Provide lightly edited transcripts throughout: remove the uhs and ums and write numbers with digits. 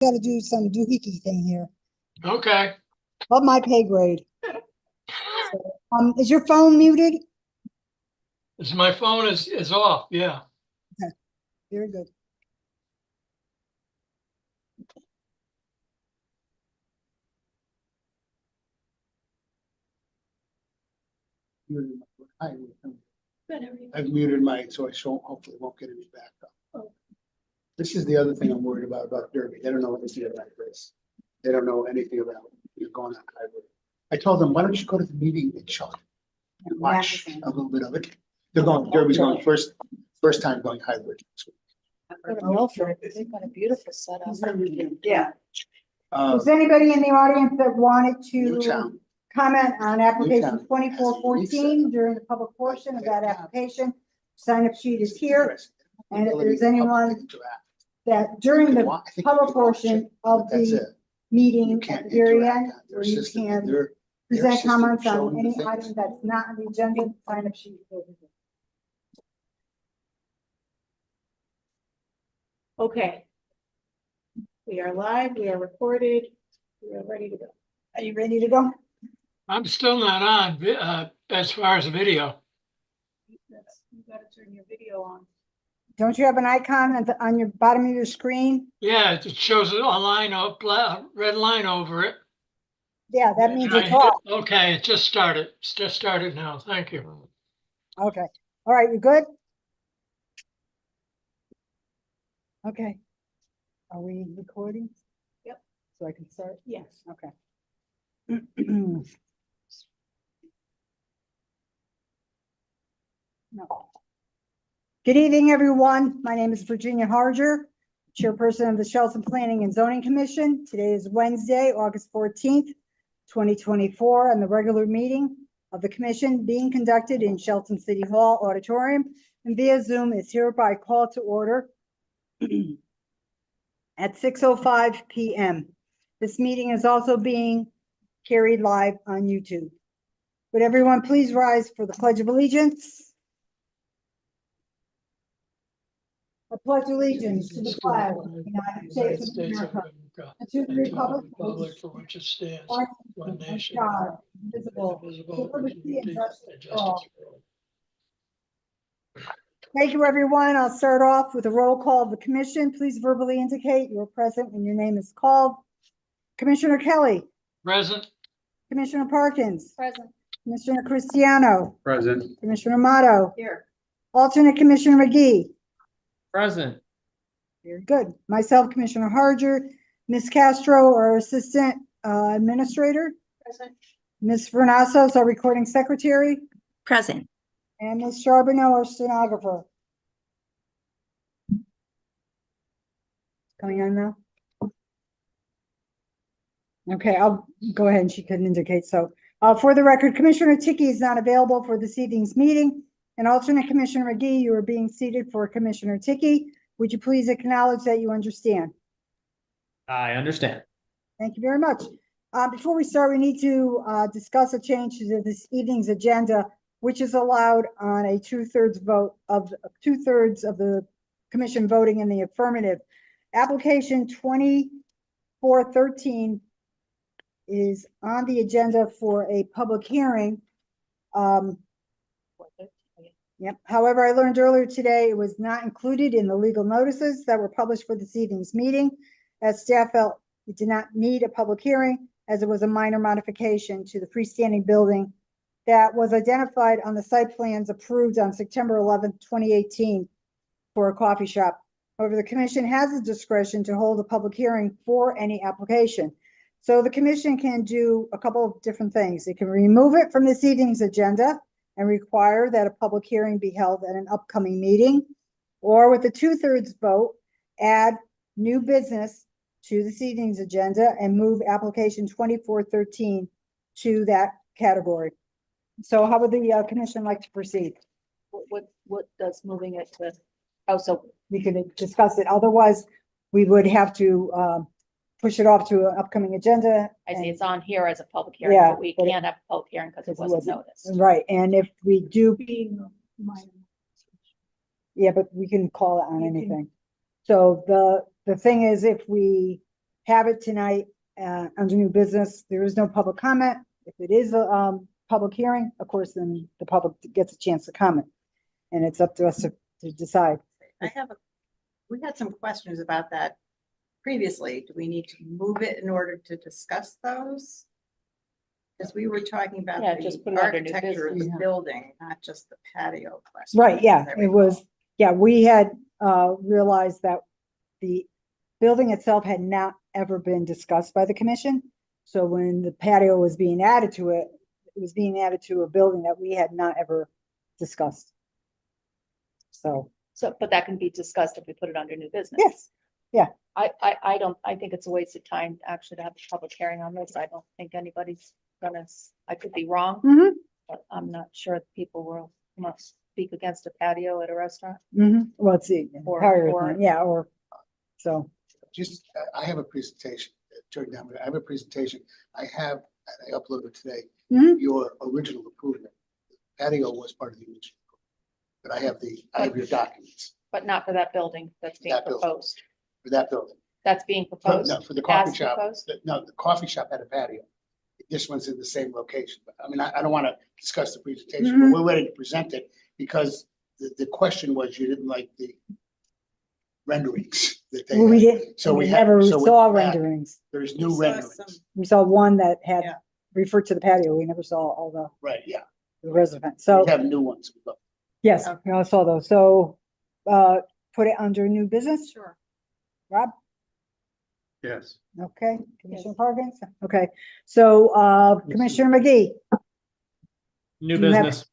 gotta do some doohickey thing here. Okay. Above my pay grade. So, is your phone muted? My phone is off, yeah. Very good. I've muted my, so I hopefully won't get any backup. This is the other thing I'm worried about Derby. They don't know anything about this. They don't know anything about going on hybrid. I told them, why don't you go to the meeting in Charlotte and watch a little bit of it? Derby's going first time going hybrid. They've got a beautiful setup. Yeah. Is anybody in the audience that wanted to Newtown. comment on application Newtown. 2414 during the public portion of that application? Sign up sheet is here. And if there's anyone that during the public portion of the meeting at the very end, where you can present comments on any item that's not on the agenda, sign up sheet. Okay. We are live, we are recorded, we are ready to go. Are you ready to go? I'm still not on, as far as video. You gotta turn your video on. Don't you have an icon on your bottom of your screen? Yeah, it shows a line, red line over it. Yeah, that means I it's hit- off. Okay, it just started. It's just started now. Thank you. Okay. All right, you good? Okay. Are we recording? Yep. So I can start? Yes. Okay. No. Good evening, everyone. My name is Virginia Harger, Chairperson of the Shelton Planning and Zoning Commission. Today is Wednesday, August 14th, 2024, and the regular meeting of the commission being conducted in Shelton City Hall Auditorium and via Zoom is hereby called to order at 6:05 p.m. This meeting is also being carried live on YouTube. Would everyone please rise for the Pledge of Allegiance? I pledge allegiance to the flag of the United States of America and to the republic for which it stands, one one nation, God, indivisible, with liberty and justice for all. Thank you, everyone. I'll start off with a roll call of the commission. Please verbally indicate you are present when your name is called. Commissioner Kelly. Present. Commissioner Parkins. Present. Commissioner Cristiano. Present. Commissioner Amato. Here. Alternate Commissioner McGee. Present. Very good. Myself, Commissioner Harger. Ms. Castro, our Assistant Administrator. Present. Ms. Vernazos, our Recording Secretary. Present. And Ms. Charbonneau, our stenographer. Coming on now? Okay, I'll go ahead and she couldn't indicate so. For the record, Commissioner Ticky is not available for this evening's meeting. And alternate Commissioner McGee, you are being seated for Commissioner Ticky. Would you please acknowledge that you understand? I understand. Thank you very much. Before we start, we need to discuss a change to this evening's agenda, which is allowed on a two-thirds vote of two-thirds of the commission voting in the affirmative. Application 2413 is on the agenda for a public hearing. Yep. However, I learned earlier today it was not included in the legal notices that were published for this evening's meeting, as staff felt it did not need a public hearing as it was a minor modification to the freestanding building that was identified on the site plans approved on September 11th, 2018 for a coffee shop. However, the commission has the discretion to hold a public hearing for any application. So the commission can do a couple of different things. It can remove it from this evening's agenda and require that a public hearing be held at an upcoming meeting, or with a two-thirds vote, add new business to this evening's agenda and move application 2413 to that category. So how would the commission like to proceed? What does moving it to? Oh, so We could discuss it. Otherwise, we would have to push it off to an upcoming agenda. I see it's on here as a public hearing, Yeah, but we but can't have a public hearing because it wasn't noticed. Right, and if we do, yeah, but we can call it on anything. So the thing is, if we have it tonight, under new business. There is no public comment. If it is a, public hearing, of course, then the public gets a chance to comment. And it's up to us to decide. We had some questions about that previously. Do we need to move it in order to discuss those? Because we were talking about Yeah, just the put it under new architecture of the business. building, not just the patio question. Right, yeah, as I it was, recall. yeah, we had, realized that the building itself had not ever been discussed by the commission. So when the patio was being added to it, it was being added to a building that we had not ever discussed. So, So, but that can be discussed if we put it under new business. yes, I don't, I think it's a waste of time actually to have a public hearing on this. I don't think anybody's gonna, I could be wrong, mm-hmm, but I'm not sure if people will, must speak against a patio at a restaurant. mm-hmm, well, it's the Or- entire or- thing, yeah, or, so, Just, I have a presentation, I have a presentation, I uploaded today, mhm. your original approval. Patio was part of the original. But I have your documents But not for that building that's being That building. proposed. for that building. That's being proposed. No, for the coffee as shop, proposed? no, the coffee shop had a patio. This one's in the same location, but I mean, I don't want to discuss the presentation, but we're ready to present it because the question was you didn't like the renderings that they Well, we had. didn't, So we we had, never so with saw that, renderings. there's We new saw renderings, some- We saw one that had Yeah. referred to the patio. We never saw all right, yeah. the residents. So, We have new ones. yes, Okay. I saw those. So, put it under new business. Sure. Rob? Yes. Okay, Commissioner Parkins? Okay, so, Commissioner McGee? New Do you have- business,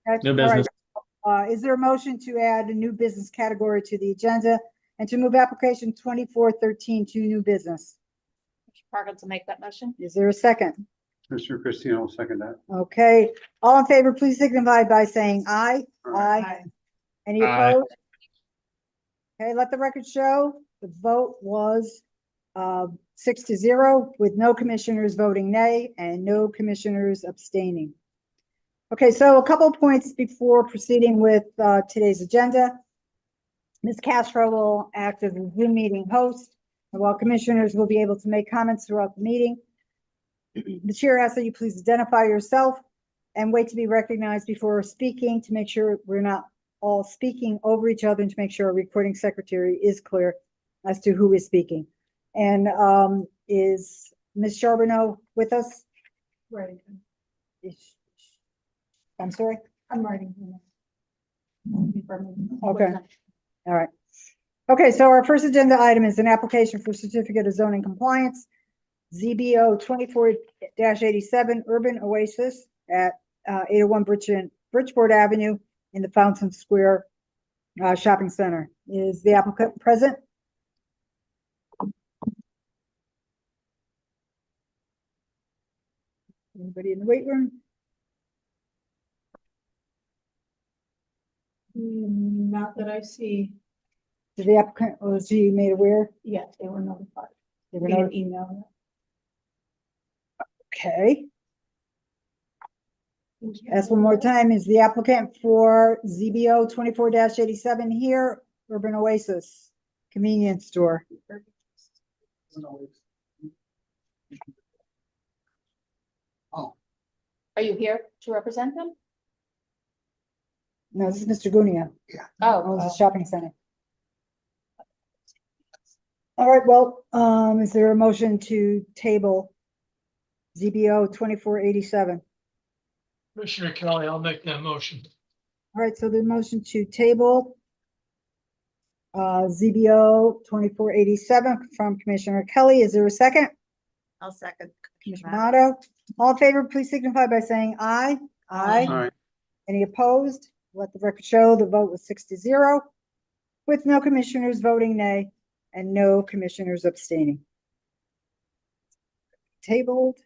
Okay, new all right. business. Is there a motion to add a new business category to the agenda and to move application 2413 to new business? Parkins will make that motion. Is there a second? Mr. Christina will second that. Okay, all in favor, please signify by saying aye. Aye. Any Aye. opposed? Okay, let the record show, the vote was 6-0 with no commissioners voting nay and no commissioners abstaining. Okay, so a couple of points before proceeding with today's agenda. Ms. Castro will act as a Zoom meeting host, and while commissioners will be able to make comments throughout the meeting, the chair asks that you please identify yourself and wait to be recognized before speaking to make sure we're not all speaking over each other and to make sure our recording secretary is clear as to who is speaking. And is Ms. Charbonneau with us? Right. I'm sorry? I'm writing. Okay. All right. Okay, so our first agenda item is an application for certificate of zoning compliance. ZBO 24-87 Urban Oasis at 801 Bridgeport Avenue in the Fountain Square Shopping Center. Is the applicant present? Anybody in the wait room? Not that I see. Did the applicant, was he made aware? Yes, they were notified. They were Via notified? email. Okay. Ask one more time, is the applicant for ZBO 24-87 here, Urban Oasis Convenience Store? Oh, Are you here to represent them? No, this is Mr. Gunia. Owns the shopping center. All right, well, is there a motion to table ZBO 24-87? Commissioner Kelly, I'll make that motion. All right, so the motion to table ZBO 24-87 from Commissioner Kelly. Is there a second? I'll second. Commissioner Moto. All in favor, please signify by saying aye. Aye. All right, Any opposed? Let the record show the vote was 6-0 with no commissioners voting nay and no commissioners abstaining. Tabled.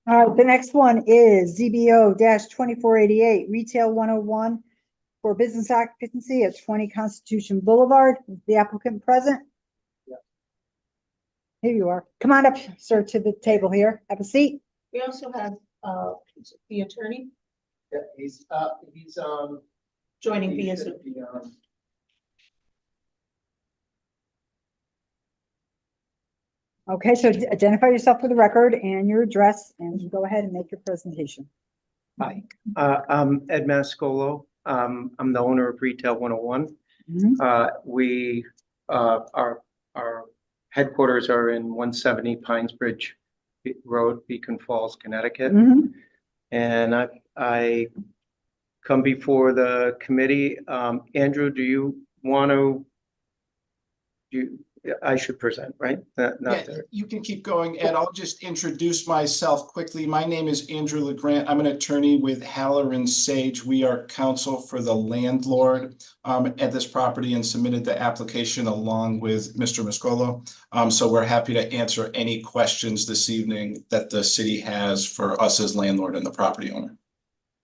All right, the next one is ZBO 24-88 Retail 101 for business occupancy at 20 Constitution Boulevard. Is the applicant present? Yeah. Here you are. Come on up, sir, to the table here. Have a seat. We also have, the attorney Yeah, he's, joining via he Zoom. should be, Okay, so identify yourself for the record and your address and go ahead and make your presentation. Hi, I'm Ed Mascolo. I'm the owner of Retail 101. Mhm. Our headquarters are in 170 Pines Bridge Road, Beacon Falls, Connecticut. Mhm. And I come before the committee. Andrew, do you want to? I should present, right? Yeah, Not there. you can keep going, Ed. I'll just introduce myself quickly. My name is Andrew LeGrant. I'm an attorney with Haller and Sage. We are counsel for the landlord at this property and submitted the application along with Mr. Mascolo. So we're happy to answer any questions this evening that the city has for us as landlord and the property owner.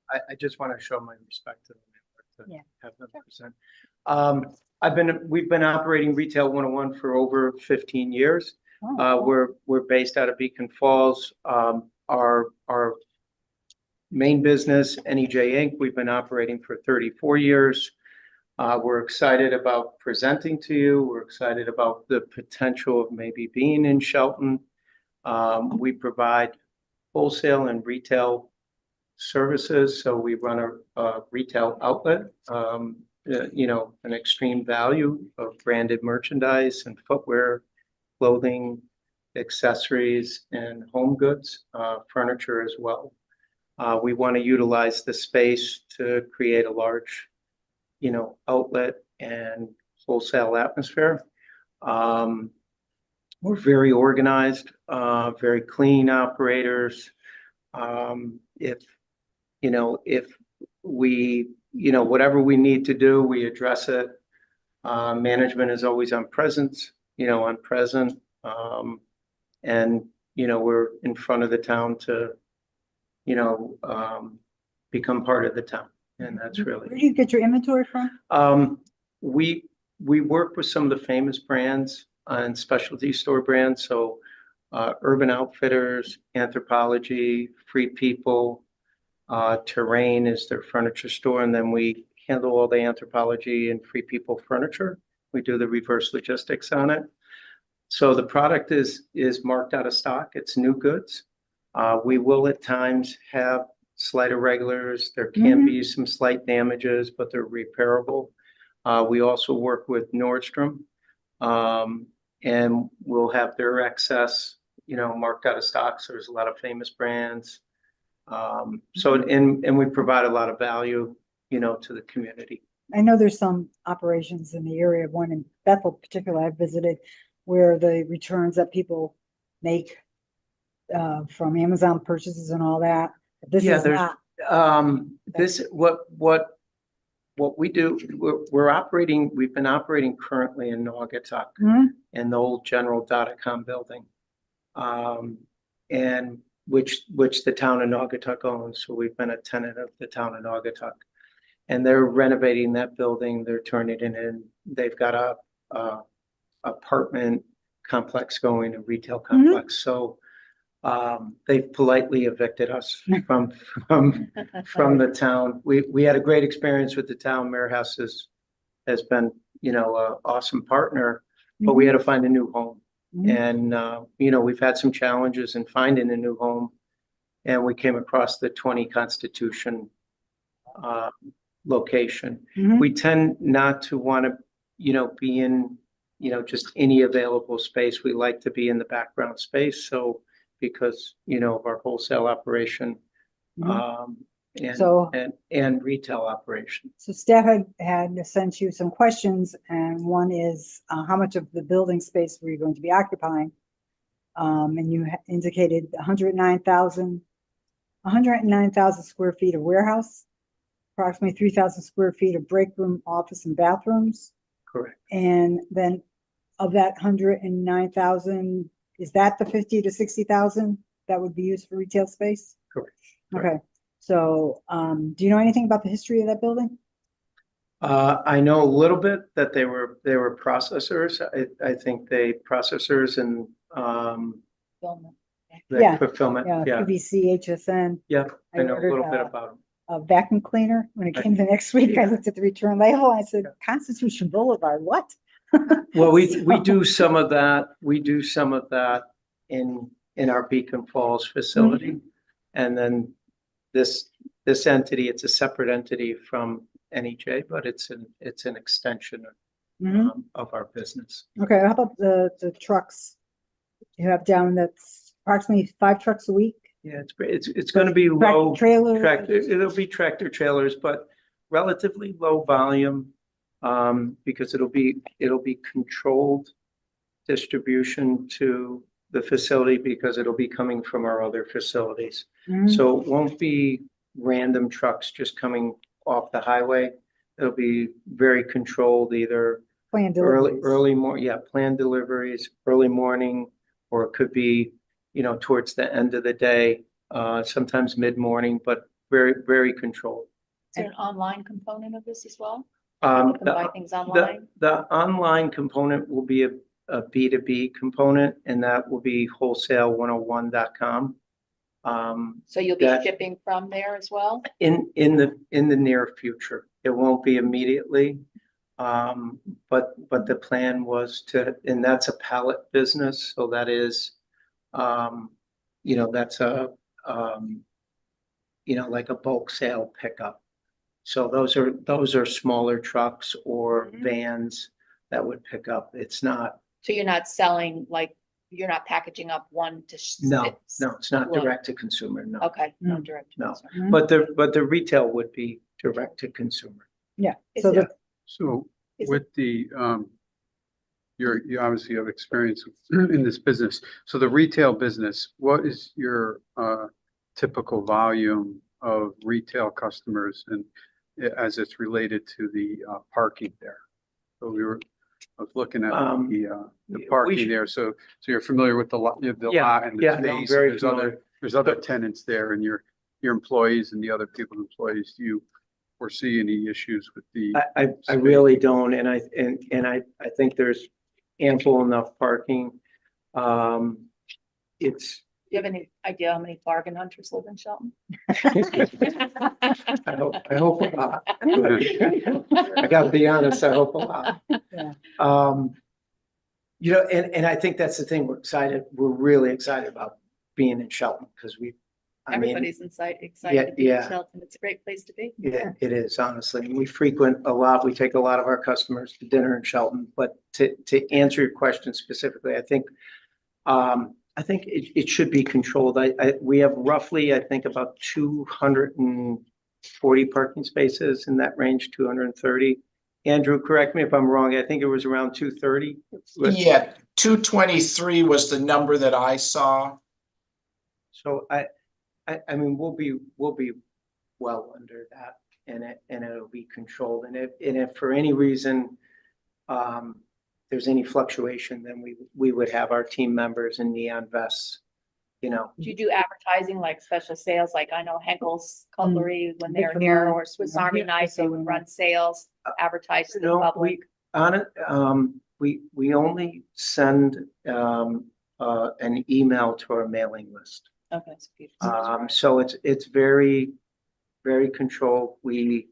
I just want to show my respect to the landlord to Yeah. have them present. We've been operating Retail 101 for over 15 years. Oh, We're based out of Beacon Falls. Our main business, NEJ Inc., we've been operating for 34 years. We're excited about presenting to you. We're excited about the potential of maybe being in Shelton. We provide wholesale and retail services. So we run a retail outlet, an extreme value of branded merchandise and footwear, clothing, accessories, and home goods, furniture as well. We want to utilize the space to create a large, outlet and wholesale atmosphere. We're very organized, very clean operators. If we, whatever we need to do, we address it. Management is always on present. And, we're in front of the town to, become part of the town. And that's where really, do you get your inventory from? we work with some of the famous brands and specialty store brands. So Urban Outfitters, Anthropologie, Free People, Terrain is their furniture store, and then we handle all the Anthropologie and Free People furniture. We do the reverse logistics on it. So the product is marked out of stock. It's new goods. We will at times have slight irregulars. There can be some slight damages, but they're repairable. We also work with Nordstrom, and we'll have their excess, marked out of stock. So there's a lot of famous brands. And we provide a lot of value, to the community. I know there's some operations in the area, one in Bethel particularly I've visited, where the returns that people make from Amazon purchases and all that. This Yeah, is there's- not. What we do, we've been operating currently in Naugatuck Mhm. in the old General.com building. And which the town of Naugatuck owns. So we've been a tenant of the town of Naugatuck. And they're renovating that building. They're turning it in. They've got a apartment complex going, a retail complex. So they've politely evicted us from the town. We had a great experience with the town. Mayor House has been, an awesome partner, but we had to find a new home. And, we've had some challenges in finding a new home, and we came across the 20 Constitution location. Mhm. We tend not to want to, be in, just any available space. We like to be in the background space. So because, of our wholesale operation, So- and retail operation. So staff had sent you some questions, and one is, how much of the building space were you going to be occupying? And you indicated 109,000 square feet of warehouse, approximately 3,000 square feet of break room, office, and bathrooms. Correct. And then of that 109,000, is that the 50 to 60,000 that would be used for retail space? Correct. Okay, so, do you know anything about the history of that building? I know a little bit that they were processors. I think processors and Yeah. fulfillment. Yeah, Yeah. PVC, HSN, Yeah. I know a ordered, little bit about them. a vacuum cleaner. When it came the next week, I looked at the return label, I said, Constitution Boulevard, what? Well, we do some of that. We do some of that in our Beacon Falls facility. And then this entity, it's a separate entity from NEJ, but it's an extension Mhm. of our business. Okay, how about the trucks? You have down that's approximately 5 trucks a week? Yeah, it's going to be Tractor low. Trailer? It'll be tractor trailers, but relatively low volume, because it'll be controlled distribution to the facility because it'll be coming from our other facilities. Mhm. So it won't be random trucks just coming off the highway. It'll be very controlled, either Planned deliveries. planned deliveries, early morning, or it could be, towards the end of the day, sometimes mid-morning, but very, very controlled. Is there an online component of this as well? Um, People can buy things online? The online component will be a B2B component, and that will be wholesale101.com. So you'll be that- shipping from there as well? In the near future. It won't be immediately. But the plan was and that's a pallet business, so that is, that's like a bulk sale pickup. So those are smaller trucks or Mhm. vans that would pick up. It's not, So you're not selling, like, you're not packaging up one to. no, it's not Look. direct to consumer, no. Okay, no Mm. direct. to No. consumer. Mhm. But the retail would be direct to consumer. Yeah, Is so there- the, So Is with the, you obviously have experience in this business. So the retail business, what is your typical volume of retail customers and as it's related to the parking there? So I was looking at the we parking should- there. So you're familiar with the lot and the Yeah, no, I'm space. very There's familiar. there's other tenants there, and your employees and the other people's employees, do you foresee any issues with the? I really don't, and I think there's ample enough parking. It's, Do you have any idea how many bargain hunters live in Shelton? I hope a lot. I gotta be honest, I hope a lot. Yeah. And I think that's the thing, we're really excited about being in Shelton, because Everybody's excited to be in yeah. Shelton. It's a great place to be. Yeah, it is, honestly. And we frequent a lot. We take a lot of our customers to dinner in Shelton. But to answer your question specifically, I think it should be controlled. We have roughly, I think, about 240 parking spaces in that range, 230. Andrew, correct me if I'm wrong. I think it was around 230. Yeah, 223 was the number that I saw. So I mean, we'll be well under that, and it'll be controlled. And if for any reason there's any fluctuation, then we would have our team members in neon vests. Do you do advertising, like special sales? Like I know Henkel's Cutlery, when they're Good for here, that. or Swiss Army Yeah, Knife, they would run sales, advertise to the No, public. we only send an email to our mailing list. Okay. So people- So it's very, very controlled. We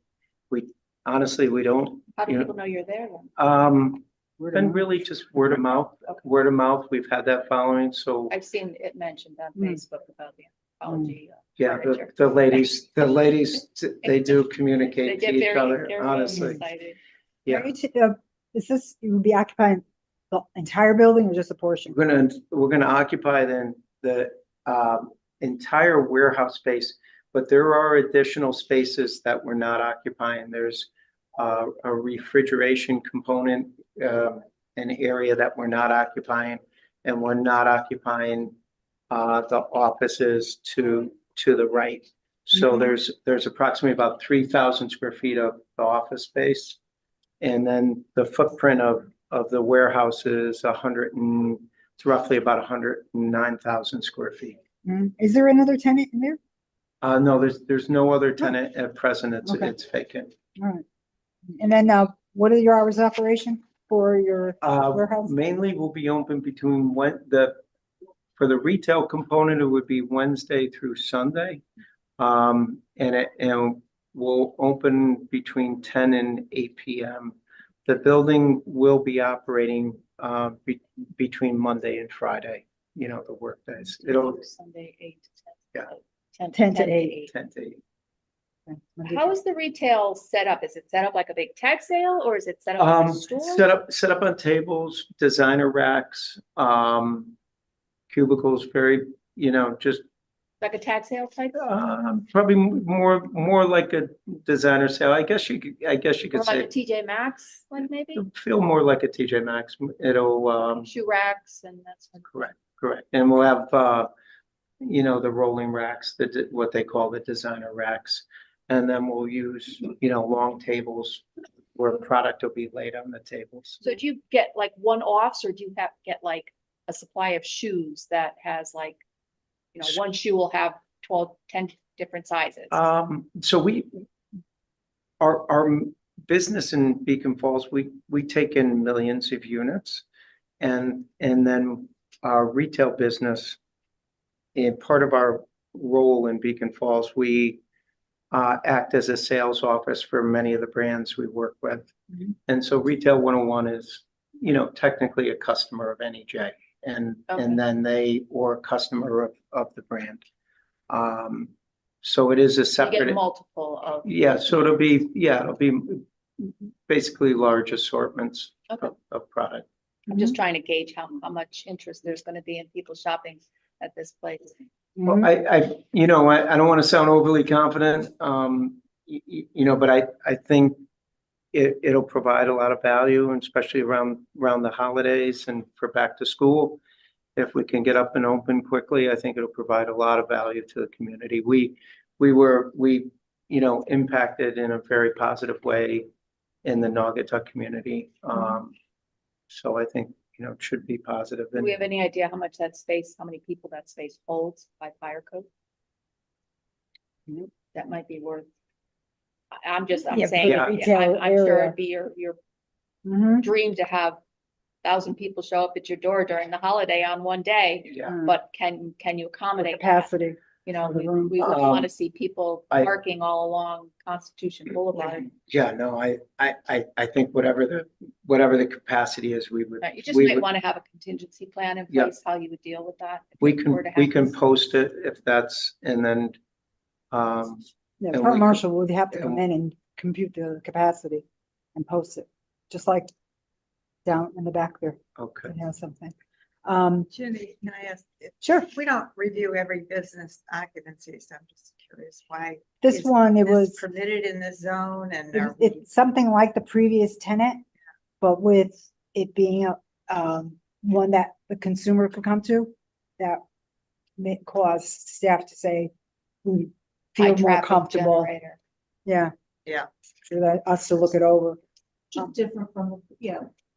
honestly, we don't, How do you know, people know you're there then? been really just word of mouth, word of mouth. We've had that following, so I've seen it mentioned on Mm. Facebook about the apology. yeah, furniture. the ladies, they do They communicate to get each very, other, they're very honestly. excited. Yeah, Is this, you would be occupying the entire building or just a portion? we're gonna occupy then the entire warehouse space, but there are additional spaces that we're not occupying. There's a refrigeration component, an area that we're not occupying, and we're not occupying the offices to the right. So Mhm. there's approximately about 3,000 square feet of the office space. And then the footprint of the warehouse is it's roughly about 109,000 square feet. Is there another tenant in there? No, there's no other tenant at present. Okay. It's vacant. All right. And then, what are your hours of operation for your warehouse? Mainly will be open between for the retail component, it would be Wednesday through Sunday. And we'll open between 10 and 8 p.m. The building will be operating between Monday and Friday. you know, the work days. It'll Sunday, 8 to 10. Yeah. 10 10 to 8. 10 to 8. How is the retail set up? Is it set up like a big tag sale or is it set up like a store? Set up on tables, designer racks, cubicles, very, you know, just Like a tag sale type? probably more like a designer sale. I guess you could Or like a say TJ Maxx, like maybe? it'll feel more like a TJ Maxx. It'll Shoe racks and that's. correct. And we'll have you know, the rolling racks, what they call the designer racks. And then we'll use, you know, long tables where product will be laid on the tables. So do you get like one-offs or do you have get like a supply of shoes that has like, you know, one shoe will have 10 different sizes? So our business in Beacon Falls, we take in millions of units. And then our retail business, in part of our role in Beacon Falls, we act as a sales office for many of the brands we work with. Mhm. And so Retail 101 is, you know, technically a customer of NEJ and then or a customer of the brand. So it is a You separate. get multiple of. Yeah, so it'll be basically large assortments Okay. of product. I'm just trying to gauge how much interest there's gonna be in people shopping at this place. Well, Mhm. you know, I don't want to sound overly confident, you know, but I think it'll provide a lot of value, and especially around the holidays and for back to school. If we can get up and open quickly, I think it'll provide a lot of value to the community. We you know, impacted in a very positive way in the Naugatuck community. So I think, you know, it should be positive. Do we have any idea how much that space, how many people that space holds by fire code? That might be worth. I'm Yeah, for saying, the yeah, retail I'm sure area. it'd be your Mhm. dream to have 1,000 people show up at your door during the holiday on one day, Yeah. but can you accommodate that? Capacity. You know, for the we room. wouldn't want to see people I- parking all along Constitution Boulevard. Yeah, no, I think whatever the capacity is, we would. Right, you just we might would- want to have a contingency plan in Yeah. place, how you would deal with that. if We it were to we happen. can post it if that's, and then, Yeah, And Park we Marshal would have to come and- in and compute the capacity and post it, just like down in the back there, okay. it has something. Jenny, can I ask, Sure, we don't review every business occupancy, so I'm just curious why. this is one, it this was, Permitted in this zone and are we? it's something like the previous tenant, but with it being one that the consumer could come to, that may cause staff to say, we High feel more traffic comfortable. generator. Yeah. Yeah. For that, us to look it over. Different from,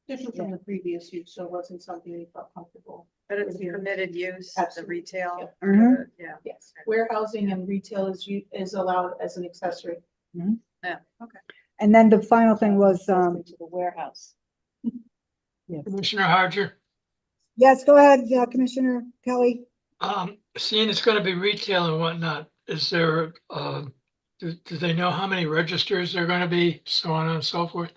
different from the previous use, so it wasn't something we felt comfortable. But it's permitted use, the Absolutely. retail. Mhm. Yeah. Yes, warehousing and retail is allowed as an accessory. Yeah, okay. And then the final thing was, To the warehouse. yes, Commissioner Harger, yes, go ahead, Commissioner Kelly. seeing it's gonna be retail and whatnot, is there, do they know how many registers there are gonna be, so on and so forth?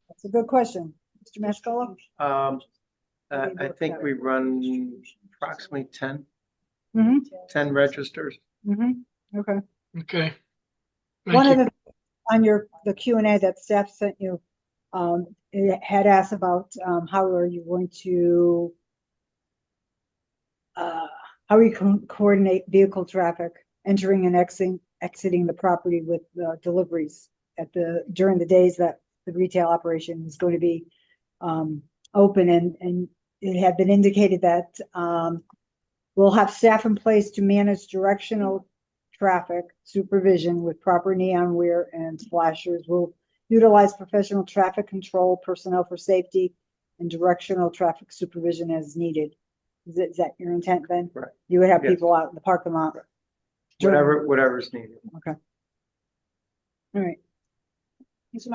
That's a good question. Mr. Mascola? I think we run approximately 10 Mm-hmm, registers. okay. Okay. One Thank of you. on the Q&A that staff sent you, it had asked about, how are you going to, how you coordinate vehicle traffic entering and exiting the property with deliveries during the days that the retail operation is going to be open, and it had been indicated that we'll have staff in place to manage directional traffic supervision with proper neon wear and flashers. We'll utilize professional traffic control personnel for safety and directional traffic supervision as needed. Is that your intent then? Right. You would have Yes. people out in the parking lot. Whatever's needed. Okay. All right. It's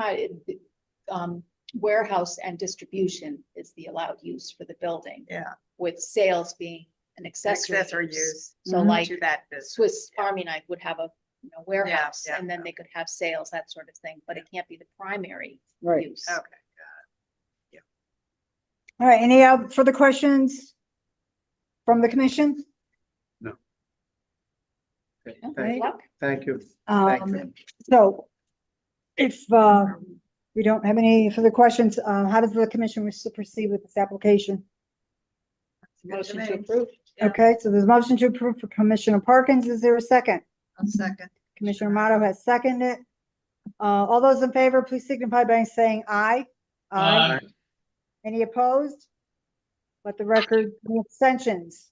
warehouse and distribution is the allowed use for the building, Yeah. with sales being an accessory Accessory use. use. So Mhm. like To that business. Swiss Army knife would have a warehouse yeah, and then they could have sales, that sort of thing, but it can't be the primary Right. use. Okay. All right. Any further questions? from the commission? Okay, Okay. Thank you. Luck. Thank you. Thank you. So if we don't have any further questions, how does the commission wish to proceed with this application? Motion to Good to me. approve. Yeah. Okay, so there's a motion to approve for Commissioner Parkins. Is there a second? I'll second. Commissioner Amato has seconded. All those in favor, please signify by saying aye. Aye. Any opposed? Let the record, any abstentions?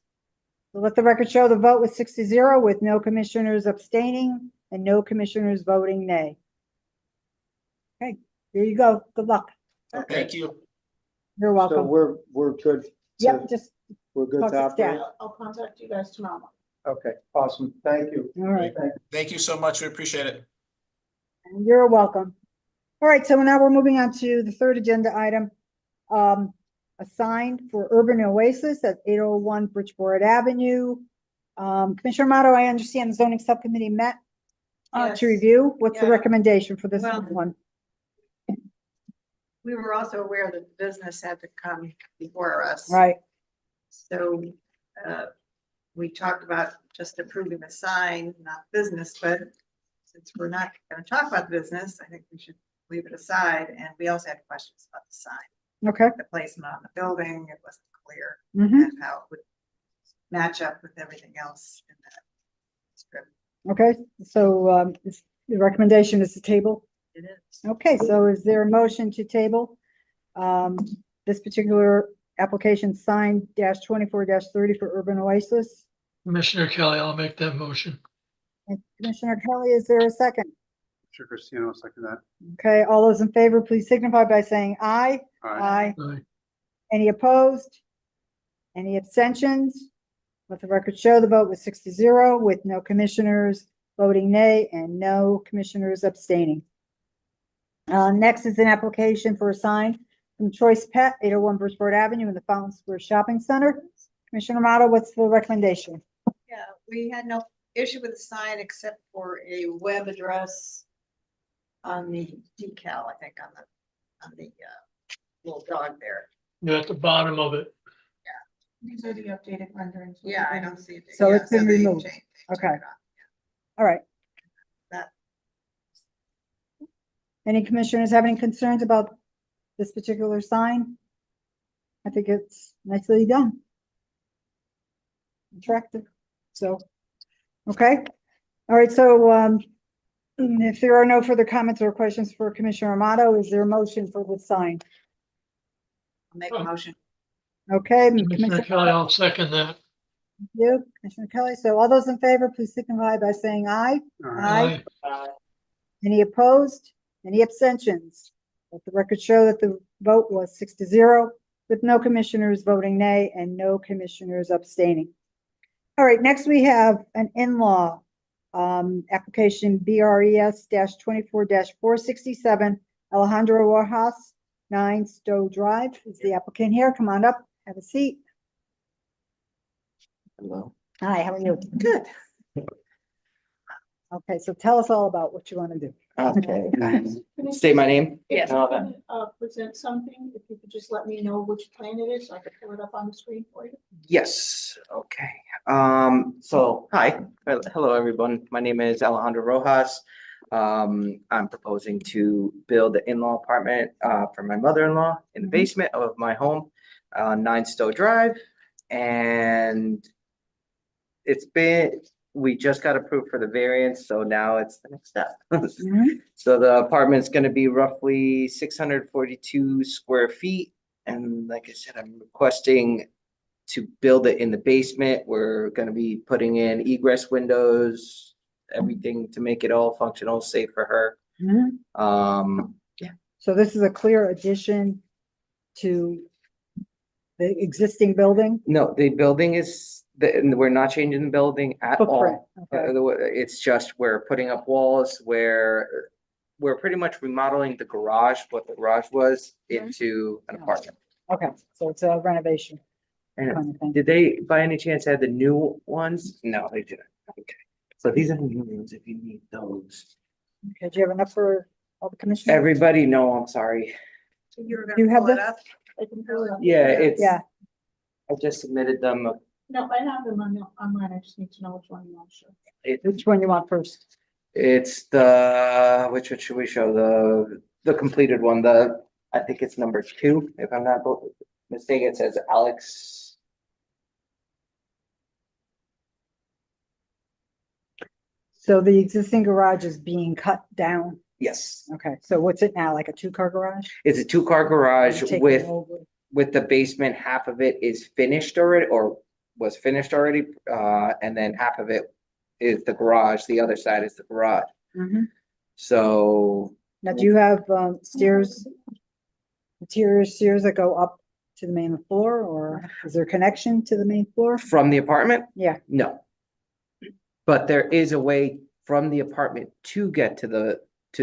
So let the record show the vote was 6-0 with no commissioners abstaining and no commissioners voting nay. Okay, there you go. Good luck. Thank you. You're So welcome. we're good. Yep, just, We're good talk to to operate. staff. I'll contact you guys tomorrow. Okay, awesome. Thank you. all right. Thank you so much. We appreciate it. You're welcome. All right, so now we're moving on to the third agenda item. A sign for Urban Oasis at 801 Bridgeport Avenue. Commissioner Amato, I understand the zoning subcommittee met Yes. to review. What's the Yeah. recommendation for this Well- one? We were also aware that the business had to come before us. Right, So, we talked about just approving the sign, not business, but since we're not gonna talk about business, I think we should leave it aside. And we also had questions about the sign, okay. the placement on the building. It wasn't clear Mhm. and how it would match up with everything else in that script. Okay, so the recommendation is to table. It is. Okay, so is there a motion to table this particular application sign -24-30 for Urban Oasis? Commissioner Kelly, I'll make that motion. And Commissioner Kelly, is there a second? Sure, Christina, I'll second that. Okay, all those in favor, please signify by saying aye. Aye. Aye. Any opposed? Any abstentions? Let the record show the vote was 6-0 with no commissioners voting nay and no commissioners abstaining. Next is an application for a sign from Choice Pet, 801 Bridgeport Avenue in the Fountain Square Shopping Center. Commissioner Amato, what's the recommendation? Yeah, we had no issue with the sign except for a web address on the decal, I think, on the little dog there. You're at the bottom of it. These are the updated renderings. Yeah, I don't see it. So Yeah, it's been they removed. changed- they took Okay. it off. All right. That- Any commissioners have any concerns about this particular sign? I think it's nicely done. Attractive, so, okay. All right, so, if there are no further comments or questions for Commissioner Amato, is there a motion for the sign? I'll make a motion. Okay, Commissioner Commissioner Kelly, I'll second that. you, Commissioner Kelly, so all those in favor, please signify by saying aye. Aye. Any opposed? Any abstentions? Let the record show that the vote was 6-0 with no commissioners voting nay and no commissioners abstaining. All right, next we have an in-law application BRES -24-467 Alejandro Rojas, 9 Stowe Drive. Is the applicant here? Come on up, have a seat. Hello. Hi, how are you? Good. Okay, so tell us all about what you want to do. Okay. State my name. Yes. and all that. Present something, if you could just let me know which plan it is, so I could pull it up on the screen for you. Yes, okay. So, hi, hello, everyone. My name is Alejandro Rojas. I'm proposing to build an in-law apartment, for my mother-in-law in the Mhm. basement of my home, 9 Stowe Drive. And we just got approved for the variance, so now it's the next step. Mhm. So the apartment's gonna be roughly 642 square feet. And like I said, I'm requesting to build it in the basement. We're gonna be putting in egress windows, everything to make it all functional, safe for her. Mhm. So this is a clear addition to the existing building No, the building is, we're not changing the building at footprint. all. Okay. It's just we're putting up walls where we're pretty much remodeling the garage, what the garage was, into an apartment. Okay, so it's a renovation And kind of thing. did they, by any chance, add the new ones? No, they didn't. Okay. So these are the new ones if you need those. Okay, do you have enough for all the commissioners? Everybody, no, I'm sorry. So you were You gonna have pull it this? up? I can pull it up. Yeah, it's, Yeah, I just submitted them No, I have them online. I just need to know which one you want to show. Which one you want first? It's which one should we show? The completed one, I think it's number 2, if I'm not mistaken, it says Alex. So the existing garage is being cut down. Yes, Okay, so what's it now, like a 2-car garage? it's a 2-car garage Taking with over. the basement, half of it is finished already or was finished already. And then half of it is the garage. The other side is the garage. Mhm. So Now, do you have stairs, interior stairs that go up to the main floor, or is there a connection to the main floor? from the apartment, Yeah, no. But there is a way from the apartment to get to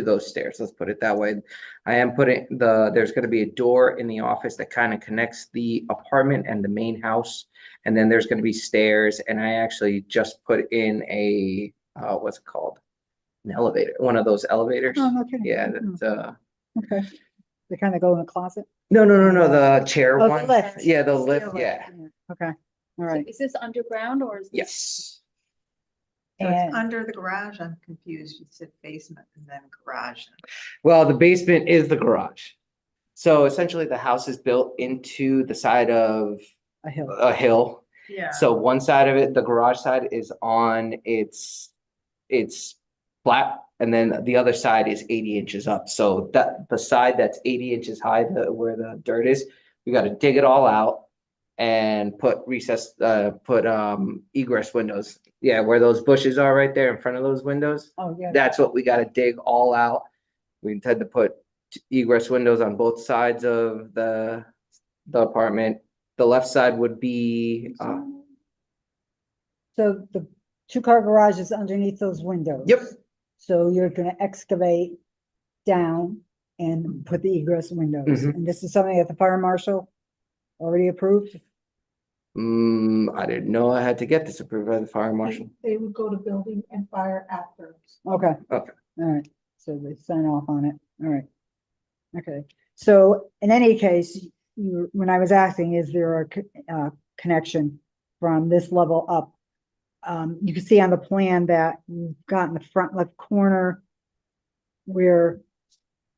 those stairs. Let's put it that way. I am putting there's gonna be a door in the office that kind of connects the apartment and the main house. And then there's gonna be stairs, and I actually just put in a, what's it called? An elevator, one of those elevators. oh, no kidding. Yeah, Mhm. that's, Okay, they kind of go in the closet? no, the chair Oh, the one. lift. Yeah, the Stair lift, lift, yeah, Okay, all So right. is this underground or is this? yes. So And- it's under the garage. I'm confused. You said basement and then garage. Well, the basement is the garage. So essentially the house is built into the side of A hill. a hill. Yeah. So one side of it, the garage side is on it's flat, and then the other side is 80 inches up. So that the side that's 80 inches high, where the dirt is, we got to dig it all out and put egress windows. Yeah, where those bushes are right there in front of those windows. Oh, yeah. That's what we got to dig all out. We intend to put egress windows on both sides of the apartment. The left side would be, So the 2-car garage is underneath those windows? Yep. So you're gonna excavate down and put the egress windows? Mhm. And this is something that the fire marshal already approved? I didn't know I had to get this approved by the fire marshal. They would go to building and fire after. Okay. Okay. All right, so they sign off on it, all right. Okay, so in any case, when I was asking, is there a connection from this level up? You can see on the plan that you've got in the front left corner where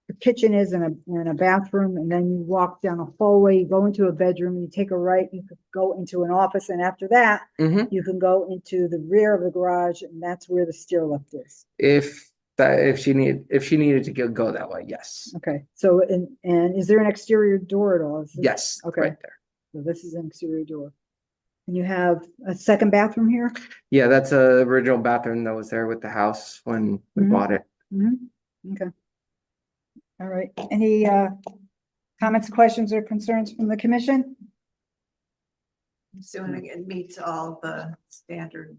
the kitchen is in a bathroom, and then you walk down a hallway, you go into a bedroom, you take a right, you could go into an office, and after that, Mhm. you can go into the rear of the garage, and that's where the stair lift is. If she needed to go that way, yes. Okay, so, and is there an exterior door at all? Is this- Yes, Okay. right there. So this is an exterior door. And you have a second bathroom here? Yeah, that's a original bathroom that was there with the house when we Mhm. bought it. Okay. All right, any comments, questions, or concerns from the commission? Assuming it meets all the standard.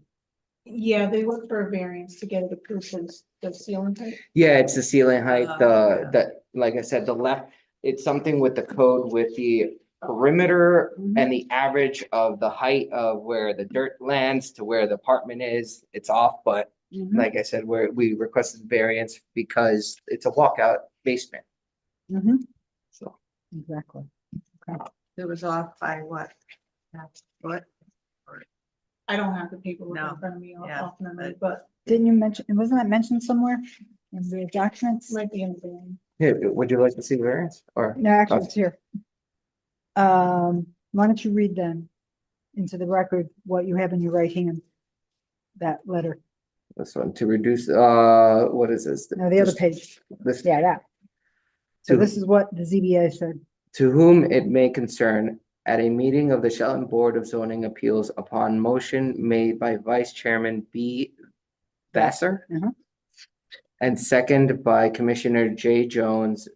Yeah, they look for a variance to get it approved as the ceiling height. Yeah, it's the ceiling height, Yeah. like I said, the left, it's something with the code with the perimeter and the average of the height of where the dirt lands to where the apartment is, it's off, but Mhm, like I said, we requested variance because it's a walkout basement, mhm, so. exactly. It was off by what? Half foot? I don't have the paperwork No, in front of me yeah, off memory, but Didn't you mention, wasn't that mentioned somewhere in the documents? might be in the plan. Yeah, would you like to see variance or? No, actually, it's here. Why don't you read then into the record what you have in your right hand? That letter, This one to reduce, what is this? no, the other page, This, yeah, that. So To- this is what the ZBA said. to whom it may concern, at a meeting of the Shelton Board of Zoning Appeals upon motion made by Vice Chairman B. Vassar. Mhm. And second by Commissioner J. Jones,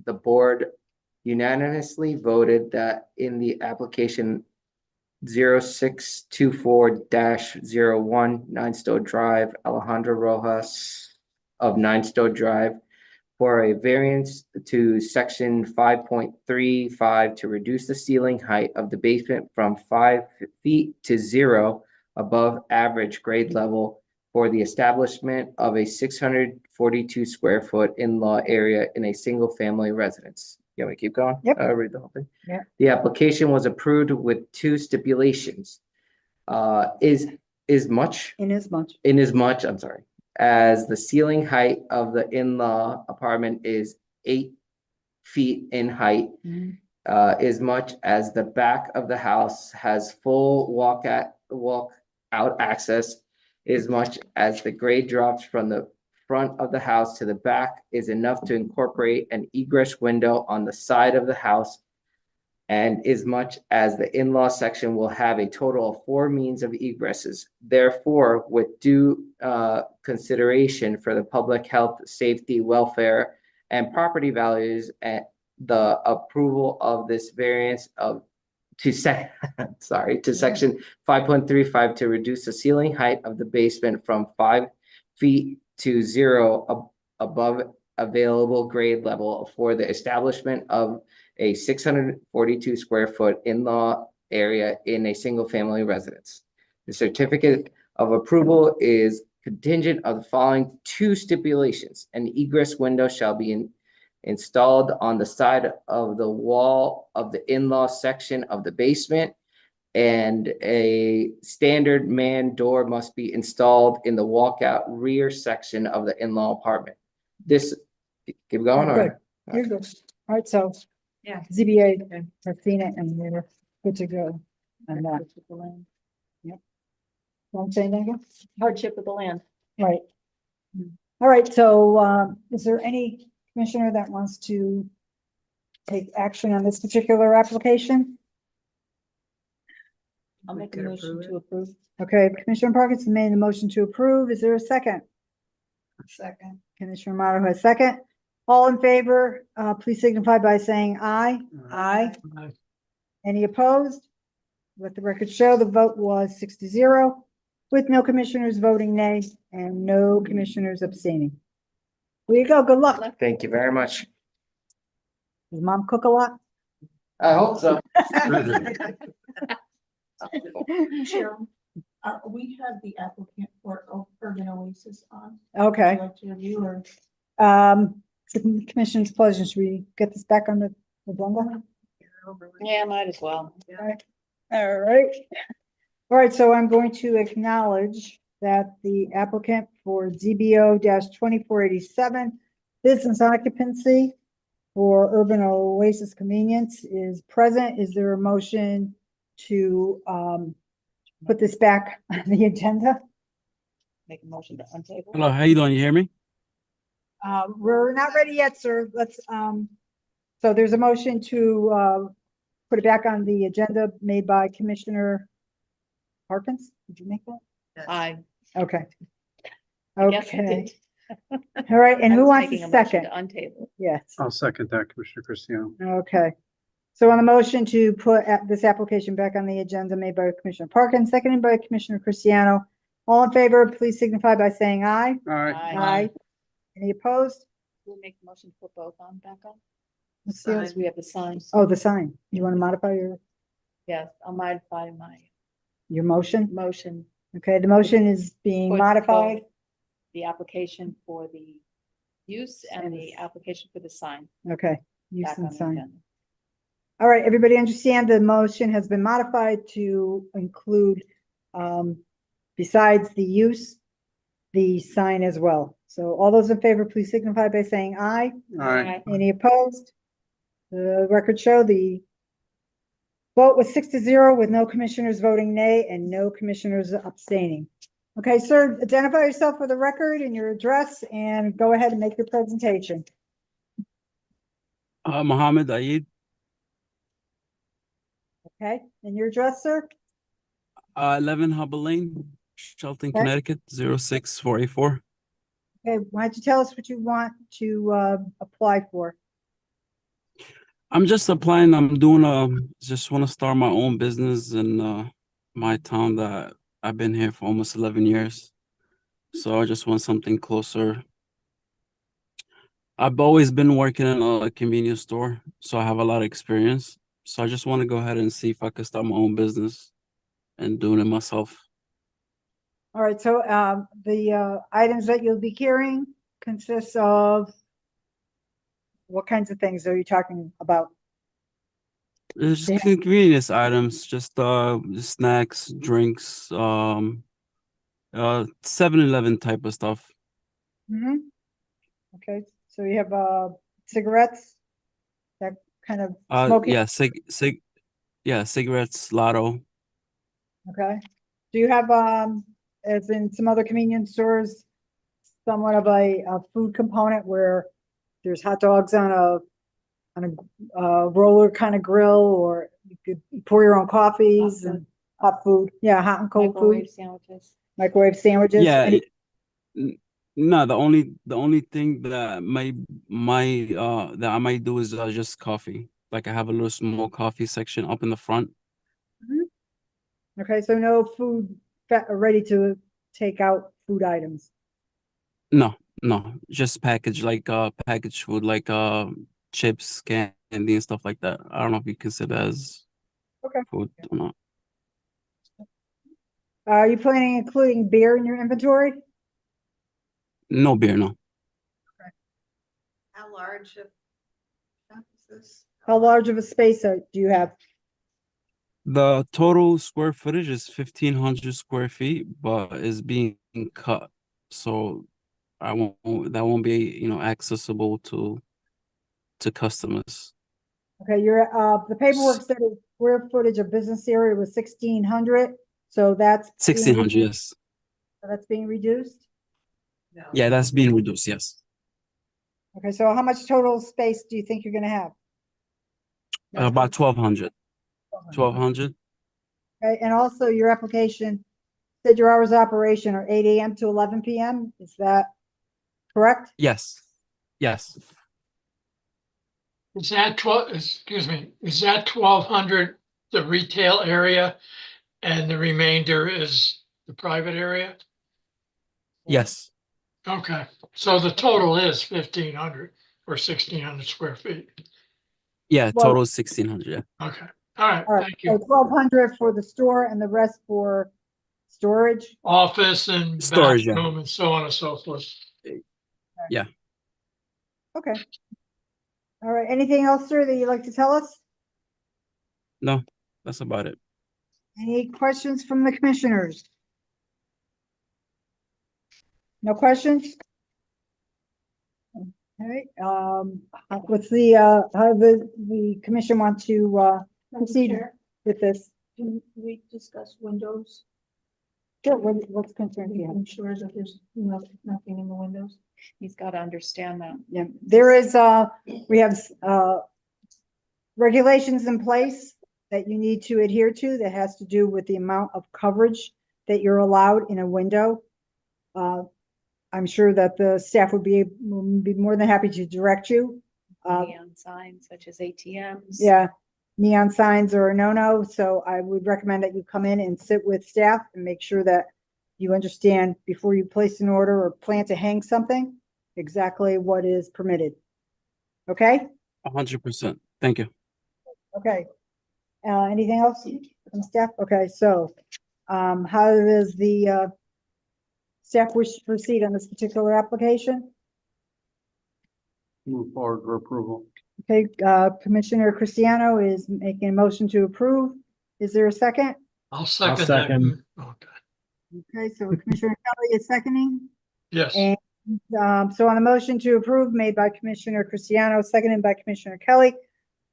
the board unanimously voted that in the application 0624-01 Nine Stowe Drive, Alejandro Rojas of Nine Stowe Drive, for a variance to section 5.35 to reduce the ceiling height of the basement from 5 feet to 0 above average grade level for the establishment of a 642 square foot in-law area in a single family residence. You want me to keep going? Yep. Read the whole thing. Yeah. The application was approved with 2 stipulations. is much, Inasmuch. I'm sorry, as the ceiling height of the in-law apartment is 8 feet in height, Mhm. as much as the back of the house has full walk out access, as much as the grade drops from the front of the house to the back is enough to incorporate an egress window on the side of the house, and as much as the in-law section will have a total of 4 means of egresses. Therefore, with due consideration for the public health, safety, welfare, and property values, and the approval of this variance to section 5.35 to reduce the ceiling height of the basement from 5 feet to 0 above available grade level for the establishment of a 642 square foot in-law area in a single family residence. The certificate of approval is contingent of the following 2 stipulations. An egress window shall be installed on the side of the wall of the in-law section of the basement, and a standard man door must be installed in the walkout rear section of the in-law apartment. This, keep going, Good. or? You're good. All right, so Yeah. ZBA have seen it and we're good to go. And that, won't say anything? Hardship of the land. Right. All right, so is there any commissioner that wants to take action on this particular application? I'll make a could motion approve it. to approve. Okay, Commissioner Parkinson made the motion to approve. Is there a second? Second. Commissioner Amato has second. All in favor, please signify by saying aye. Aye. Aye. Any opposed? Let the record show the vote was 6-0, with no commissioners voting nay and no commissioners abstaining. There you go. Good luck. Thank you very much. Does mom cook a lot? I hope so. Cheryl, we have the applicant for Urban Oasis on. Okay. Would you like to review or? It's the commission's pleasure. Should we get this back on the agenda? Yeah, might as well. All right. All right, so I'm going to acknowledge that the applicant for ZBO 2487 business occupancy for Urban Oasis Convenience is present. Is there a motion to put this back on the agenda? Make a motion to untable. Hello, how you doing? You hear me? We're not ready yet, sir. Let's, so there's a motion to put it back on the agenda made by Commissioner Harkins. Did you make that? Aye. Okay. I guess I Okay. did. All right, and I who was wants making to a motion second? to untable. Yes, I'll second that, Commissioner Cristiano. okay. So on the motion to put this application back on the agenda made by Commissioner Parkin, seconded by Commissioner Cristiano. All in favor, please signify by saying aye. All right, Aye. Any opposed? We'll make the motion to put both on back on. Let's see. Because we have the signs. Oh, the sign. You want to modify Yes, I'll modify my your motion? motion, Okay, the motion is being Put modified. both the application for the use and the application for the sign Okay. Use back on and the sign. agenda. All right, everybody understand the motion has been modified to include, besides the use, the sign as well. So all those in favor, please signify by saying aye. all right. Any opposed? The record show the vote was 6-0 with no commissioners voting nay and no commissioners abstaining. Okay, sir, identify yourself for the record and your address and go ahead and make your presentation. Mohammed Aid, Okay, and your address, sir? 11 Hubble Lane, Shelton, Okay. Connecticut, 06484. Okay, why don't you tell us what you want to apply for? I'm just applying. I'm doing just want to start my own business in my town that I've been here for almost 11 years. So I just want something closer. I've always been working in a convenience store, so I have a lot of experience. So I just want to go ahead and see if I can start my own business and doing it myself. All right, so the items that you'll be carrying consists of what kinds of things are you talking about? It's Yeah. just convenience items, just snacks, drinks, 7-Eleven type of stuff. Mm-hmm. Okay, so you have, cigarettes, that kind of smoking, Yeah, cigarettes, lotto. okay? Do you have, as in some other convenience stores, somewhat of a food component where there's hot dogs on a roller kind of grill, or you could pour your own coffees and hot food, yeah, hot and cold food, Microwave sandwiches. microwave sandwiches? Yeah, Any- no, the only thing that that I might do is just coffee. Like I have a little small coffee section up in the front. Okay, so no food, ready to take out food items. No, no, just packaged food like chips, candy and stuff like that. I don't know if you consider as Okay. food or not. Are you planning on including beer in your inventory? No beer, no. How large of shop is this? How large of a space do you have? The total square footage is 1,500 square feet, but it's being cut, so that won't be, accessible to customers. Okay, the paperwork said the square footage of business area was 1,600, so that's. being 1,600, reduced- yes. so that's being reduced? No. Yeah, that's being reduced, yes. Okay, so how much total space do you think you're gonna have? About 1,200. 1,200? Okay, and also your application said your hours of operation are 8 AM to 11 PM, is that correct? Yes. Yes. Is that excuse me, is that 1,200 the retail area and the remainder is the private area? Yes. Okay, so the total is 1,500 or 1,600 square feet. Yeah, Well- total is 1,600, yeah. Okay, all right, All right, thank so you. 1,200 for the store and the rest for storage? Office and Storage, yeah. bathroom and so on and so forth. Yeah. Okay. All right, anything else, sir, that you'd like to tell us? No, that's about it. Any questions from the commissioners? No questions? Okay, what's how the commission want to, Madam proceed Chair, with this? can we discuss windows? Sure, what's concerned here? Ensure that there's nothing in the windows. He's got to understand that. Yeah, there is, we have, regulations in place that you need to adhere to that has to do with the amount of coverage that you're allowed in a window. I'm sure that the staff would be more than happy to direct you. Neon signs such as ATMs. Yeah, neon signs are a no-no, so I would recommend that you come in and sit with staff and make sure that you understand before you place an order or plan to hang something, exactly what is permitted. Okay? 100%. Thank you. Okay. Anything else from staff? Okay, so, how does the, staff wish to proceed on this particular application? Move forward for approval. Okay, Commissioner Cristiano is making a motion to approve. Is there a second? I'll second that. Okay, Okay, so Commissioner Kelly is seconding. yes, And, so on the motion to approve made by Commissioner Cristiano, seconded by Commissioner Kelly.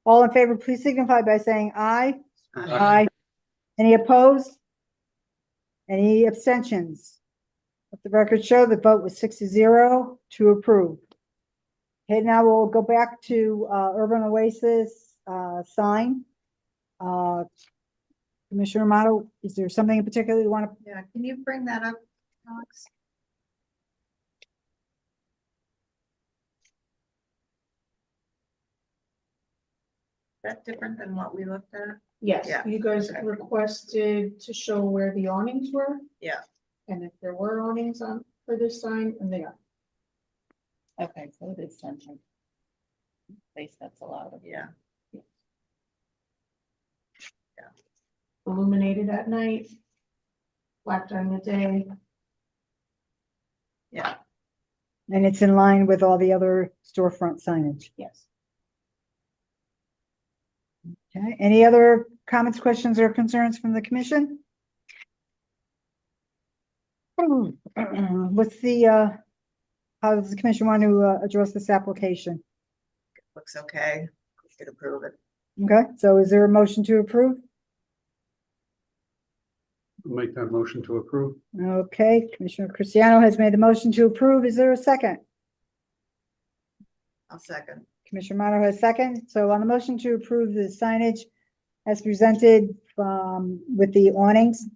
All in favor, please signify by saying aye. Aye. Any opposed? Any abstentions? Let the record show the vote was 6-0 to approve. Okay, now we'll go back to Urban Oasis sign. Commissioner Amato, is there something in particular you want to? Yeah, can you bring that up, Alex? That different than what we looked at? Yes, Yeah, you guys okay. requested to show where the awnings were. Yeah. And if there were awnings on for this sign, and they are. Okay, so it is centered. Space that's allowed. Yeah. Illuminated at night. Black during the day. Yeah, And it's in line with all the other storefront signage. Yes. Okay, any other comments, questions, or concerns from the commission? What's the, how does the commission want to address this application? Looks okay. We could approve it. Okay, so is there a motion to approve? I'll make that motion to approve. Okay, Commissioner Cristiano has made the motion to approve. Is there a second? I'll second. Commissioner Moto has second. So on the motion to approve the signage as presented with the awnings,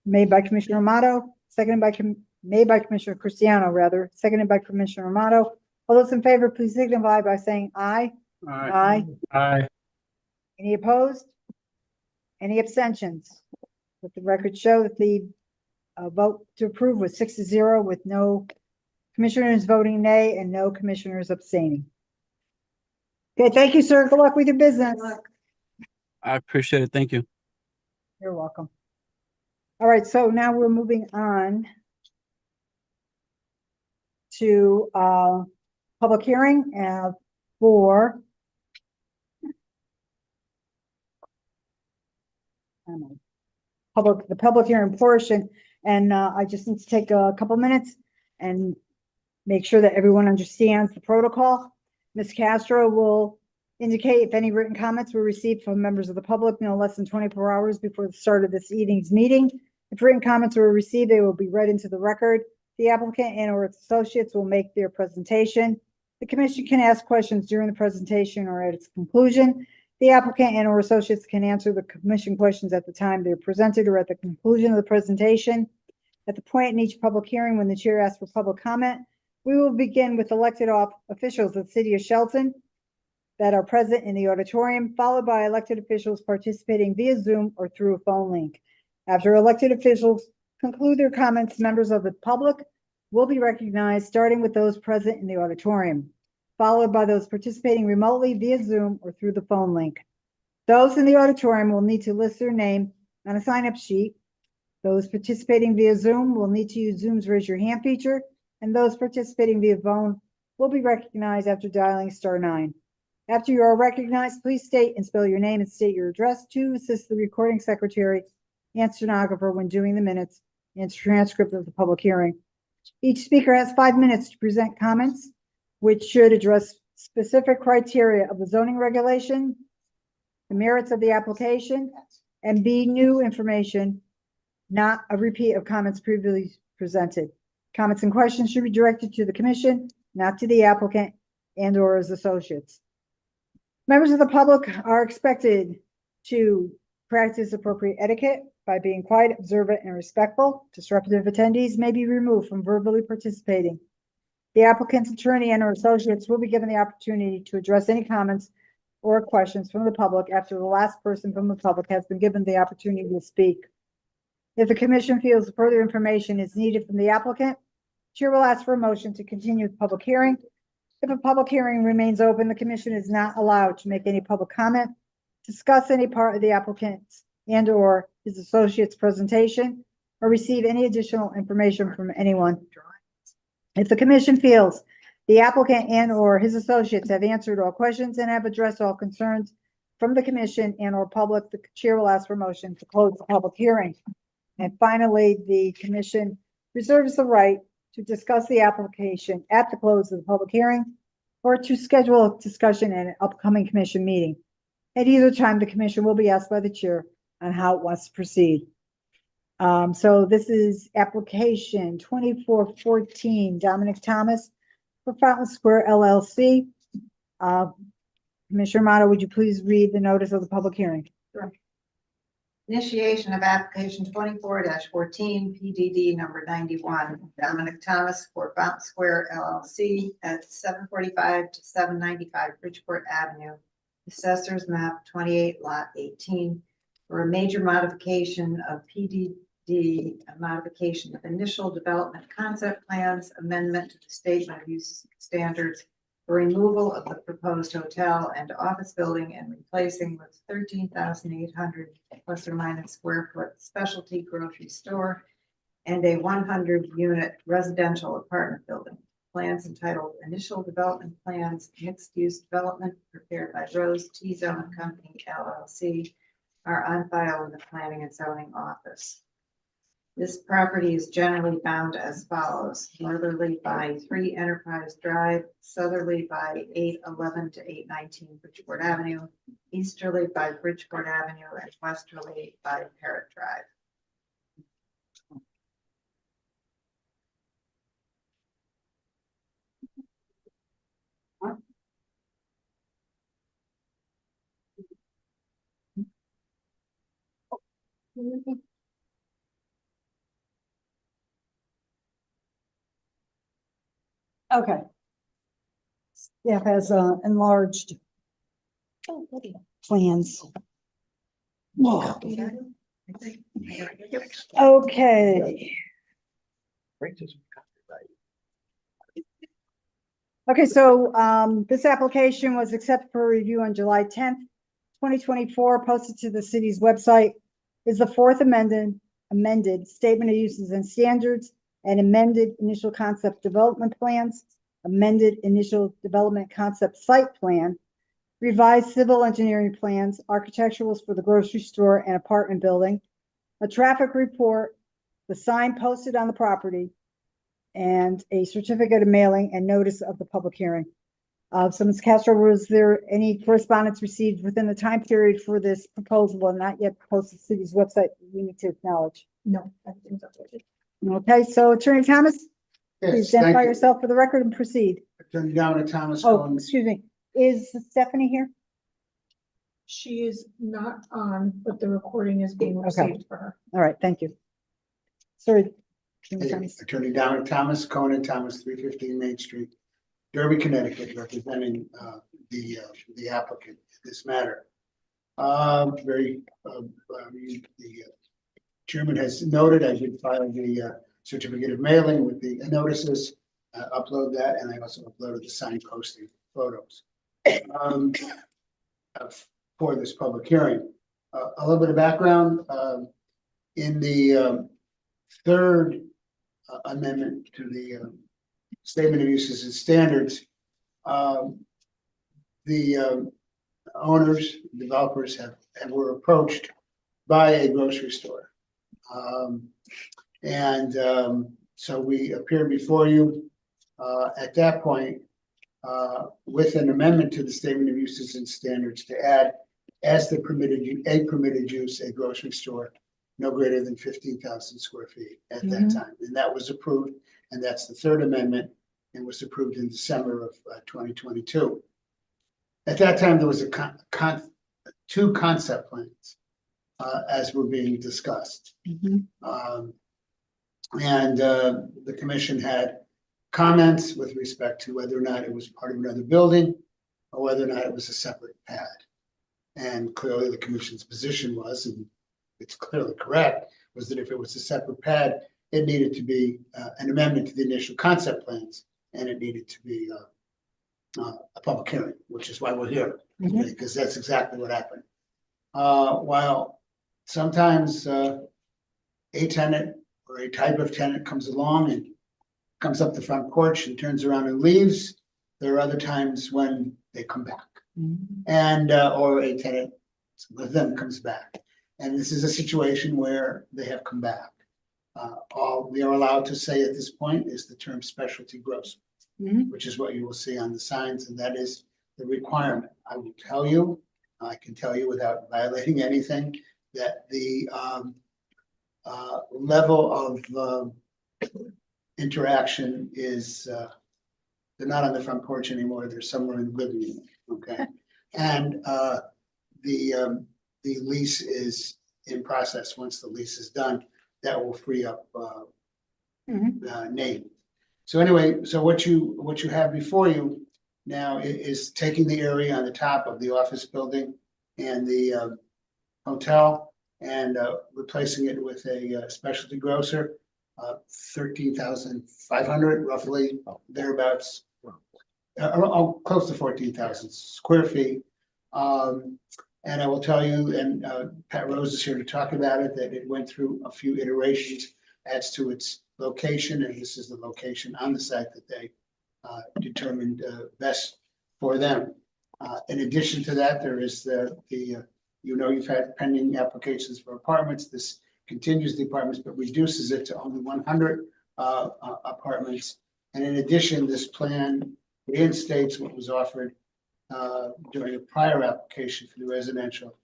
made by Commissioner Amato, seconded by, made by Commissioner Cristiano, rather, seconded by Commissioner Amato. All those in favor, please signify by saying aye. Aye. Aye. Any opposed? Any abstentions? Let the record show that the vote to approve was 6-0 with no commissioners voting nay and no commissioners abstaining. Okay, thank you, sir. Good luck with your business. I appreciate it. Thank you. You're welcome. All right, so now we're moving on to public hearing for the public hearing portion. And I just need to take a couple minutes and make sure that everyone understands the protocol. Ms. Castro will indicate if any written comments were received from members of the public no less than 24 hours before the start of this evening's meeting. If written comments were received, they will be read into the record. The applicant and or its associates will make their presentation. The commission can ask questions during the presentation or at its conclusion. The applicant and or associates can answer the commission questions at the time they're presented or at the conclusion of the presentation. At the point in each public hearing when the chair asks for public comment, we will begin with elected officials of the city of Shelton that are present in the auditorium, followed by elected officials participating via Zoom or through a phone link. After elected officials conclude their comments, members of the public will be recognized, starting with those present in the auditorium, followed by those participating remotely via Zoom or through the phone link. Those in the auditorium will need to list their name on a sign-up sheet. Those participating via Zoom will need to use Zoom's raise your hand feature, and those participating via phone will be recognized after dialing *9. After you are recognized, please state and spell your name and state your address to assist the recording secretary and stenographer when doing the minutes and transcript of the public hearing. Each speaker has 5 minutes to present comments, which should address specific criteria of the zoning regulation, the merits of the application, and be new information, not a repeat of comments previously presented. Comments and questions should be directed to the commission, not to the applicant and or his associates. Members of the public are expected to practice appropriate etiquette by being quiet, observant, and respectful. Disruptive attendees may be removed from verbally participating. The applicant's attorney and or associates will be given the opportunity to address any comments or questions from the public after the last person from the public has been given the opportunity to speak. If the commission feels further information is needed from the applicant, chair will ask for a motion to continue the public hearing. If a public hearing remains open, the commission is not allowed to make any public comment, discuss any part of the applicant's and or his associate's presentation, or receive any additional information from anyone. If the commission feels the applicant and or his associates have answered all questions and have addressed all concerns from the commission and or public, the chair will ask for a motion to close the public hearing. And finally, the commission reserves the right to discuss the application at the close of the public hearing or to schedule a discussion at an upcoming commission meeting. At either time, the commission will be asked by the chair on how it wants to proceed. So this is application 2414, Dominic Thomas for Fountain Square LLC. Commissioner Amato, would you please read the notice of the public hearing? Sure. Initiation of application 24-14 PDD number 91, Dominic Thomas for Fountain Square LLC at 745 to 795 Bridgeport Avenue, Assessor's Map 28, Lot 18, for a major modification of PDD, a modification of initial development concept plans, amendment to the statement of use standards for removal of the proposed hotel and office building and replacing with 13,800 plus or minus square foot specialty grocery store and a 100 unit residential apartment building. plans entitled Initial Development Plans, Mixed Use Development prepared by Rose T Zone Company LLC are on file in the Planning and Zoning Office. This property is generally bound as follows: northerly by 3 Enterprise Drive, southerly by 811 to 819 Bridgeport Avenue, easterly by Bridgeport Avenue, and westerly by Parrot Drive. Okay. Staff has enlarged Oh, goody. plans. I think. Okay. Okay, so this application was accepted for review on July 10th, 2024, posted to the city's website. Is the fourth amended statement of uses and standards and amended initial concept development plans, amended initial development concept site plan, revised civil engineering plans, architecturals for the grocery store and apartment building, a traffic report, the sign posted on the property, and a certificate of mailing and notice of the public hearing. So Ms. Castro, was there any correspondence received within the time period for this proposal and not yet posted to the city's website we need to acknowledge? No, everything's updated. Okay, so Attorney Thomas, please Yes, thank identify you. yourself for the record and proceed. Attorney Dominic Thomas Oh, Cohen. excuse me. Is Stephanie here? She is not on, but the recording is being Okay. received for her. All right, thank you. Sorry. Attorney Thomas. Attorney Dominic Thomas, Cohen Thomas, 315 Main Street, Derby, Connecticut, representing the applicant in this matter. The chairman has noted I did file the certificate of mailing with the notices, upload that, and I also uploaded the sign posting photos for this public hearing. A little bit of background, in the third amendment to the statement of uses and standards, the owners, developers were approached by a grocery store. So we appeared before you at that point with an amendment to the statement of uses and standards to add as the permitted use, a grocery store no greater than 15,000 square feet at that time. And that was approved. And that's the third amendment and was approved in December of 2022. At that time, there was two concept plans as were being discussed. The commission had comments with respect to whether or not it was part of another building or whether or not it was a separate pad. And clearly the commission's position was, and it's clearly correct, was that if it was a separate pad, it needed to be an amendment to the initial concept plans, and it needed to be a public hearing, which is why we're here, because that's exactly what happened. While sometimes a tenant or a type of tenant comes along and comes up the front porch and turns around and leaves, there are other times when they come back. And or a tenant with them comes back. And this is a situation where they have come back. All we are allowed to say at this point is the term specialty grocery, which is what you will see on the signs, and that is the requirement. I will tell you, I can tell you without violating anything, that the level of interaction is, they're not on the front porch anymore, they're somewhere in the living room, okay? And the lease is in process. Once the lease is done, that will free up name. So anyway, so what you have before you now is taking the area on the top of the office building and the hotel and replacing it with a specialty grocer, 13,500 roughly, thereabouts, close to 14,000 square feet. And I will tell you, and Pat Rose is here to talk about it, that it went through a few iterations as to its location, and this is the location on the site that they determined best for them. In addition to that, there is you've had pending applications for apartments. This continues the apartments, but reduces it to only 100 apartments. And in addition, this plan reinstates what was offered during a prior application for the residential.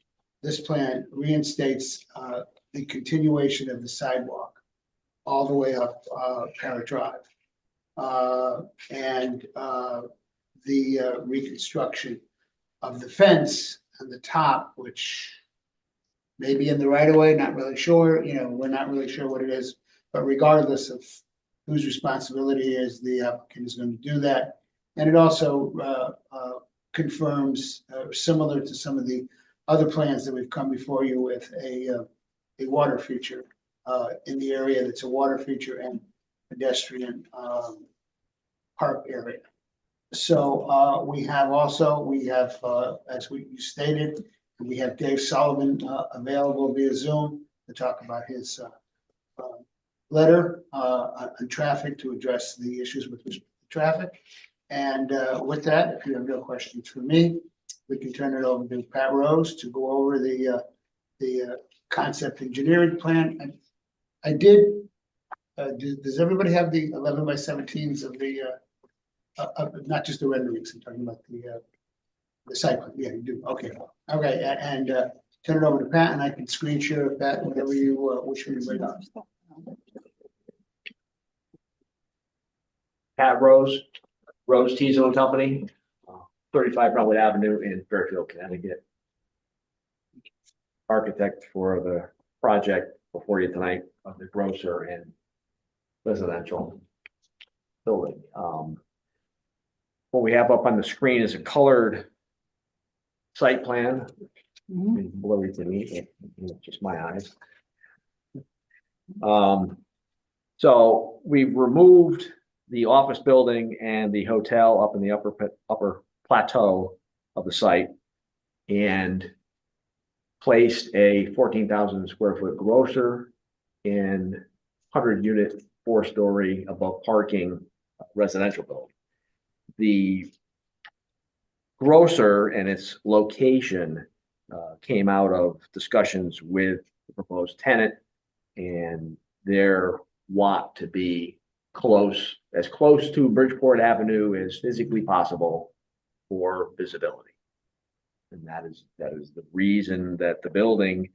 This plan reinstates the continuation of the sidewalk all the way up Parrot Drive. And the reconstruction of the fence on the top, which may be in the right of way, not really sure, we're not really sure what it is. But regardless of whose responsibility it is, the applicant is going to do that. And it also confirms, similar to some of the other plans that we've come before you with, a water feature in the area that's a water feature and pedestrian park area. So we have, as you stated, we have Dave Sullivan available via Zoom to talk about his letter on traffic, to address the issues with traffic. And with that, if you have no questions for me, we can turn it over to Pat Rose to go over the concept engineering plan. And I did. Does everybody have the 11 by 17s of the not just the renderings? I'm talking about the site plan. Yeah, you do. Okay. Okay. And turn it over to Pat, and I can screen share Pat, whatever you wish me to bring up. Pat Rose, Rose Teasel and Company, 35 Brentwood Avenue in Fairfield, Connecticut. Architect for the project before you tonight of the grocer and residential building. What we have up on the screen is a colored site plan. Blurry to me, just my eyes. So we've removed the office building and the hotel up in the upper plateau of the site and placed a 14,000 square foot grocer and 100 unit 4-story above parking residential building. The grocer and its location came out of discussions with the proposed tenant and their want to be as close to Bridgeport Avenue as physically possible for visibility. And that is the reason that the building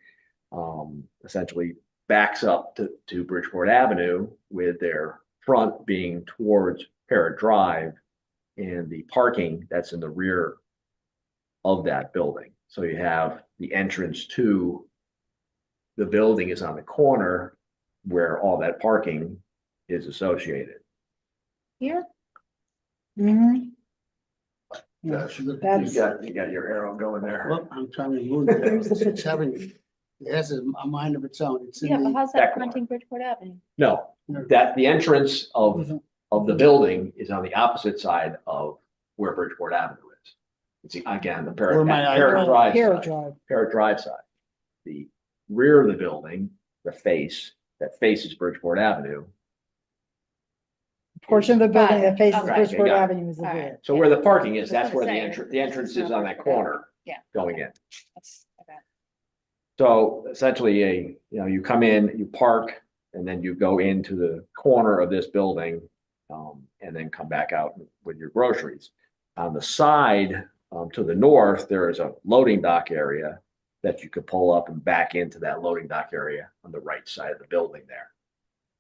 essentially backs up to Bridgeport Avenue, with their front being towards Parrot Drive and the parking that's in the rear of that building. So you have the entrance to the building is on the corner where all that parking is associated. Here? Mhm. Yeah, so You That's, got your arrow going there. well, I'm trying to move it. It's having, it has a mind of its own. It's Yeah, in but the. how's that that corner. fronting Bridgeport Avenue? No, that the entrance of the building is on the opposite side of where Bridgeport Avenue is. It's again, the Where my eye Parrot goes. Drive Parrot side, Drive. Parrot Drive side. The rear of the building, the face that faces Bridgeport Avenue. portion of the building that faces Okay. Bridgeport Got it. Avenue is the All right. rear. So where the parking is, I was that's where gonna the say, entrance it's is not on that Bridgeport Avenue. corner Yeah. going in. That's, okay. So essentially you come in, you park, and then you go into the corner of this building, and then come back out with your groceries. On the side, to the north, there is a loading dock area that you could pull up and back into that loading dock area on the right side of the building there.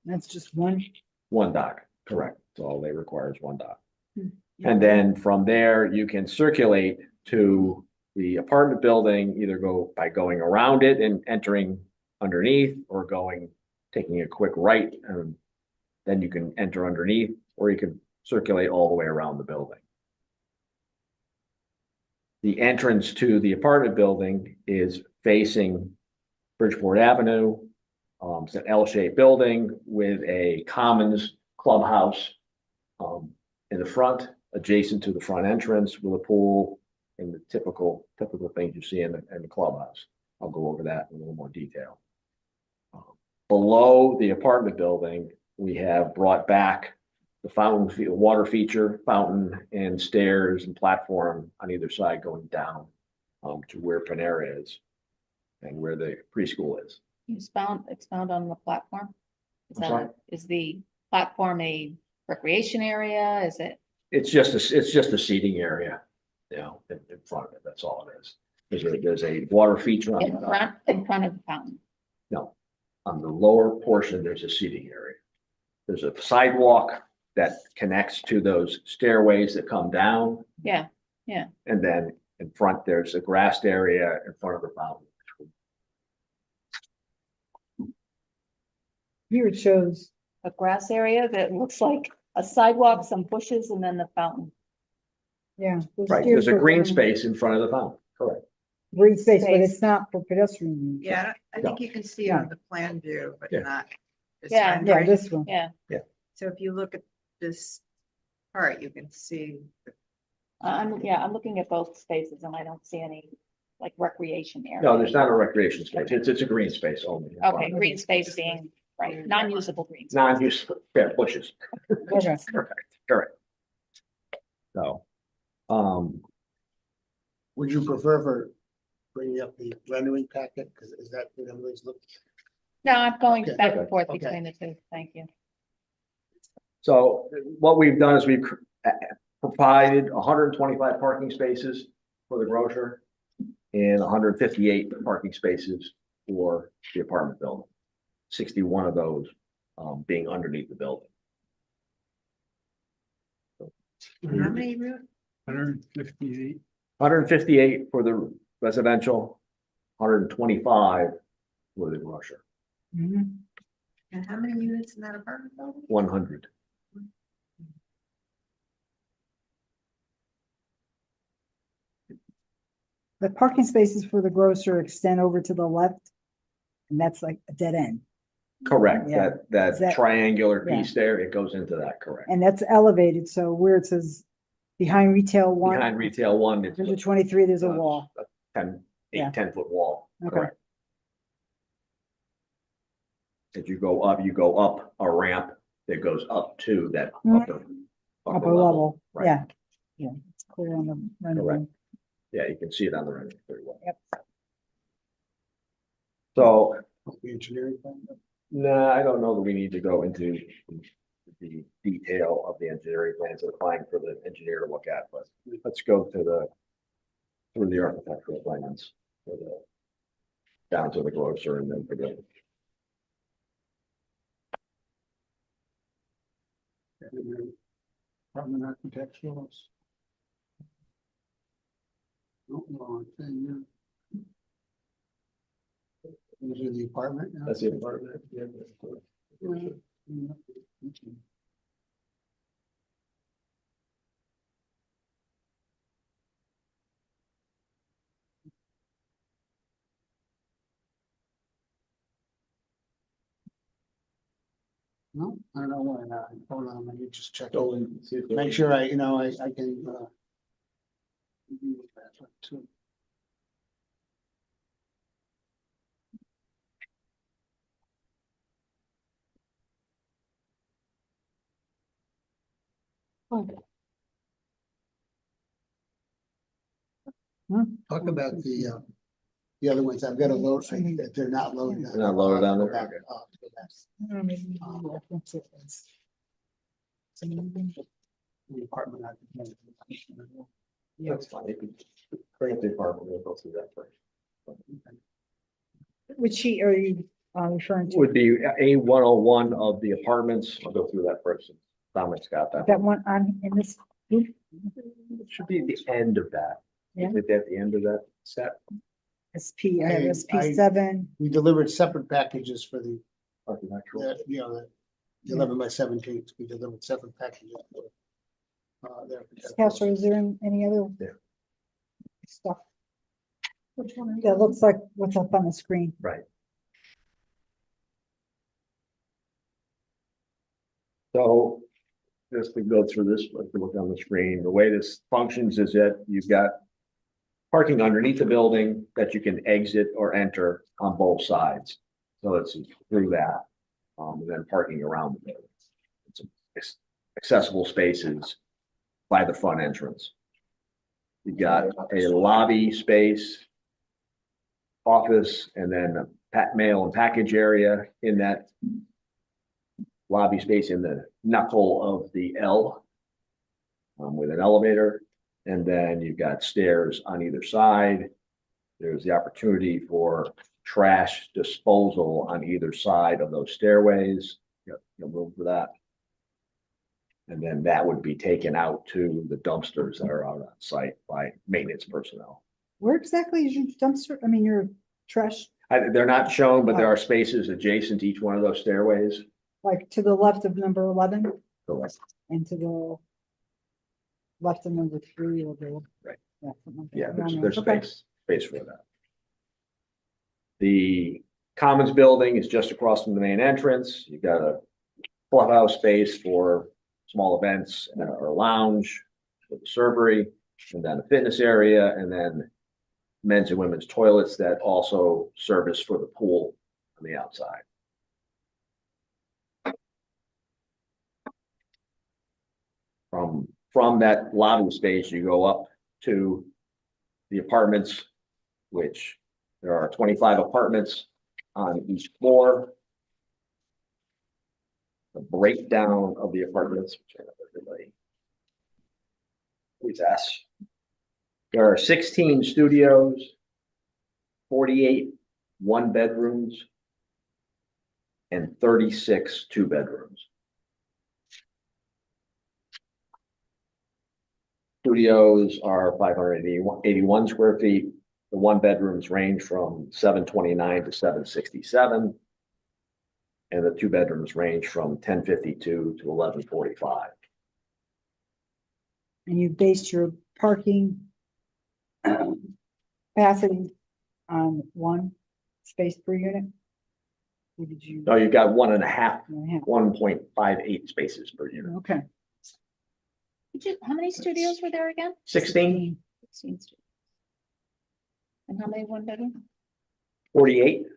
That's just one. One dock, correct. So all they require is one dock. Hmm. And then from there, you can circulate to the apartment building, either go by going around it and entering underneath, or taking a quick right, and then you can enter underneath, or you can circulate all the way around the building. The entrance to the apartment building is facing Bridgeport Avenue. It's an L-shaped building with a commons clubhouse in the front, adjacent to the front entrance, with a pool and the typical things you see in the clubhouse. I'll go over that in a little more detail. Below the apartment building, we have brought back the water feature, fountain and stairs and platform on either side going down to where Panera is and where the preschool is. You expound on the platform? I'm sorry? Is the platform a recreation area? Is it? It's just a seating area, you know, in front of it. That's all it is. There's a water feature on In front of the fountain? no, on the lower portion, there's a seating area. There's a sidewalk that connects to those stairways that come down. Yeah, And then in front, there's a grassed area in front of the fountain. Here it shows, a grass area that looks like a sidewalk, some bushes, and then the fountain. yeah. Right, there's a green space in front of the fountain, correct. Green space, but Space. it's not for pedestrian use. Yeah, I think you can see it on the plan view, but Yeah. not. this Yeah. rendering. Yeah, this one. Yeah, So if you look at this part, you can see, I'm looking at both spaces and I don't see any like recreation area. No, there's not a recreation space. It's a green space only. in front Okay, of it. green space being, right, non-usable green. space. Non-use, yeah, bushes. Okay. Correct. So, Would you prefer for bringing up the rendering packet? Because is that what everybody's looking? No, I'm going Okay, back and forth okay. between the two. Thank you. so what we've done is we've provided 125 parking spaces for the grocer and 158 parking spaces for the apartment building. 61 of those being underneath the building. how many room? 158. 158 for the residential, 125 for the grocer, Mhm. And how many units in that apartment building? 100. The parking spaces for the grocer extend over to the left. And that's like a dead end. Correct, Yeah. Is that that- triangular yeah. piece there, it goes into that, correct. And that's elevated, so where it says behind retail one. Behind retail one, it's 123, there's a wall. 10, Yeah. 10-foot wall, Okay. correct. As you go up a ramp that goes up to that Mhm. Upper level, right. yeah. Yeah, it's clear on the rendering. Yeah, you can see it on the rendering very well. Yep. So, The engineering plan? no, I don't know that we need to go into the detail of the engineering plans and applying for the engineer to look at, but let's go to through the architectural plans for down to the grocer and then for the Apartment architecturals. Oh, wrong thing, yeah. These are the apartment. now? that's the apartment. Yeah. No, I don't know why not. Hold on, let me just check. Go and see if Make sure I can. Agree with that one too. Talk about the other ones. I've got to load, I think that they're not loaded. They're not loaded on there? Go back, Okay. go back. The apartment architect. That's fine. You can bring up the apartment, we'll go through that first. Which sheet are you referring to? Would be A101 of the apartments. I'll go through that first. Dominic's got that. That one on, in this group? It should be at the end of that. Yeah. Is it at the end of that set? SP, I have Okay, SP7. We delivered separate packages for the, Architectural. the 11 by 17. We delivered separate packages. There. Counselor, is there any other? Yeah. Stuff? Which one? That looks like what's up on the screen. Right. So just to go through this, let's look on the screen. The way this functions is that you've got parking underneath the building that you can exit or enter on both sides. So it's through that, and then parking around the building. It's accessible spaces by the front entrance. You got a lobby space, office, and then a mail and package area in that lobby space in the knuckle of the L with an elevator. And then you've got stairs on either side. There's the opportunity for trash disposal on either side of those stairways. Yep, no room for that. And then that would be taken out to the dumpsters that are out on site by maintenance personnel. Where exactly is your dumpster? I mean, your trash, They're not shown, but there are spaces adjacent to each one of those stairways. like to the left of number 11 Correct. and to the left of number 3 or the. Right. Yeah, something like that. Yeah, Around there's there. Okay. space for that. The Commons building is just across from the main entrance. You've got a clubhouse space for small events or a lounge with the servery, and then a fitness area, and then men's and women's toilets that also service for the pool on the outside. From that lobby space, you go up to the apartments, which there are 25 apartments on each floor. The breakdown of the apartments, which I know everybody please ask. There are 16 studios, 48 one-bedrooms, and 36 two-bedrooms. Studios are 581 square feet. The one-bedrooms range from 729 to 767. And the two-bedrooms range from 1052 to 1145. And you based your parking capacity on 1 space per unit? Or did you? No, you've got 1.5, 1.5. 1.58 spaces per unit. Okay. How many studios were there again? 16, 16 studios. And how many one bedroom? 48.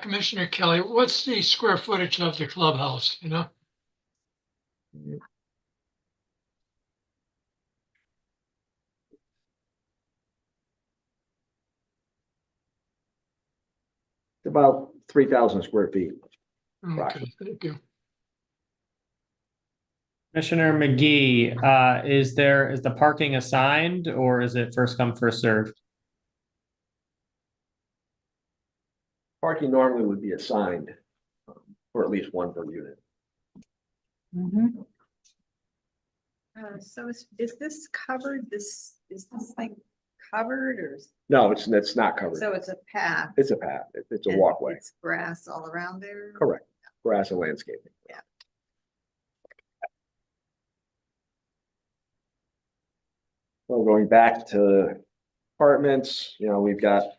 Commissioner Kelly, what's the square footage of the clubhouse, you know? It's about 3,000 square feet. Okay, thank you. Commissioner McGee, is the parking assigned or is it first come, first served? Parking normally would be assigned for at least 1 per unit. Mhm. So is this covered? Is this thing covered or? No, it's not covered. So it's a path. It's a path. It's a and walkway. It's grass all around there? Correct. Grass and landscaping. Yeah. Well, going back to apartments, we've got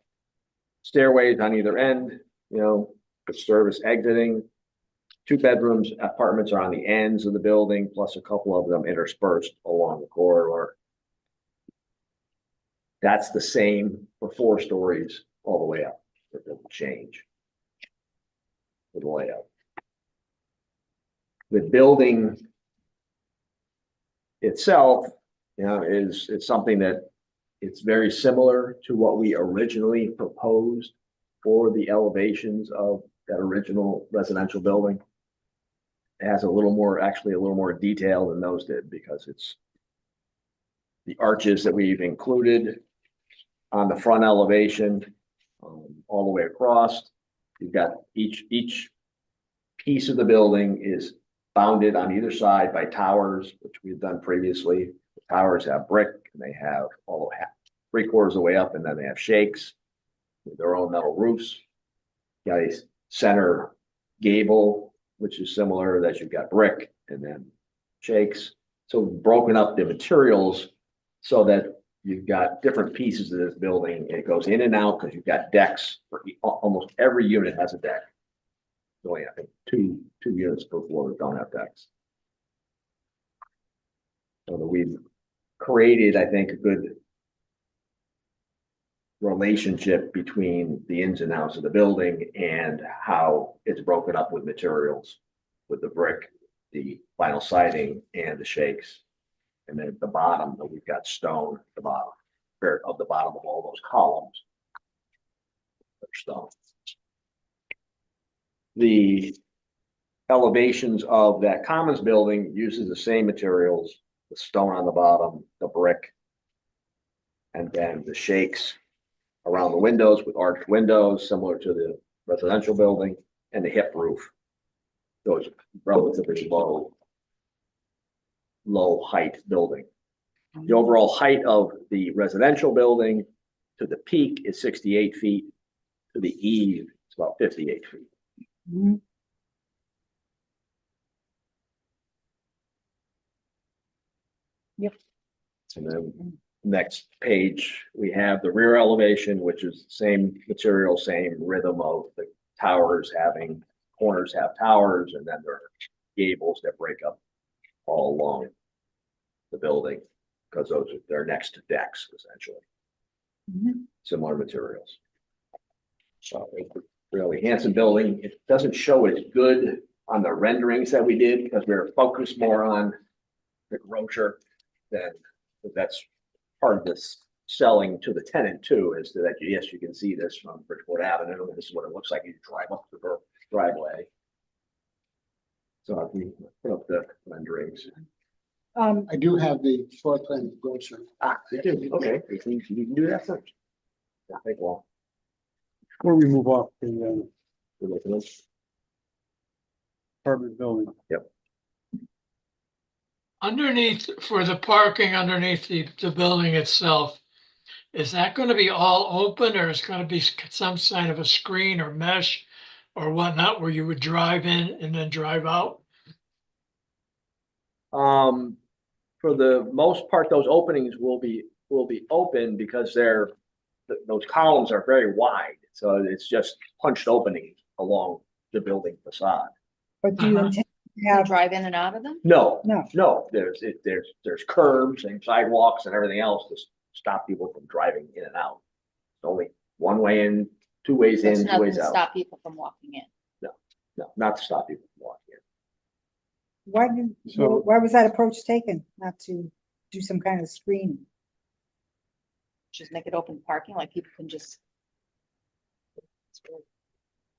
stairways on either end, the service exiting. 2 bedrooms, apartments are on the ends of the building, plus a couple of them interspersed along the corridor. That's the same for 4 stories all the way up. It doesn't change with the layout. The building itself, it's something that it's very similar to what we originally proposed for the elevations of that original residential building. It has actually a little more detail than those did because it's the arches that we've included on the front elevation, all the way across. You've got each piece of the building is bounded on either side by towers, which we've done previously. The towers have brick and they have all 3/4 of the way up, and then they have shakes with their own metal roofs. You got a center gable, which is similar, that you've got brick and then shakes. So we've broken up the materials so that you've got different pieces of this building. It goes in and out because you've got decks for almost every unit has a deck. Only, I think, two units per floor don't have decks. So that we've created, I think, a good relationship between the ins and outs of the building and how it's broken up with materials, with the brick, the vinyl siding, and the shakes. And then at the bottom, we've got stone at the bottom, or of the bottom of all those columns. They're stone. The elevations of that commons building uses the same materials, the stone on the bottom, the brick, and then the shakes around the windows with arched windows, similar to the residential building, and the hip roof. Those relatively low height building. The overall height of the residential building to the peak is 68 feet. To the eave, it's about 58 feet. Mhm. And then next page, we have the rear elevation, which is the same material, same rhythm of the towers having, corners have towers, and then there are gables that break up all along the building, because they're next to decks, essentially. Mhm. Similar materials. So it's a really handsome building. It doesn't show as good on the renderings that we did, because we were focused more on the grocer than, that's part of this selling to the tenant too, is that, yes, you can see this from Bridgeport Avenue, and this is what it looks like. You drive up the driveway. So if we put up the renderings. I do have the floor plan brochure. You do, okay, you can do that first. Yeah, thank you all. Before we move off the apartment building. Yep. Underneath, for the parking underneath the building itself, is that going to be all open, or is going to be some kind of a screen or mesh or whatnot where you would drive in and then drive out? For the most part, those openings will be open because those columns are very wide. So it's just punched openings along the building facade. But do you Uh-huh. intend to Can you have, drive in and out of them? No, no, there's curbs and sidewalks and everything else to stop people from driving in and out. It's only one way in, two ways There's in, two nothing ways to out. stop people from walking in. No, not to stop people from walking in. why was that approach taken? Not to do some kind of screening? Just make it open parking, like people can just.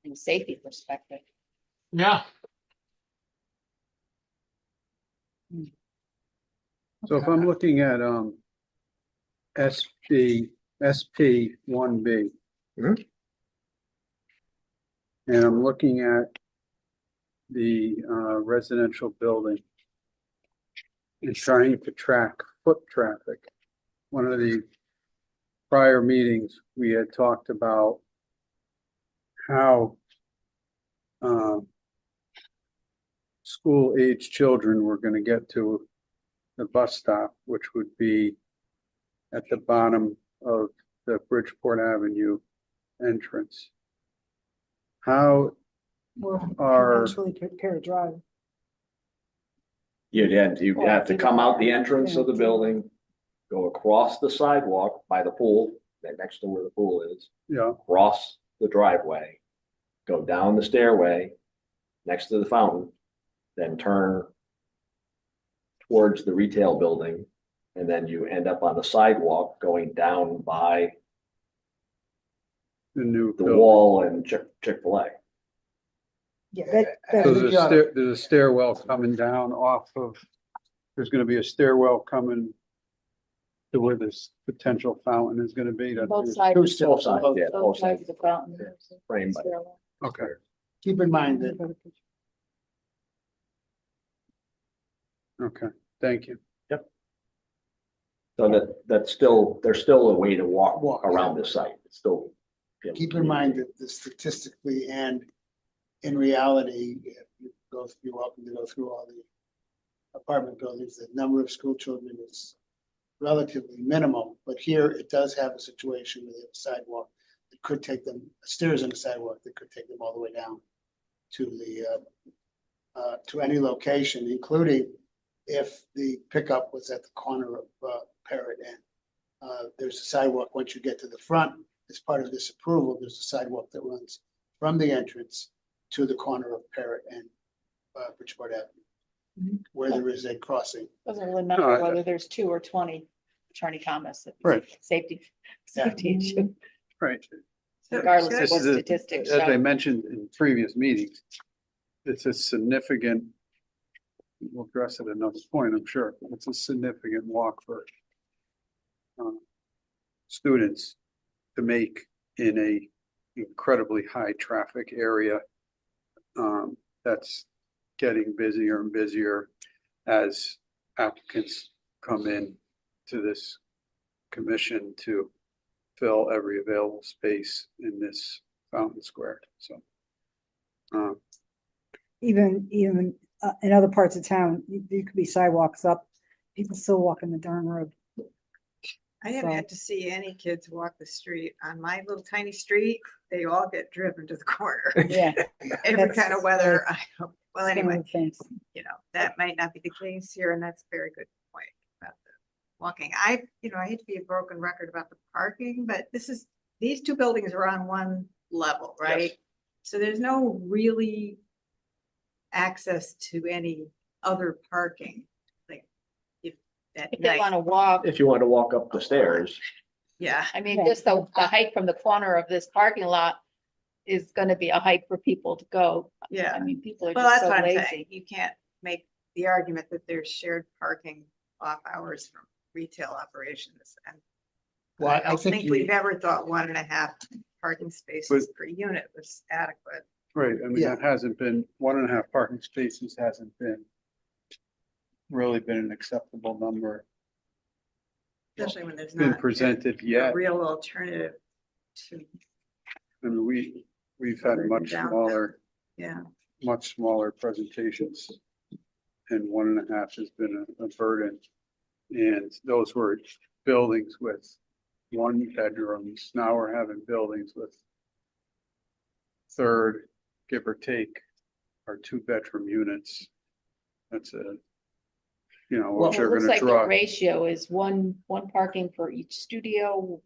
From a safety perspective. Yeah, So if I'm looking at SP1B. Mhm. And I'm looking at the residential building and trying to track foot traffic. One of the prior meetings, we had talked about how school-age children were going to get to the bus stop, which would be at the bottom of the Bridgeport Avenue entrance. How Or are, eventually prepare a drive? You'd have to come out the entrance of the building, go across the sidewalk by the pool, right next to where the pool is, yeah, cross the driveway, go down the stairway next to the fountain, then turn towards the retail building, and then you end up on the sidewalk going down by the new the building. wall and Chick-fil-A. Yeah, So that, There's a stairwell coming down off of, there's gonna be a stairwell coming to where this potential fountain is gonna be. Both That- sides. Both sides, yeah, Both sides of the fountain. Framed by- Stairwell. Okay, Keep in mind that okay, thank you. So that's still, there's still a way to walk Walk. around the site. It's still. keep in mind that statistically and in reality, if you're welcome to go through all the apartment buildings, the number of school children is relatively minimal, but here it does have a situation where they have a sidewalk that could take them, stairs in the sidewalk that could take them all the way down to to any location, including if the pickup was at the corner of Parrot and there's a sidewalk once you get to the front as part of this approval, there's a sidewalk that runs from the entrance to the corner of Parrot and Bridgeport Avenue, where there is a crossing. Doesn't really matter whether there's 2 or 20, Attorney Thomas. It's a Right. Safety issue, Right. regardless of This what is a- statistics As I show. mentioned in previous meetings, it's a significant, we'll address it at another point, I'm sure. It's a significant walk for students to make in a incredibly high traffic area that's getting busier and busier as applicants come in to this commission to fill every available space in this Fountain Square, so. Even in other parts of town, you could be sidewalks up, people still walking the darn road. I haven't had to see any kids walk the street. On my little tiny street, they all get driven to the corner. Yeah. Every That's kind of weather. Well, It's one of anyway, the things. you know, that might not be the case here, and that's a very good point about the walking. I hate to be a broken record about the parking, but these two buildings are on one level, right? So there's no really access to any other parking, like if at If they night. want to walk, If you want to walk up the stairs, Yeah, I mean, just the height from the corner of this parking lot is gonna be a height for people to go. yeah. I mean, people are Well, just that's so what I'm saying. lazy. You can't make the argument that there's shared parking off hours from retail operations. And Well, I I don't think think you, we've ever thought 1.5 parking spaces per unit was adequate. Right, I mean, Yeah. that hasn't been, 1.5 parking spaces hasn't been really been an acceptable number. Especially when there's Been not presented a yet. real alternative to, I mean, we've had Other than much downtown. yeah. much smaller presentations. And 1.5 has been a burden. And those were buildings with 1 bedrooms. Now we're having buildings with third, give or take, or 2-bedroom units. That's Well, what It you're looks gonna like the draw. ratio is one parking for each studio,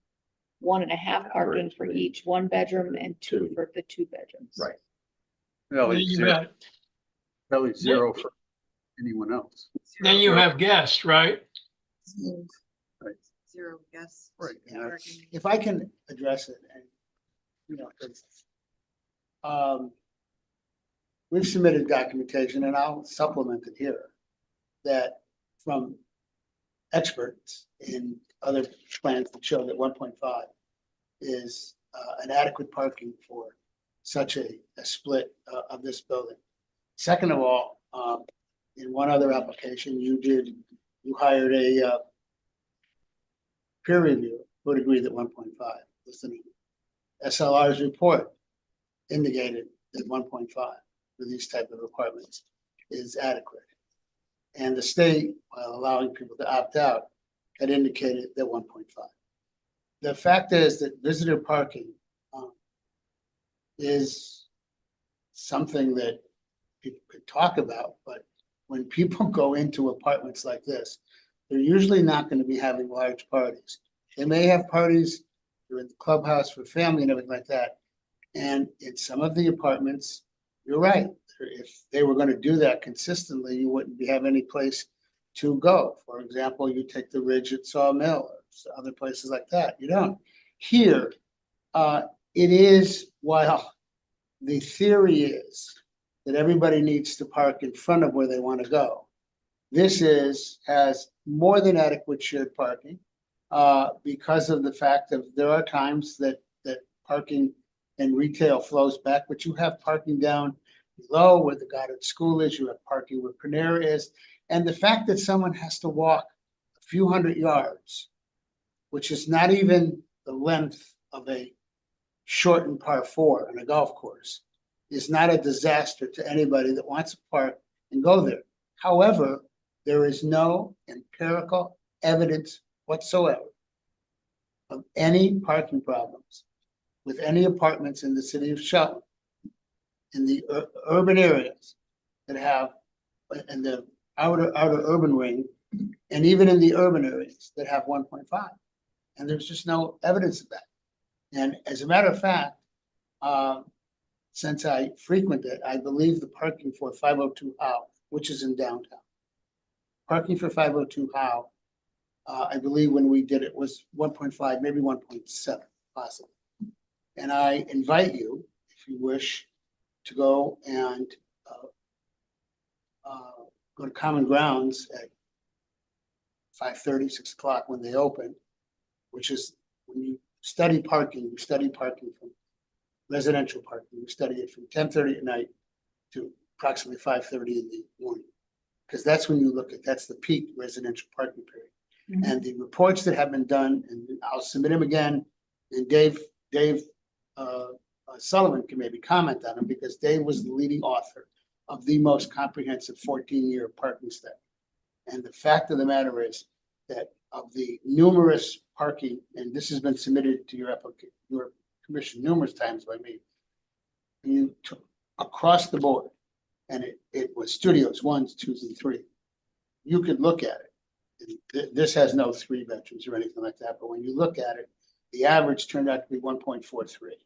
1.5 parking for each 1 bedroom and 2 Two. for the 2 bedrooms. Right. That leaves 0 for anyone else. Then you have guests, right? Right. Zero guests. Right, yeah. parking. if I can address it and, you know, 'cause, we've submitted documentation and I'll supplement it here that from experts in other plans that show that 1.5 is an adequate parking for such a split of this building. Second of all, in one other application, you hired a peer reviewer who would agree that 1.5, listening. SLR's report indicated that 1.5 for these type of apartments is adequate. And the state, while allowing people to opt out, had indicated that 1.5. The fact is that visitor parking is something that people could talk about, but when people go into apartments like this, they're usually not going to be having large parties. They may have parties in the clubhouse for family and everything like that. And in some of the apartments, you're right. If they were going to do that consistently, you wouldn't have any place to go. For example, you take the Ridge at Sawmill or other places like that. You don't. Here, it is, while the theory is that everybody needs to park in front of where they want to go. This has more than adequate shared parking because of the fact that there are times that parking and retail flows back, but you have parking down below where the Goddard School is, you have parking where Panera is. And the fact that someone has to walk a few hundred yards, which is not even the length of a shortened par 4 on a golf course, is not a disaster to anybody that wants to park and go there. However, there is no empirical evidence whatsoever of any parking problems with any apartments in the city of Shelton, in the urban areas that have, in the outer urban ring, and even in the urban areas that have 1.5. And there's just no evidence of that. And as a matter of fact, since I frequent it, I believe the parking for 502 Howe, which is in downtown. Parking for 502 Howe, I believe when we did it was 1.5, maybe 1.7 possibly. And I invite you, if you wish, to go and go to Common Grounds at 5:30, 6 o'clock when they open, which is when you study parking from residential parking. You study it from 10:30 at night to approximately 5:30 in the morning. Because that's when you look at, that's the peak residential parking period. And the reports that have been done, and I'll submit them again, and Dave Sullivan can maybe comment on them, because Dave was the leading author of the most comprehensive 14-year parking study. And the fact of the matter is that of the numerous parking, and this has been submitted to your commission numerous times by me, you took across the board, and it was studios, 1s, 2s, and 3. You could look at it. This has no 3 bedrooms or anything like that, but when you look at it, the average turned out to be 1.43.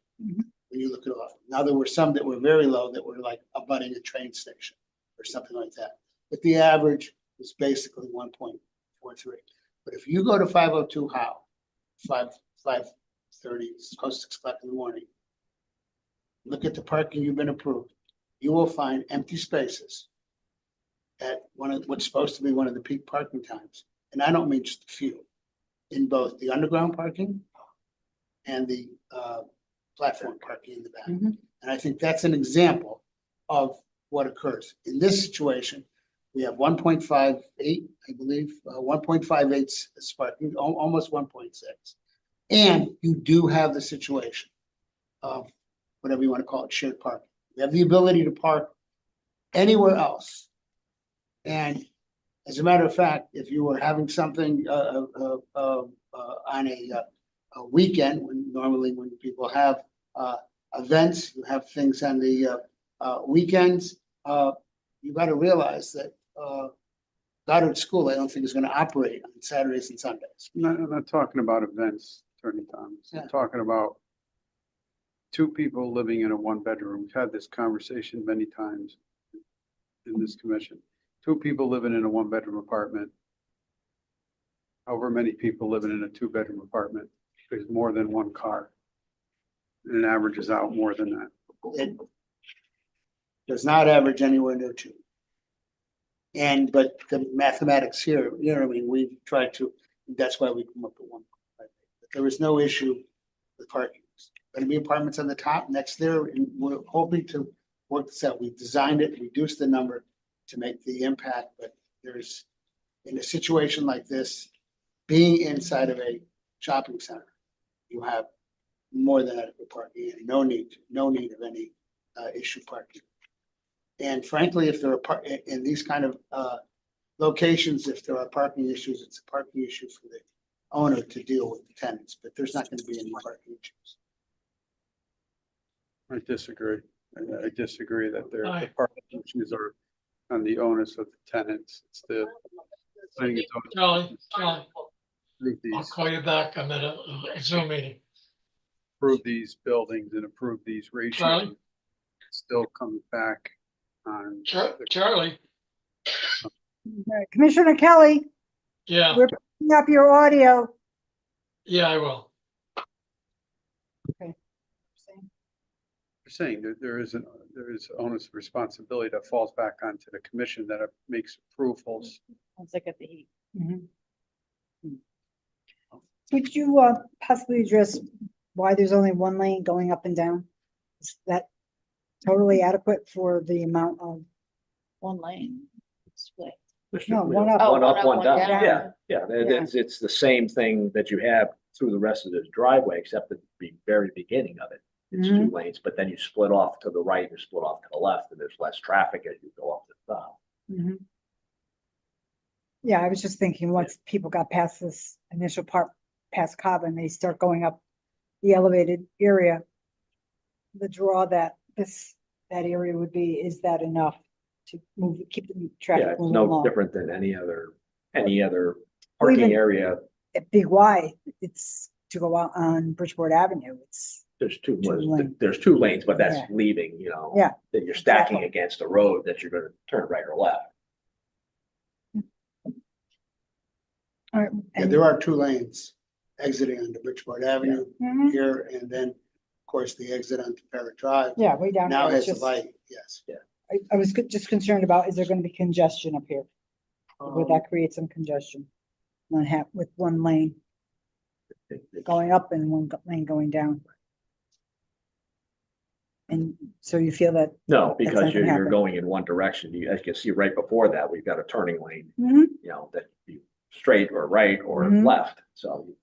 When you look at it off. Now, there were some that were very low that were like abutting a train station or something like that. But the average was basically 1.43. But if you go to 502 Howe, 5:30, it's close to 6 o'clock in the morning, look at the parking you've been approved, you will find empty spaces at one of what's supposed to be one of the peak parking times. And I don't mean just a few, in both the underground parking and the platform parking in the back. And I think that's an example of what occurs. In this situation, we have 1.58, I believe, 1.58 parking, almost 1.6. And you do have the situation of whatever you want to call it, shared parking. You have the ability to park anywhere else. And as a matter of fact, if you were having something on a weekend, when normally when people have events, you have things on the weekends, you got to realize that Goddard School, I don't think is going to operate on Saturdays and Sundays. I'm not talking about events, Attorney Thomas. I'm talking about 2 people living in a 1-bedroom. We've had this conversation many times in this commission. 2 people living in a 1-bedroom apartment. However many people living in a 2-bedroom apartment, there's more than 1 car. And it averages out more than that. It does not average anywhere near 2. But the mathematics here, you know what I mean, we've tried to, that's why we come up with 1. But there is no issue with parking. Going to be apartments on the top next there, and we're hoping to work this out. We've designed it, reduced the number to make the impact, but there's, in a situation like this, being inside of a shopping center, you have more than adequate parking and no need of any issue parking. And frankly, if there are in these kind of locations, if there are parking issues, it's a parking issue for the owner to deal with the tenants, but there's not going to be any parking issues. I disagree. I disagree that the parking issues are on the onus of the tenants. It's the. Charlie, I'll call you back. I'm at a Zoom meeting. Approve these buildings and approve these ratios. Charlie? Still comes back on. Charlie? Commissioner Kelly, Yeah, we're picking up your audio. yeah, I will. You're saying that there is onus of responsibility that falls back onto the commission that makes approvals. Once I get the heat. Could you possibly address why there's only 1 lane going up and down? Is that totally adequate for the amount of? 1 lane split. No, 1 up. Oh, One up, one down. down. Yeah. It's the same thing that you have through the rest of this driveway, except at the very beginning of it. It's 2 lanes, but then you split off to the right, you split off to the left, and there's less traffic as you go up the top. Yeah, I was just thinking once people got past this initial part, past Cobb, and they start going up the elevated area, the draw that that area would be, is that enough to keep the Yeah, traffic it's moving no along? different than any other Or parking even area. At Big Y, it's to go out on Bridgeport Avenue. It's, There's two, Two lanes. there's two lanes, but that's Yeah. leaving, you know. Yeah, That you're stacking exactly. against a road that you're gonna turn right or left. all right, Yeah, and- there are two lanes exiting onto Bridgeport Avenue Mhm. here, and then, of course, the exit onto Parrot Drive. Yeah, way down Now there. It's has a just, light, yes. I was just concerned about, is there gonna be congestion up here? Would Um, that create some congestion? With one lane going up and one lane going down? And so you feel that, No, not because gonna you're happen. going in one direction. You, as you can see right before that, we've got a turning lane, Mhm. you know, that you straight or right or Mhm. left. So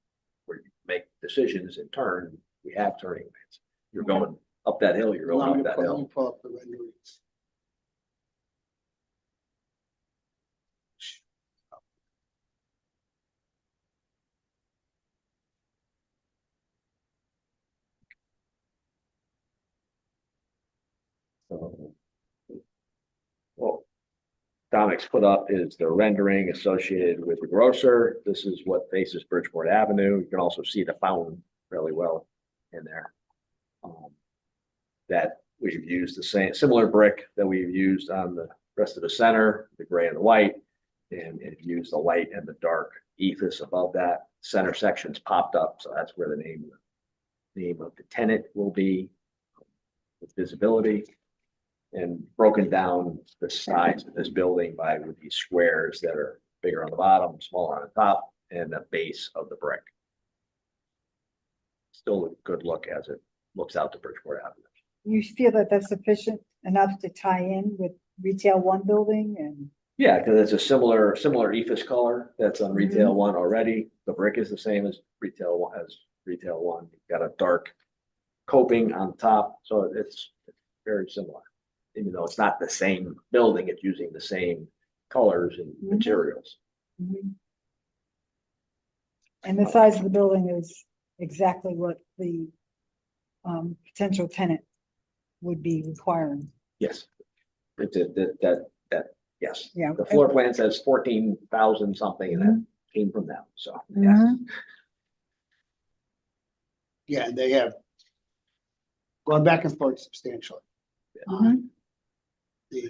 where you make decisions and turn, we have turning lanes. You're going up that hill, you're going Let up me that pull- let me hill. pull up the renderings. So, well, Dominic's put up is the rendering associated with the grocer. This is what faces Bridgeport Avenue. You can also see the fountain fairly well in there. That we've used the same, similar brick that we've used on the rest of the center, the gray and the white. And it used the light and the dark ethos above that. Center section's popped up, so that's where the name of the tenant will be with visibility. And broken down the sides of this building by with these squares that are bigger on the bottom, smaller on the top, and the base of the brick. Still a good look as it looks out to Bridgeport Avenue. you feel that that's sufficient enough to tie in with retail one building and? Yeah, because it's a similar ethos color that's on retail one already. The brick is the same as retail one, You've got a dark coping on top, so it's very similar. Even though it's not the same building, it's using the same colors and materials. Mhm. And the size of the building is exactly what the potential tenant would be requiring. Yes. It's yes. Yeah. The floor plan says 14,000 something and that came from them, so. yes. Mhm. Yeah, and they have gone back and forth substantially on the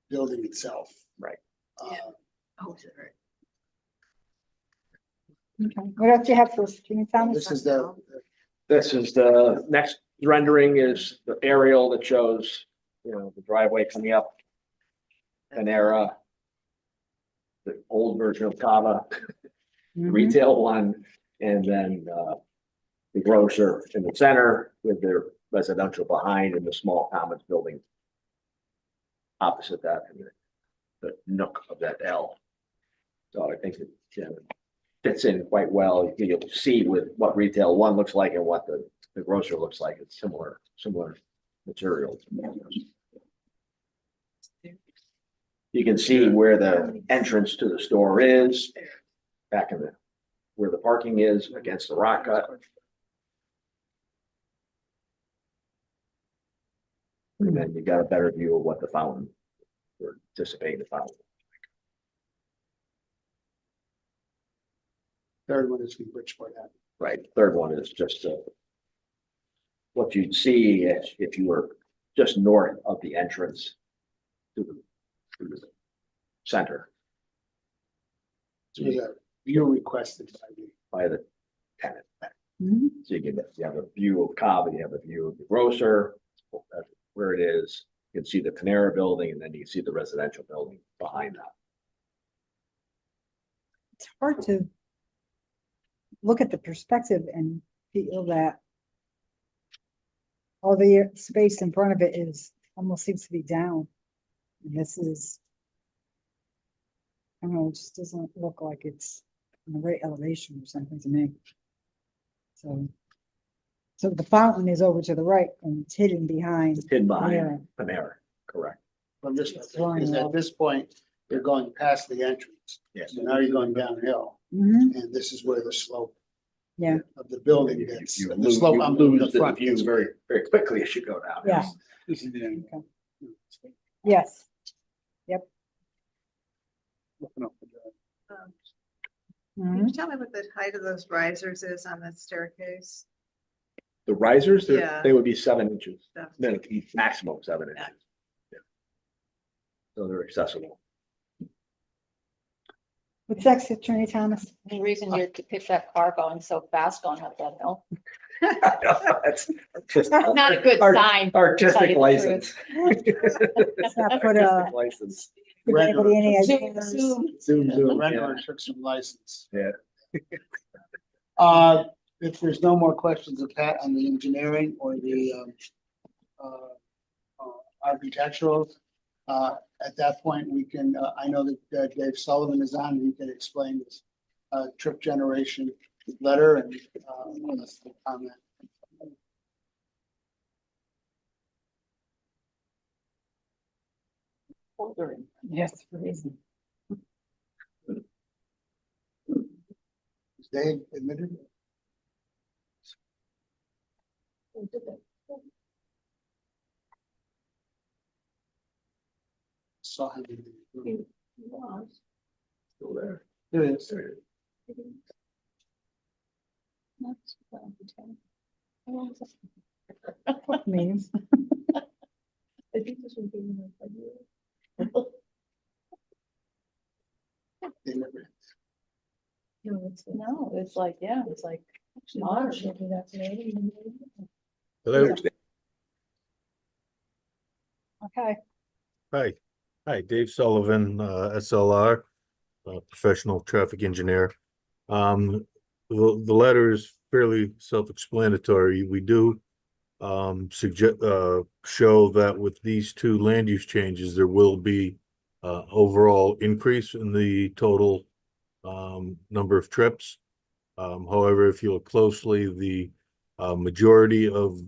building itself. Right. Oh, is it right? Okay, what else do you have for us? Can you tell me? This is the, This is the next rendering is the aerial that shows, you know, the driveway coming up. Panera. The old version of Cava, Mhm. retail one, and then the grocer in the center with their residential behind and the small commons building opposite that, and the nook of that L. So I think it fits in quite well. You'll see with what retail one looks like and what the grocer looks like. It's similar materials. You can see where the entrance to the store is, back in where the parking is against the rock cut. And then you got a better view of what the fountain, we're anticipating the fountain. third one is from Bridgeport Avenue. Right, third one is just what you'd see if you were just north of the entrance to the center So there's a view requested by the tenant. Mhm. So you have a view of Cobb, you have a view of the grocer, that's where it is. You can see the Panera building and then you can see the residential building behind that. It's hard to look at the perspective and feel that all the space in front of it is, almost seems to be down. And this is, I don't know, it just doesn't look like it's in the right elevation or something to me. So the fountain is over to the right and it's hidden behind. It's hidden behind Panera. Panera, correct. From this, It's because drawing at this point, you're going past the entrance. Yes. So now you're going downhill, Mhm. and this is where the slope Yeah, of the building You that's, you the lose slope you on lose the front. the view very, very quickly as you go down. yeah, This is the end. okay. Yes, Looking up the drive. Can you tell me what the height of those risers is on the staircase? The risers, Yeah. they would be 7 inches, Seven. then it could be maximum 7 inches. Yeah. Yeah. So they're accessible. What's next, Attorney Thomas? Any reason you to pick that car going so fast going up that hill? That's just Not a good sign. artistic tell you the license. Let's not put Artistic license. give anybody any Zoom, ideas. zoom. Zoom, zoom. Renderer took some license. Yeah. If there's no more questions of Pat on the engineering or the architectural, at that point, we can, I know that Dave Sullivan is on, he can explain this trip generation letter and comment. Yes, reason. Is Dave admitted? Saw him. Still there. There he is. Means. They never- No, it's like, yeah, it's like. March. Hello. Okay, Hi. Hi, Dave Sullivan, SLR, professional traffic engineer. The letter is fairly self-explanatory. We do show that with these two land use changes, there will be overall increase in the total number of trips. However, if you look closely, the majority of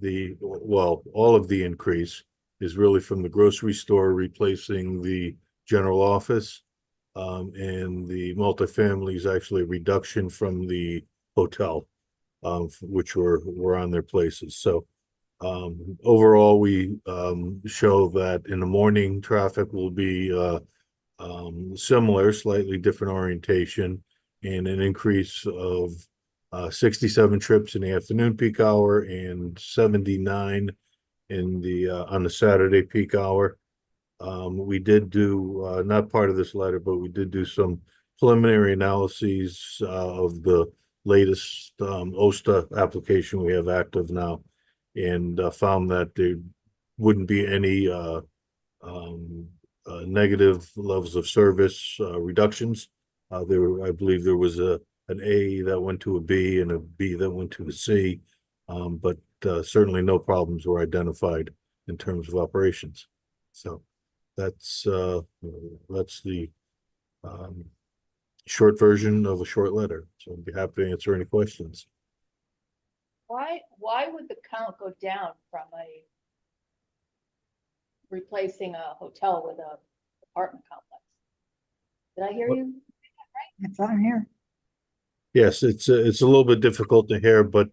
all of the increase is really from the grocery store replacing the general office. And the multifamily is actually a reduction from the hotel, which were on their places. So overall, we show that in the morning, traffic will be similar, slightly different orientation, and an increase of 67 trips in the afternoon peak hour and 79 in the on the Saturday peak hour. We did do not part of this letter, but we did do some preliminary analyses of the latest OSTA application we have active now, and found that there wouldn't be any negative levels of service reductions. I believe there was an A that went to a B and a B that went to a C, but certainly no problems were identified in terms of operations. So that's the short version of a short letter. So I'd be happy to answer any questions. Why would the count go down from replacing a hotel with a apartment complex? Did I hear you? it's on here. Yes, it's a little bit difficult to hear, but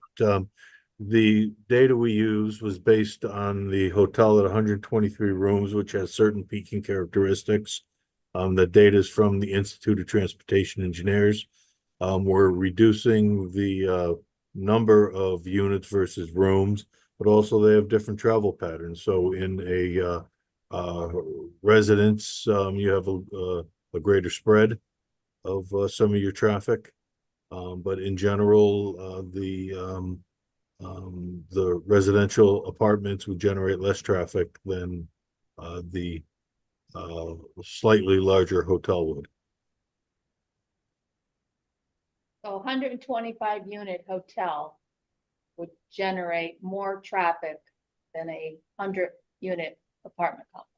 the data we used was based on the hotel at 123 rooms, which has certain peaking characteristics. The data is from the Institute of Transportation Engineers. We're reducing the number of units versus rooms, but also they have different travel patterns. So in a residence, you have a greater spread of some of your traffic. But in general, the residential apartments would generate less traffic than the slightly larger hotel would. So 125 unit hotel would generate more traffic than a 100 unit apartment complex.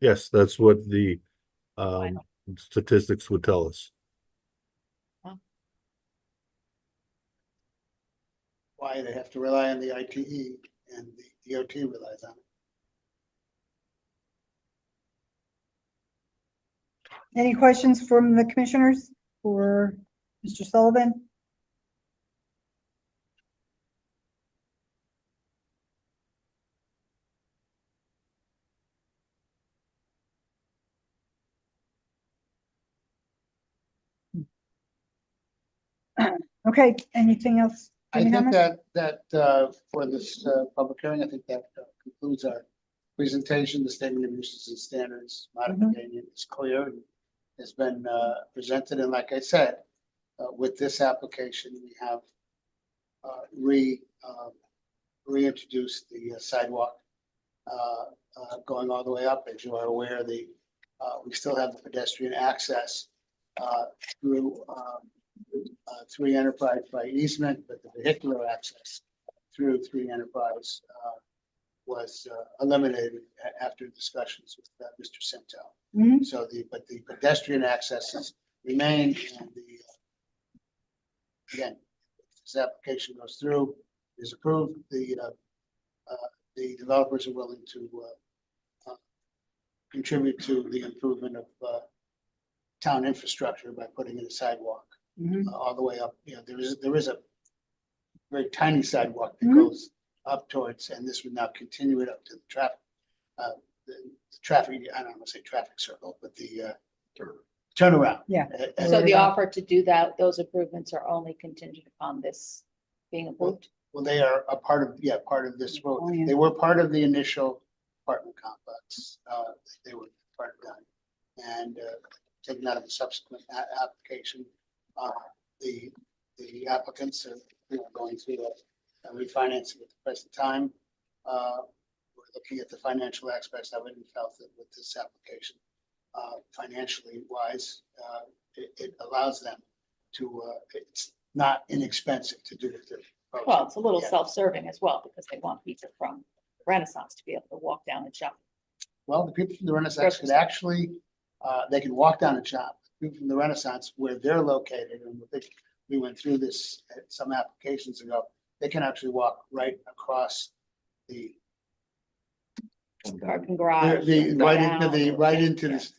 Yes, that's what the statistics would tell us. Why they have to rely on the ITE and the DOT relies on it. Any questions from the commissioners for Mr. Sullivan? Okay, anything else? I Jimmy think Thomas? that for this public hearing, I think that concludes our presentation. The statement of uses and standards modification is clear and has been presented. And like I said, with this application, we have reintroduced the sidewalk going all the way up. As you are aware, we still have the pedestrian access through Three Enterprise by easement, but the vehicular access through Three Enterprise was eliminated after discussions with Mr. Centel. Mhm. So but the pedestrian accesses remain, and again, if this application goes through, is approved, the developers are willing to contribute to the improvement of town infrastructure by putting in a sidewalk all the way up. You know, there is a very tiny sidewalk that goes up towards, and this would now continue it up to the traffic. The traffic, I don't want to say traffic circle, but the turnaround. Yeah. So the offer to do that, those improvements are only contingent upon this being approved? Well, they are a part of this road. Oh, yeah. They were part of the initial apartment complex. They were part of that. And taken out of a subsequent application, the applicants are going through a refinancing at the present time. We're looking at the financial aspects of it and felt that with this application, financially wise, it allows them to, it's not inexpensive to do it. Well, it's a little Yeah. self-serving as well, because they want people from Renaissance to be able to walk down and shop. Well, the people from the Renaissance could actually, they can walk down and shop. People from the Renaissance, where they're located, and we went through this at some applications ago, they can actually walk right across the Parking garage. and go right down. into Yeah. the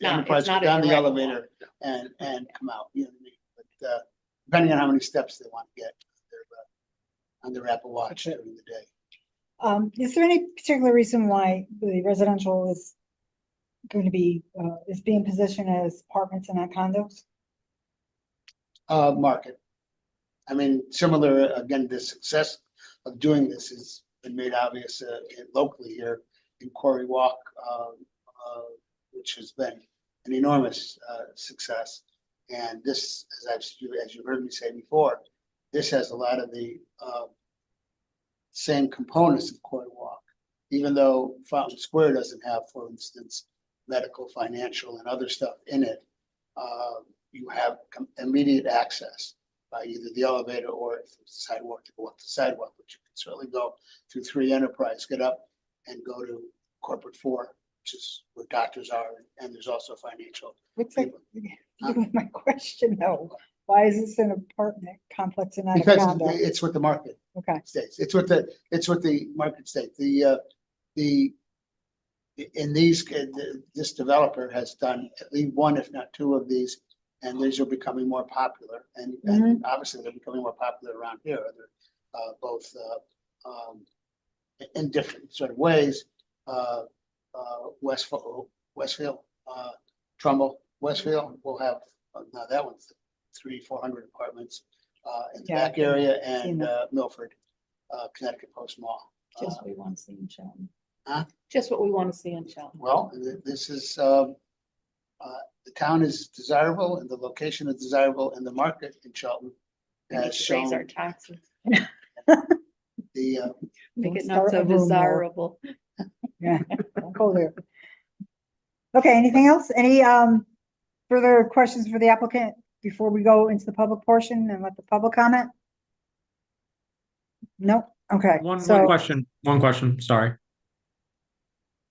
enterprise, It's not a down the direct elevator and come out, you know what I mean? But depending on how many steps they want to get on their Apple Watch during the day. Is there any particular reason why the residential is going to be, is being positioned as apartments and not condos? Market. I mean, similar, again, the success of doing this has been made obvious locally here in Quarry Walk, which has been an enormous success. And this, as you heard me say before, this has a lot of the same components of Quarry Walk, even though Fountain Square doesn't have, for instance, medical, financial, and other stuff in it. You have immediate access by either the elevator or if it's sidewalk to go up the sidewalk, but you can certainly go through Three Enterprise, get up and go to Corporate 4, which is where doctors are, and there's also financial. What's that? My question though, why is this an apartment complex and not a Because condo? it's what the market Okay, states. It's what the market states. This developer has done at least one, if not two of these, and these are becoming more popular. And obviously they're becoming more popular around here. They're both in different sort of ways. Westfield, Trumbull, Westfield will have, now that one's 300-400 apartments in the Yeah, back area, seen and Milford, Connecticut Post Mall. Just what we want to see in Shelton. Huh? Just what we want to see in Shelton. Well, this is, the town is desirable and the location is desirable, and the market in Shelton We need has to raise our shown taxes, the, make it Don't not start so a rumor. desirable. yeah, don't go there. Okay, anything else? Any further questions for the applicant before we go into the public portion and let the public comment? Nope, okay, One so question, sorry.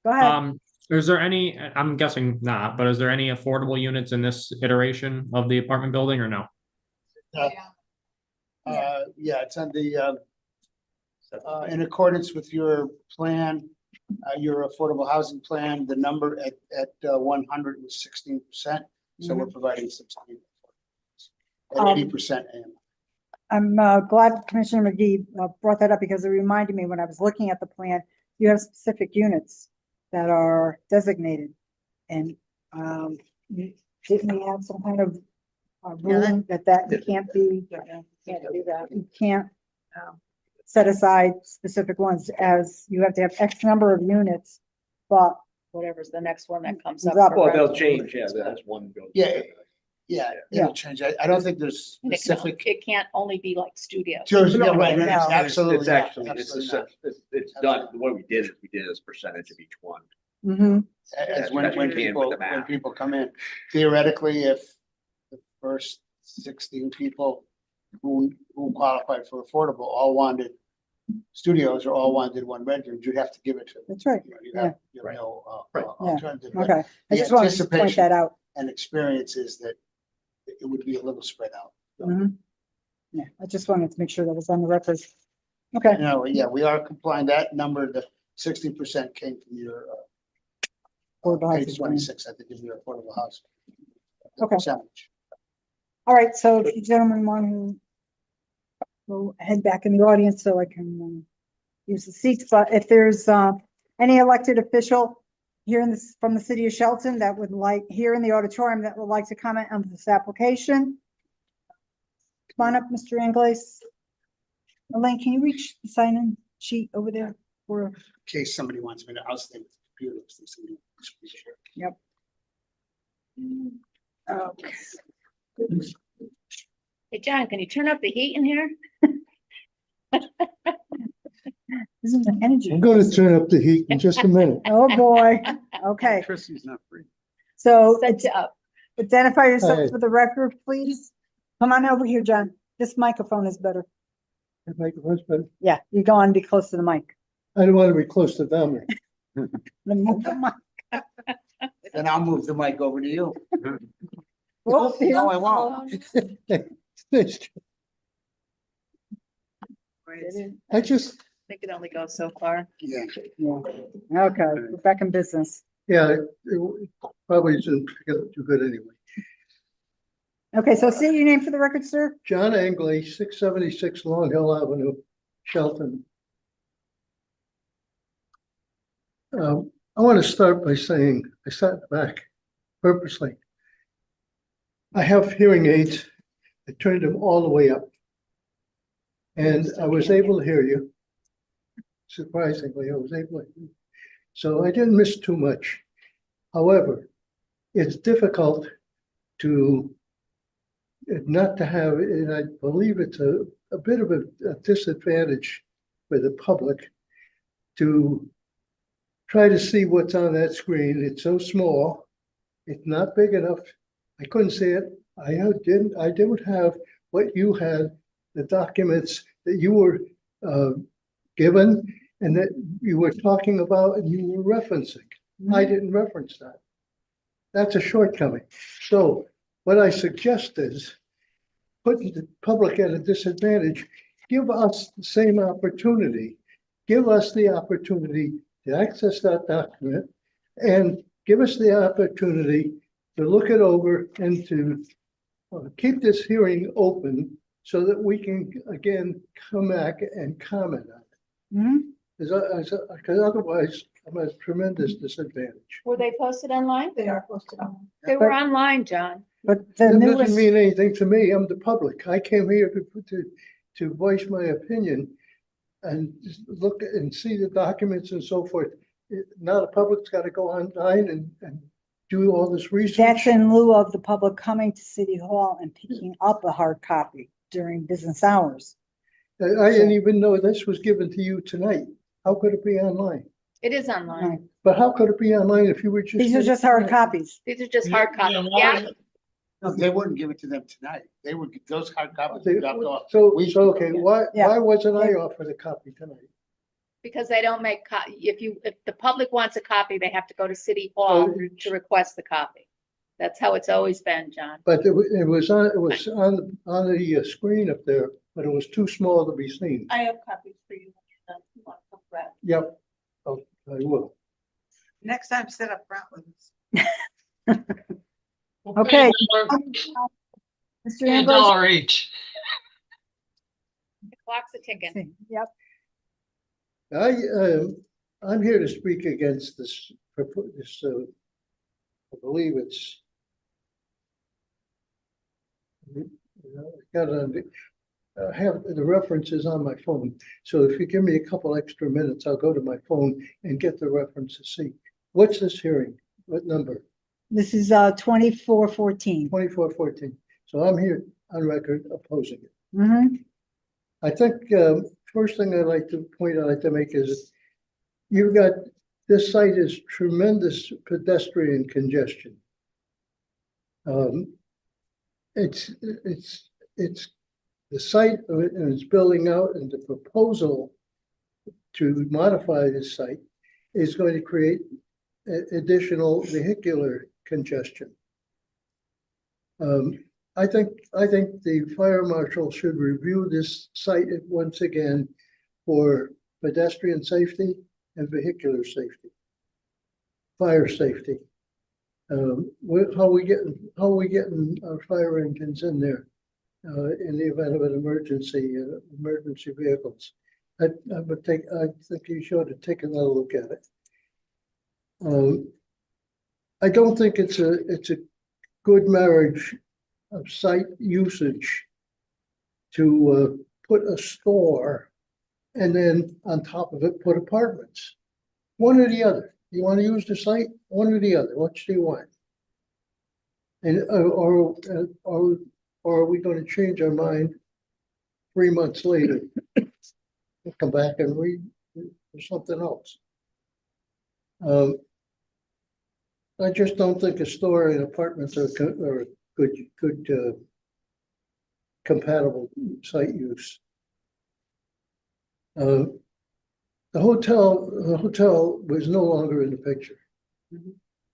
go ahead. Is there any, I'm guessing not, but is there any affordable units in this iteration of the apartment building or no? yeah, it's on the, in accordance with your plan, your affordable housing plan, the number at 100 was 16%. So we're providing 16 at 80% AM. I'm glad Commissioner McGee brought that up because it reminded me when I was looking at the plan, you have specific units that are designated. And didn't we have some kind of ruling that you can't be, can't do that. You can't, set aside specific ones as you have to have X number of units, but Whatever's the next one that comes Comes up. up. for Well, they'll rental. change, yeah, that's one. Yeah, yeah, it'll change. I don't think there's And it can- specific. It can't only be like studios. Yeah, right, No. absolutely. It's not, actually, absolutely not. it's done, the way we did it as percentage of each one. mhm, As That's what you can with the when map. people come in, theoretically, if the first 16 people who qualified for affordable all wanted studios or all wanted one bedroom, you'd have to give it to them. that's right. You know, you have Right. no Right. alternative. But Okay, I the just wanted to point anticipation that out. and experience is that it would be a little spread out. Mhm. Yeah, I just wanted to make sure that was on the record. Okay, No, yeah, we are complying. That number, the 60% came from your Affordable page housing. 26, I think, of your affordable house. Okay. Percentage. all right, so if you gentlemen want to we'll head back in the audience so I can use the seats, but if there's any elected official here in this, from the city of Shelton that would like, here in the auditorium that would like to comment on this application, come on up, Mr. Ingles. Elaine, can you reach the sign-in sheet over there for, In case somebody wants me to, I'll stay with the computer. if there's somebody who wants me to share. yep. Okay. Hey, John, can you turn up the heat in here? This is an energy. I'm gonna turn up the heat in just a minute. Oh, boy. Okay, Electricity's not free. so Set you up. identify yourself Hi. for the record, please. Come on over here, John. This microphone is better. If I could, but Yeah, you go on, be close to the mic. I don't want to be close to them. Then move the mic. Then I'll move the mic over to you. Whoop, here. No, I won't. I just, I think it only goes so far. Yeah. Yeah. Okay, we're back in business. yeah, it probably isn't too good anyway. Okay, so say your name for the record, sir. John Angley, 676 Long Hill Avenue, Shelton. I want to start by saying, I sat back purposely. I have hearing aids. I turned them all the way up. And I was able to hear you. Surprisingly, I was able to. So I didn't miss too much. However, it's difficult to not to have, and I believe it's a bit of a disadvantage for the public to try to see what's on that screen. It's so small. It's not big enough. I couldn't see it. I didn't have what you had, the documents that you were given and that you were talking about and you were referencing. I didn't reference that. That's a shortcoming. So what I suggest is putting the public at a disadvantage, give us the same opportunity. Give us the opportunity to access that document and give us the opportunity to look it over and to keep this hearing open so that we can again come back and comment on it. Mhm. Because otherwise, I'm at a tremendous disadvantage. Were they posted online? They are posted on. They were online, John. But the That doesn't newest, mean anything to me. I'm the public. I came here to voice my opinion and just look and see the documents and so forth. Now the public's got to go online and do all this research. that's in lieu of the public coming to City Hall and picking up a hard copy during business hours. I didn't even know this was given to you tonight. How could it be online? It is online. But how could it be online if you were just? These are just hard copies. These are just hard Yeah, copies. why- Yeah, No, they wouldn't give it to them tonight. They would, those hard copies They- would drop off. So, We- okay, why Yeah. wasn't I offered a copy tonight? because they don't make if the public wants a copy, they have to go to City Hall to request the copy. That's how it's always been, John. But it was on the screen up there, but it was too small to be seen. I have copies for you. You want to grab. Yep. Oh, I will. Next time, sit up front with us. Okay. Mr. Pay Ambrose? $1 each. The clock's a ticking. Yep, I'm here to speak against this, I believe it's You know, I got it have the references on my phone. So if you give me a couple extra minutes, I'll go to my phone and get the reference to see. What's this hearing? What number? This is 2414. 2414. So I'm here on record opposing it. Mhm. I think first thing I'd like to point out to make is you've got, this site is tremendous pedestrian congestion. It's the site is building out, and the proposal to modify this site is going to create additional vehicular congestion. I think the fire marshal should review this site once again for pedestrian safety and vehicular safety, fire safety. How we getting our fire engines in there in the event of an emergency, emergency vehicles? I think you should have taken another look at it. I don't think it's a good marriage of site usage to put a store and then on top of it, put apartments. One or the other. You want to use the site, one or the other. Which do you want? And or are we going to change our mind 3 months later? We'll come back and read something else. I just don't think a store and apartments are good compatible site use. The hotel was no longer in the picture.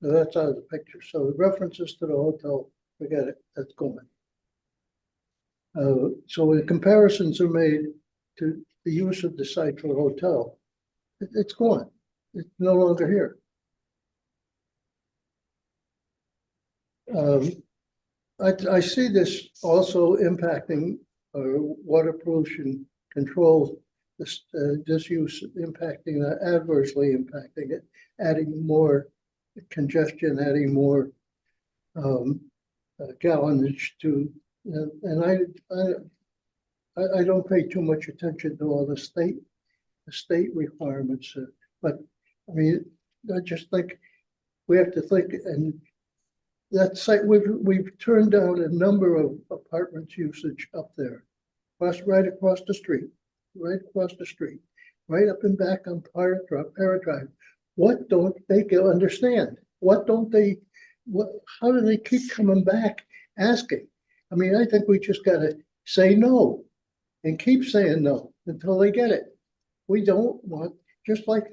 So that's out of the picture. So the references to the hotel, forget it, that's gone. So when comparisons are made to the use of the site for the hotel, it's gone. It's no longer here. I see this also impacting water pollution control. This use impacting adversely impacting it, adding more congestion, adding more gallonage to, and I don't pay too much attention to all the state requirements, but I mean, I just think we have to think, and that site, we've turned down a number of apartments usage up there, right across the street, right up and back on Parrot Drive. What don't they understand? What don't they? How do they keep coming back asking? I mean, I think we just got to say no and keep saying no until they get it. We don't want, just like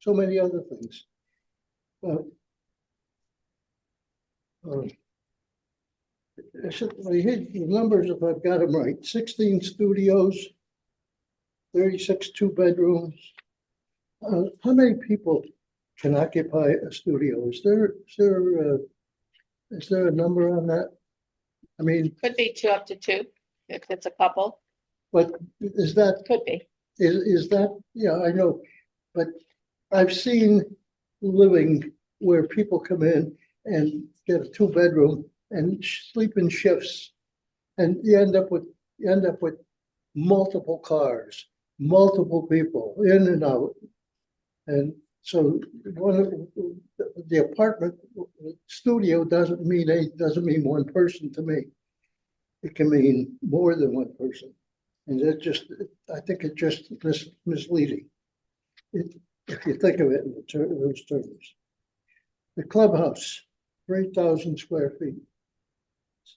so many other things. I hit the numbers if I've got them right. 16 studios, 36 two-bedrooms. How many people can occupy a studio? Is there a number on that? I mean, Could be 2 up to 2, if it's a couple, but is that, could be. is that, yeah, I know, but I've seen living where people come in and get a 2-bedroom and sleep in shifts, and you end up with multiple cars, multiple people in and out. And so the apartment studio doesn't mean one person to me. It can mean more than one person. And I think it's just misleading. If you think of it in those terms. The clubhouse, 3,000 square feet.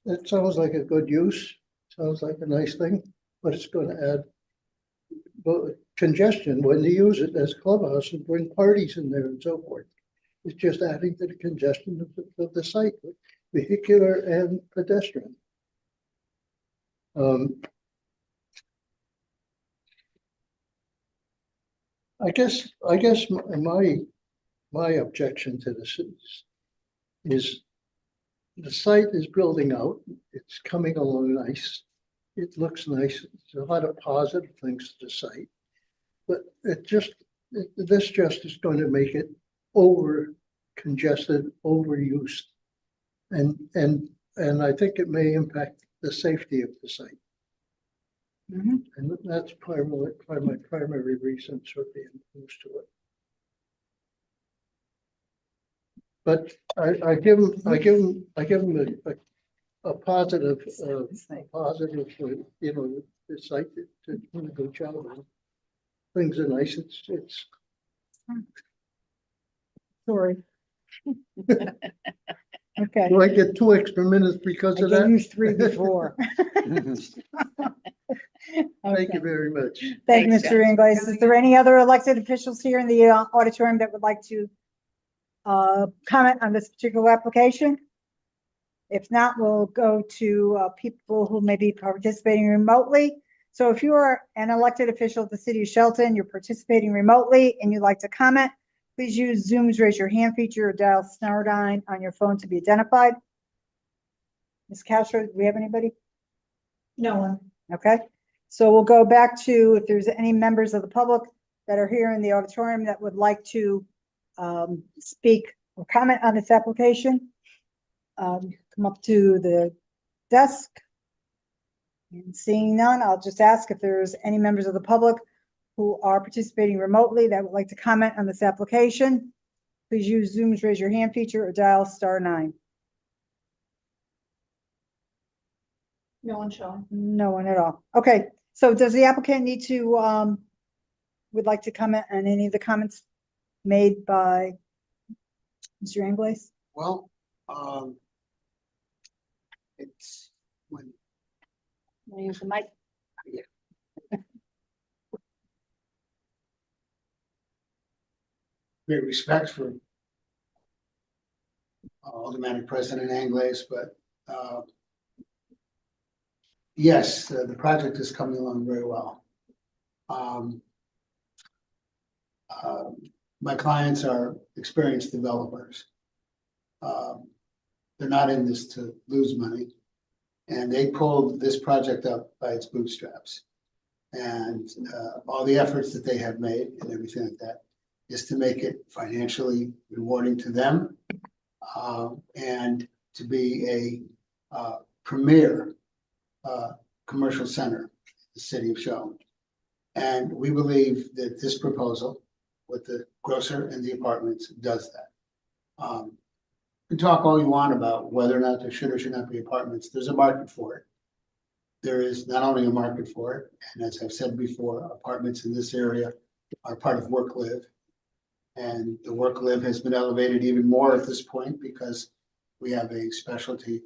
That sounds like a good use, sounds like a nice thing, but it's going to add congestion when they use it as clubhouse and bring parties in there and so forth. It's just adding to the congestion of the site, vehicular and pedestrian. I guess my objection to this is the site is building out. It's coming along nice. It looks nice. There's a lot of positive things to the site, but this just is going to make it over congested, overused, and and I think it may impact the safety of the site. Mhm. And that's probably my primary reasons for being opposed to it. But I give them a positive, you know, the site to do a good job on. Things are nice, it's. Sorry. Okay, Do I get 2 extra minutes because I of gave that? you 3 before. Thank you very much. Thank you, Thanks, Mr. Jen. Inglis. Is there any other elected officials here in the auditorium that would like to comment on this particular application? If not, we'll go to people who may be participating remotely. So if you are an elected official of the city of Shelton, you're participating remotely and you'd like to comment, please use Zoom's raise your hand feature or dial *9 on your phone to be identified. Ms. Castro, do we have anybody? No one. Okay, so we'll go back to if there's any members of the public that are here in the auditorium that would like to speak or comment on this application. Come up to the desk. And seeing none, I'll just ask if there's any members of the public who are participating remotely that would like to comment on this application. Please use Zoom's raise your hand feature or dial *9. No one showing. No one at all. Okay, so does the applicant need to, would like to comment on any of the comments made by Mr. Inglis? Well, it's when, Wanna use the mic? great respect for Alderman President Angles, but yes, the project is coming along very well. My clients are experienced developers. They're not in this to lose money, and they pulled this project up by its bootstraps. And all the efforts that they have made and everything like that is to make it financially rewarding to them, and to be a premier commercial center in the city of Shelton. And we believe that this proposal with the grocer and the apartments does that. You can talk all you want about whether or not there should or should not be apartments. There's a market for it. There is not only a market for it, and as I've said before, apartments in this area are part of work-live. And the work-live has been elevated even more at this point because we have a specialty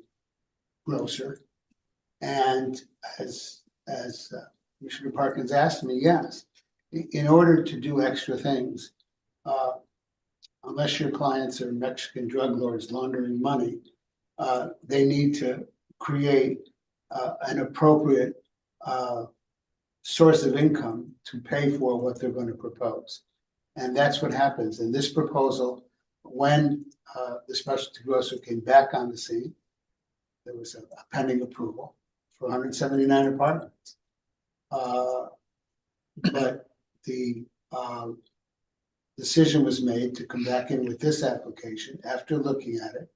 grocer. And as Commissioner Parkins asked me, yes, in order to do extra things, unless your clients are Mexican drug lords laundering money, they need to create an appropriate source of income to pay for what they're going to propose. And that's what happens in this proposal. When the specialty grocer came back on the scene, there was a pending approval for 179 apartments. But the decision was made to come back in with this application after looking at it.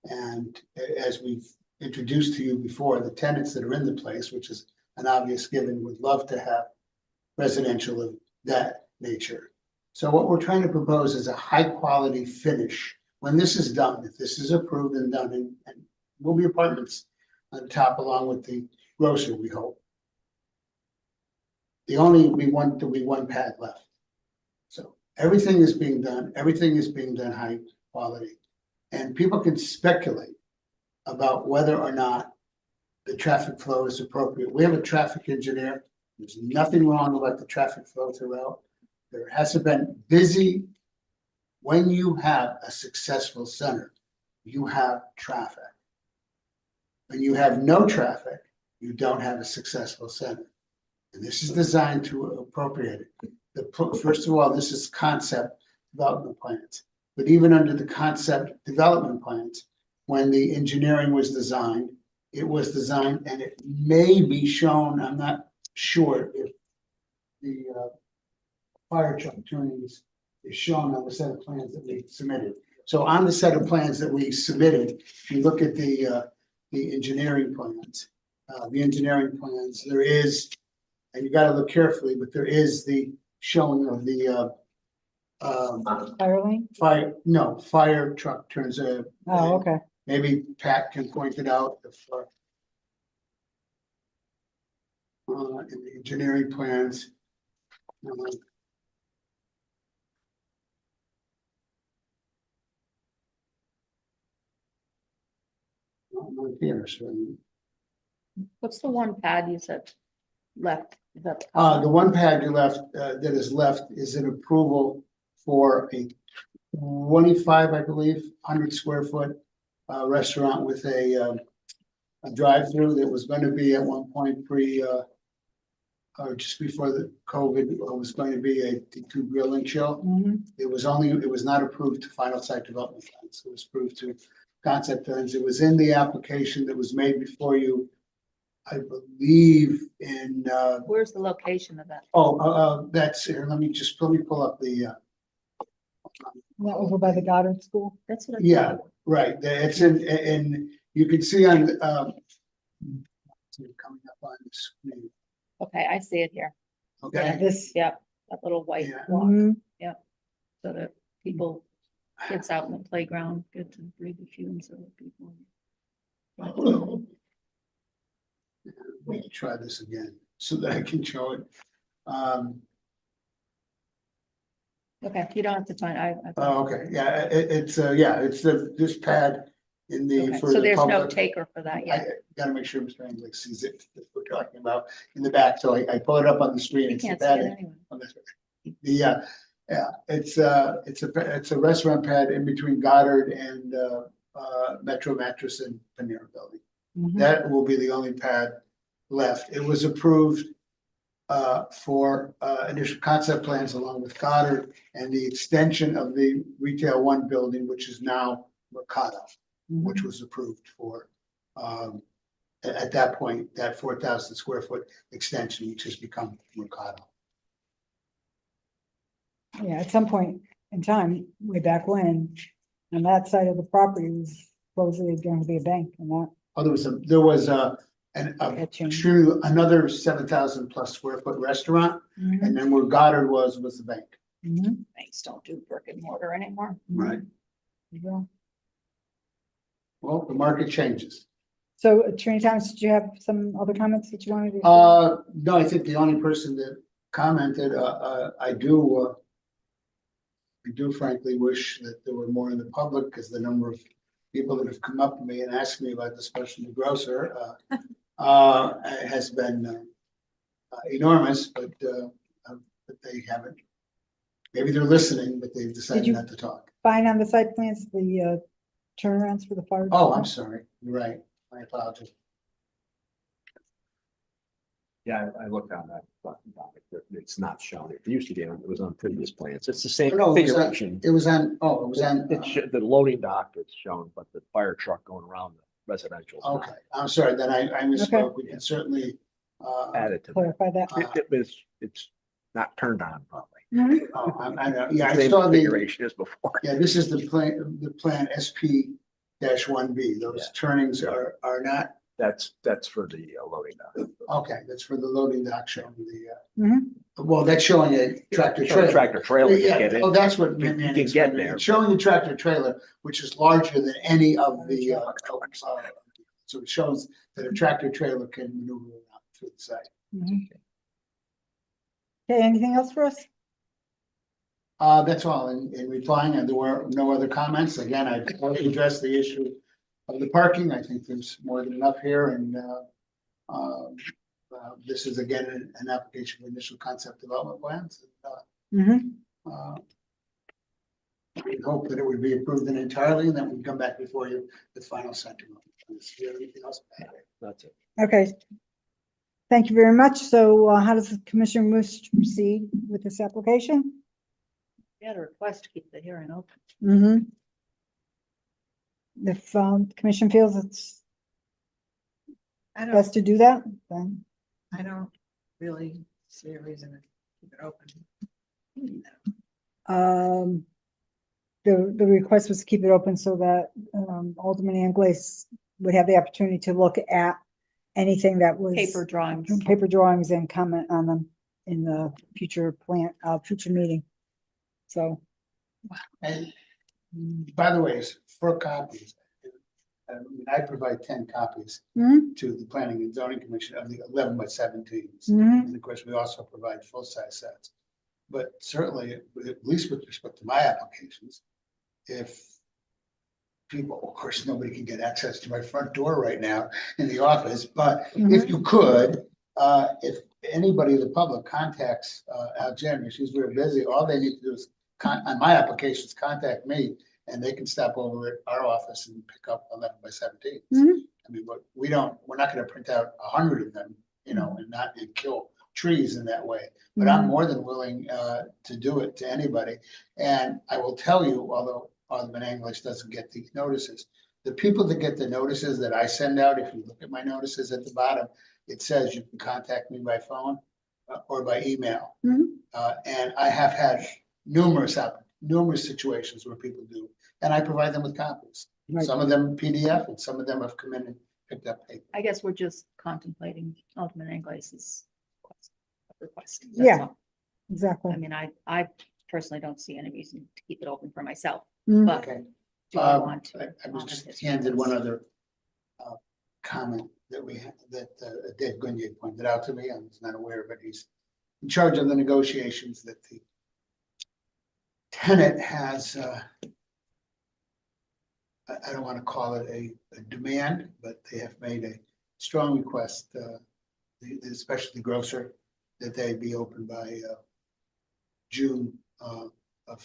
And as we've introduced to you before, the tenants that are in the place, which is an obvious given, would love to have residential of that nature. So what we're trying to propose is a high quality finish. When this is done, if this is approved and done, and will be apartments on top along with the grocer, we hope. There'll be one pad left. So everything is being done high quality. And people can speculate about whether or not the traffic flow is appropriate. We have a traffic engineer. There's nothing wrong about the traffic flow throughout. There hasn't been busy. When you have a successful center, you have traffic. When you have no traffic, you don't have a successful center. And this is designed to appropriate it. First of all, this is concept development plans. But even under the concept development plans, when the engineering was designed, it was designed, and it may be shown, I'm not sure if the fire truck tuning is shown on the set of plans that we submitted. So on the set of plans that we submitted, if you look at the the engineering plans. The engineering plans, there is, and you gotta look carefully, but there is the showing of the Fire lane? fire truck turns a. Oh, okay. Maybe Pat can point it out if in the engineering plans. Not here, so. What's the one pad you said left? Is that The one pad you left, that is left is an approval for a 25, I believe, 100 square foot restaurant with a drive-through that was going to be at one point or just before the COVID, was going to be a two grill and chill. It was not approved to final site development plans. It was approved to concept plans. It was in the application that was made before you, I believe in, Where's the location of that? that's here. Let me pull up the, That over by the Goddard School? That's what I yeah, thought. right. It's and you can see on, coming up on the screen. Okay, I see it here. Okay. This, Yep, that little white Yeah. block. Mhm. Yep. So that people, kids out in the playground, get to breathe the fumes of the people. Let me try this again so that I can show it. Okay, you don't have to find, Okay, yeah, it's this pad in the, okay, for so the there's no public. taker for that I yet. gotta make sure Mr. Anglick sees it, that we're talking about in the back, so I pull it up on the screen. You It's the can't see it pad anyway. on this. It's a restaurant pad in between Goddard and Metro Mattress and Panera Building. That will be the only pad left. It was approved for initial concept plans along with Goddard and the extension of the Retail One building, which is now Mercado, which was approved for at that point, that 4,000 square foot extension, which has become Mercado. Yeah, at some point in time, way back when, on that side of the property was supposedly going to be a bank and that. Oh, there was another 7,000 plus square foot restaurant, and then where Goddard was the bank. Banks don't do brick and mortar anymore. Right. Yeah. Well, the market changes. So Attorney Thomas, did you have some other comments that you wanted to? No, I think the only person that commented, I do frankly wish that there were more in the public, because the number of people that have come up to me and asked me about the specialty grocer has been enormous, but they haven't. Maybe they're listening, but they've decided not to talk. Find on the site plans the turnarounds for the fire. Oh, I'm sorry. You're right. My apologies. Yeah, I looked on that, but it's not shown. It used to be, it was on previous plans. It's the same No, configuration. it was on, The loading dock is shown, but the fire truck going around the residential. is not. okay, I'm sorry, then I misspoke. We can certainly Added to Clarify that. it's not turned on probably. I know, yeah, I Same saw the, configuration as before. yeah, this is the plan SP-1B. Those turnings are not, That's for the loading dock. okay, that's for the loading dock showing well, that's showing a tractor Show the trailer. tractor trailer to Yeah, get in. oh, that's what. You Manny can explained get to me. there. It's showing the tractor trailer, which is larger than any of the, so it shows that a tractor trailer can maneuver around through the site. Okay, anything else for us? That's all in replying, and there were no other comments. Again, I already addressed the issue of the parking. I think there's more than enough here, and this is again an application for initial concept development plans. We hope that it would be approved in entirely, and then we'd come back before you with final site development plans. Do you have anything else? That's it. Okay. Thank you very much. So how does the commission wish to proceed with this application? We had a request to keep the hearing open. If commission feels it's I best to do that, then. I don't really see a reason to keep it open. The request was to keep it open so that Alderman Anglace would have the opportunity to look at anything that was. Paper drawings. Paper drawings and comment on them in the future future meeting. So. And by the way, for copies, I provide 10 copies Mhm, to the Planning and Zoning Commission of the 11 by 17s. mhm. And of course, we also provide full-size sets. But certainly, at least with respect to my applications, if people, of course, nobody can get access to my front door right now in the office, but if you could, if anybody in the public contacts Alexandria, she's very busy, all they need to do is on my applications, contact me, and they can stop over at our office and pick up 11 by 17. Mhm. I mean, but we're not gonna print out 100 of them, and not and kill trees in that way. But I'm more than willing to do it to anybody. And I will tell you, although Alderman English doesn't get these notices, the people that get the notices that I send out, if you look at my notices at the bottom, it says you can contact me by phone or by email. And I have had numerous situations where people do, and I provide them with copies. Right. Some of them PDF and some of them have come in and picked up paper. I guess we're just contemplating Alderman Englice's request. that's Yeah. all. Exactly. I mean, I personally don't see any reason to keep it open for myself, Mhm. but Okay. do I want to? I was honor just his handed one request? other comment that we had, that Dave Gunye pointed out to me. I was not aware, but he's in charge of the negotiations that the tenant has, I don't want to call it a demand, but they have made a strong request, the specialty grocer, that they be open by June of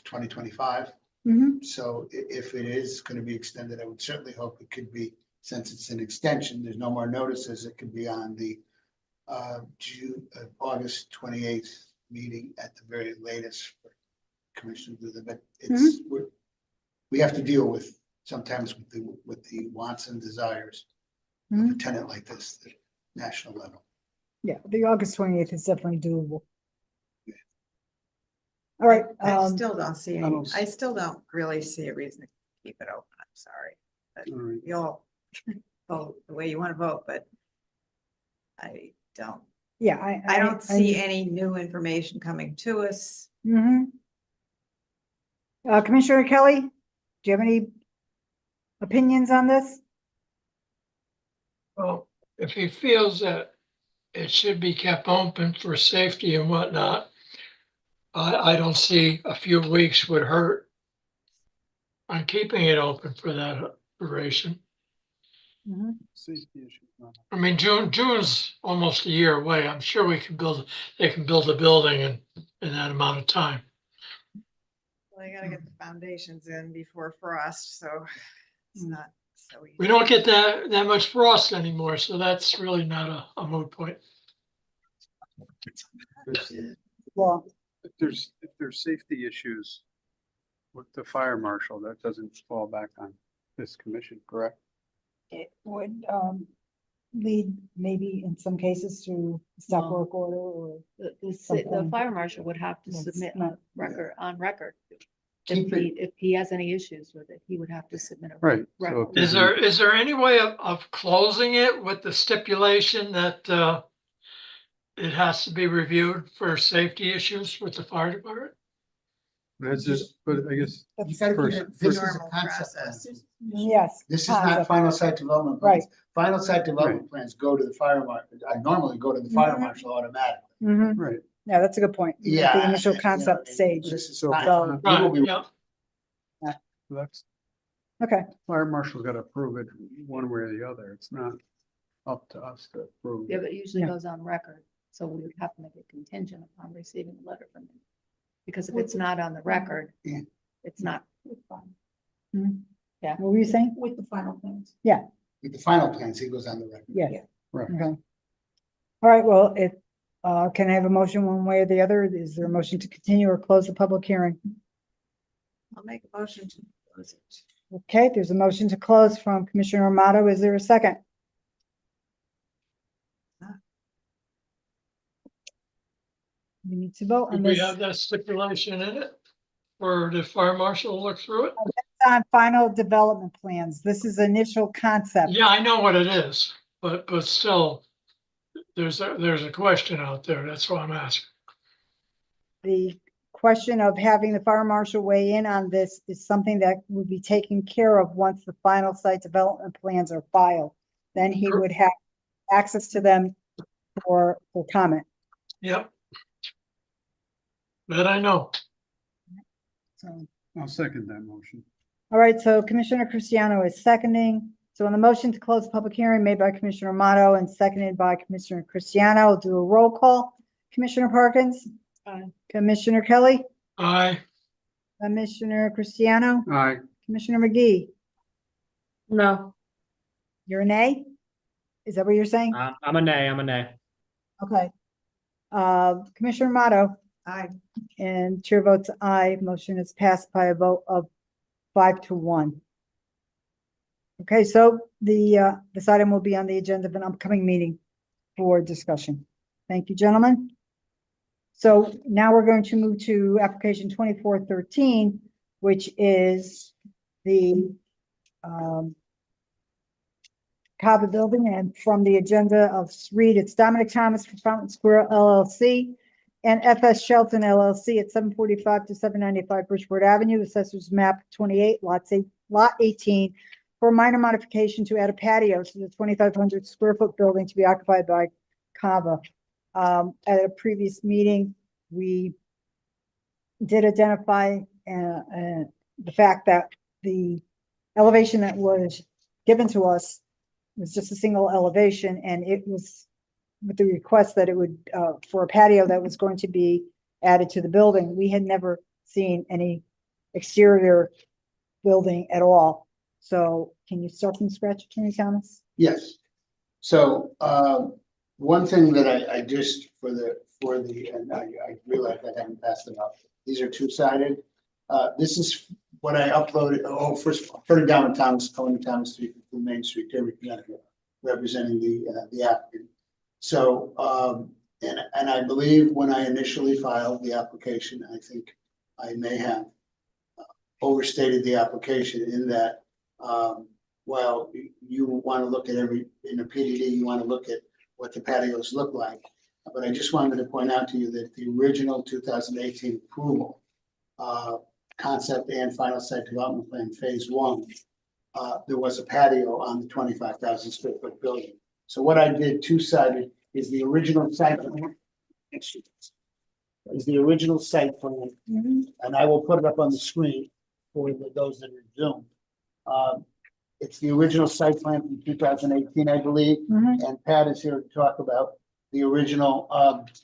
2025. Mhm. So if it is going to be extended, I would certainly hope it could be, since it's an extension, there's no more notices, it could be on the August 28th meeting at the very latest for commission to do that. But it's, we have to deal with sometimes with the wants and desires of a tenant like this, at national level. Yeah, the August 28th is definitely doable. All right. I still don't see I any, don't s- I still don't really see a reason to keep it open. I'm sorry. But All right. you all vote the way you want to vote, but I don't, Yeah, I don't see any new information coming to us. Commissioner Kelly, do you have any opinions on this? Well, if he feels that it should be kept open for safety and whatnot, I don't see a few weeks would hurt on keeping it open for that duration. Safety issue. I mean, June's almost a year away. I'm sure they can build a building in that amount of time. Well, you gotta get the foundations in before frost, so it's not so easy. We don't get that much frost anymore, so that's really not a moot point. Well, If there's safety issues with the fire marshal, that doesn't fall back on this commission, correct? it would lead maybe in some cases to stop No. work order or. The something. fire marshal would have to Yes, submit not- on record. Keep it, If he has any issues with it, he would have to submit a Right. So record. if Is there any way of closing it with the stipulation that it has to be reviewed for safety issues with the fire department? That's just, but I guess you gotta keep it, First- this is a Normal concept plan. process. Yes. This is not concept. final site development plans. Final site development plans go to the fire marshal. I normally go to the fire marshal automatically. Mhm. right. Yeah, that's a good point. At Yeah. The initial you know, concept stage. This is So- not. So- we will Right, be- yeah. That's, Okay, fire marshal's got to approve it one way or the other. It's not up to us to approve. Yeah, but it usually Yeah. goes on record, so we would have to make it contingent upon receiving a letter from him. Because if it's not on the record, Yeah. it's not. what were you saying? With the final plans. With the final plans, he goes on the record. Yeah. Right. Okay. All right, well, can I have a motion one way or the other? Is there a motion to continue or close the public hearing? I'll make a motion to close it. Okay, there's a motion to close from Commissioner Amato. Is there a second? We need to vote Do on we this. have that stipulation in it for the fire marshal to look through it? on final development plans. This is initial concept. Yeah, I know what it is, but still, there's a question out there. That's why I'm asking. The question of having the fire marshal weigh in on this is something that would be taken care of once the final site development plans are filed. Then he Sure. would have access to them for comment. Yep. That I know. So, I'll second that motion. all right, so Commissioner Cristiano is seconding. So on the motion to close the public hearing made by Commissioner Amato and seconded by Commissioner Cristiano, I'll do a roll call. Commissioner Perkins? Commissioner Kelly? Aye. Commissioner Cristiano? Aye. Commissioner McGee? No. You're a nay? Is that what you're saying? I'm a nay, I'm a nay. Okay. Commissioner Amato? Aye. And chair votes aye. Motion is passed by a vote of 5-1. Okay, so this item will be on the agenda of an upcoming meeting for discussion. Thank you, gentlemen. So now we're going to move to application 2413, which is the Cava building, and from the agenda of read, it's Dominic Thomas for Fountain Square LLC and FS Shelton LLC at 745 to 795 Bridgeport Avenue, Assessors Map 28, Lot 18, for a minor modification to add a patio to the 2,500 square foot building to be occupied by Cava. At a previous meeting, we did identify the fact that the elevation that was given to us was just a single elevation, and it was with the request that it would, for a patio that was going to be added to the building. We had never seen any exterior building at all. So can you start from scratch, Attorney Thomas? Yes. So, one thing that I just and I realize I haven't passed it up. These are two-sided. This is what I uploaded. Oh, first, Attorney Thomas, Tony Thomas Street, Main Street, Derby, Connecticut, representing the applicant. So, and I believe when I initially filed the application, I think I may have overstated the application in that, while you want to look at in a PDD, you want to look at what the patios look like. But I just wanted to point out to you that the original 2018 approval, concept and final site development plan, phase 1, there was a patio on the 25,000 square foot building. So what I did two-sided is the original site plan. Is the original site plan, and I will put it up on the screen for those that are Zoom. It's the original site plan from 2018, I believe, and Pat is here to talk about the original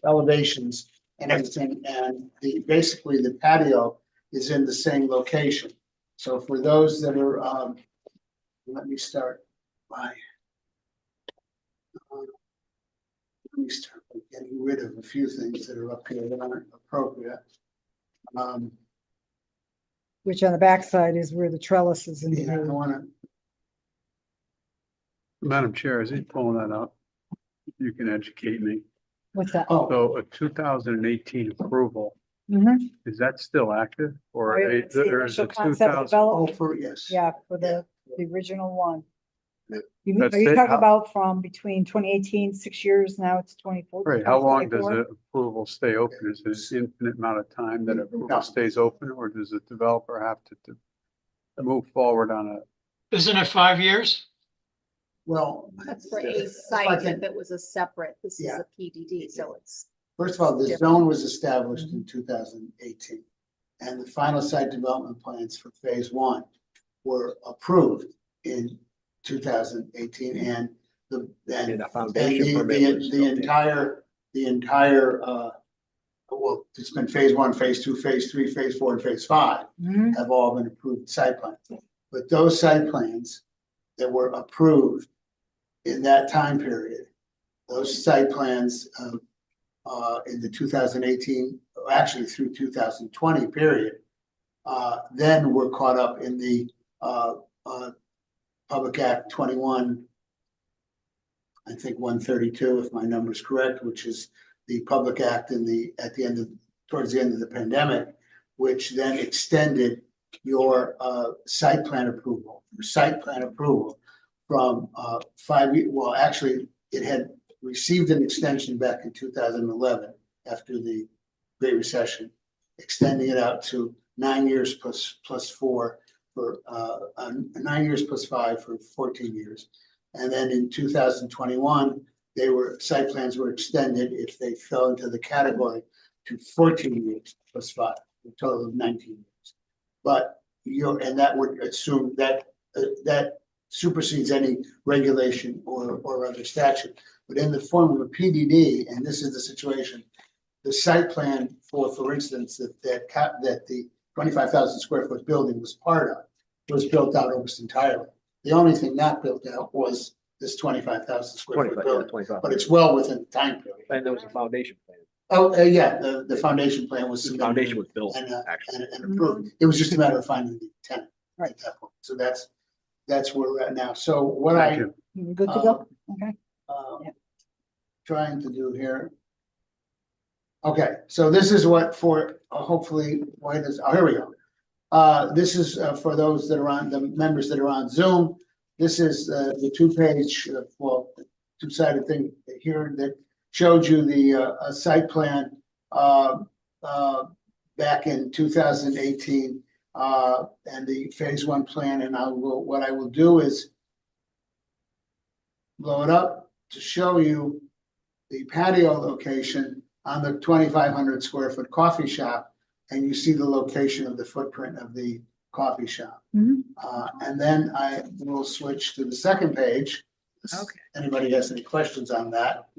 elevations and everything. And basically the patio is in the same location. So for those that are, let me start by getting rid of a few things that are up here that aren't appropriate. Which on the backside is where the trellis is in Yeah, I here. want to. Madam Chair, as he's pulling that up, you can educate me. What's that? Oh, So a 2018 approval, Mhm. is that still active or Oh, yeah, it's the there is initial a concept 2000? development. for yes. Yeah, for the original one. Yeah. That's Are you it? talking How- about from between 2018, 6 years, now it's 24? Right, how long does 2024? the approval stay open? Is it an infinite amount of time that approval stays open, or does the developer have to move forward on a? Isn't it 5 years? Well. That's for if a I site, can- if it was a separate, this is Yeah. a PDD, so it's. First of all, the Different. zone was established in 2018. And the final site development plans for phase 1 were approved in 2018, and And the foundation permit was the still there. entire, well, it's been phase 1, phase 2, phase 3, phase 4, and phase 5 Mhm. have all been approved site plans. But those site plans that were approved in that time period, those site plans, in the 2018, actually through 2020 period, then were caught up in the Public Act 21, I think 132, if my number is correct, which is the Public Act towards the end of the pandemic, which then extended your site plan approval. Your site plan approval from 5 years, well, actually, it had received an extension back in 2011 after the Great Recession, extending it out to 9 years plus 4 for 9 years plus 5 for 14 years. And then in 2021, site plans were extended if they fell into the category to 14 years plus 5, a total of 19 years. But and that would assume that that supersedes any regulation or other statute. But in the form of a PDD, and this is the situation, the site plan for instance, that the 25,000 square foot building was part of, was built out almost entirely. The only thing not built out was this 25,000 square foot building, 25. but it's well within the time period. And there was a foundation plan. Oh, yeah, the foundation plan was The submitted foundation was built, and actually. and approved. It was just a matter of finding the tenant at that point. So that's where we're at now. So what Thank you. Good to go? Okay. Yeah. trying to do here. Okay, so this is what for, hopefully, why does, oh, here we go. This is for those that are on, the members that are on Zoom. This is the two-page, well, two-sided thing here that showed you the site plan back in 2018 and the phase one plan. And what I will do is blow it up to show you the patio location on the 2,500 square foot coffee shop. And you see the location of the footprint of the coffee shop. Mhm. And then I will switch to the second page. Okay. Anybody has any questions on that?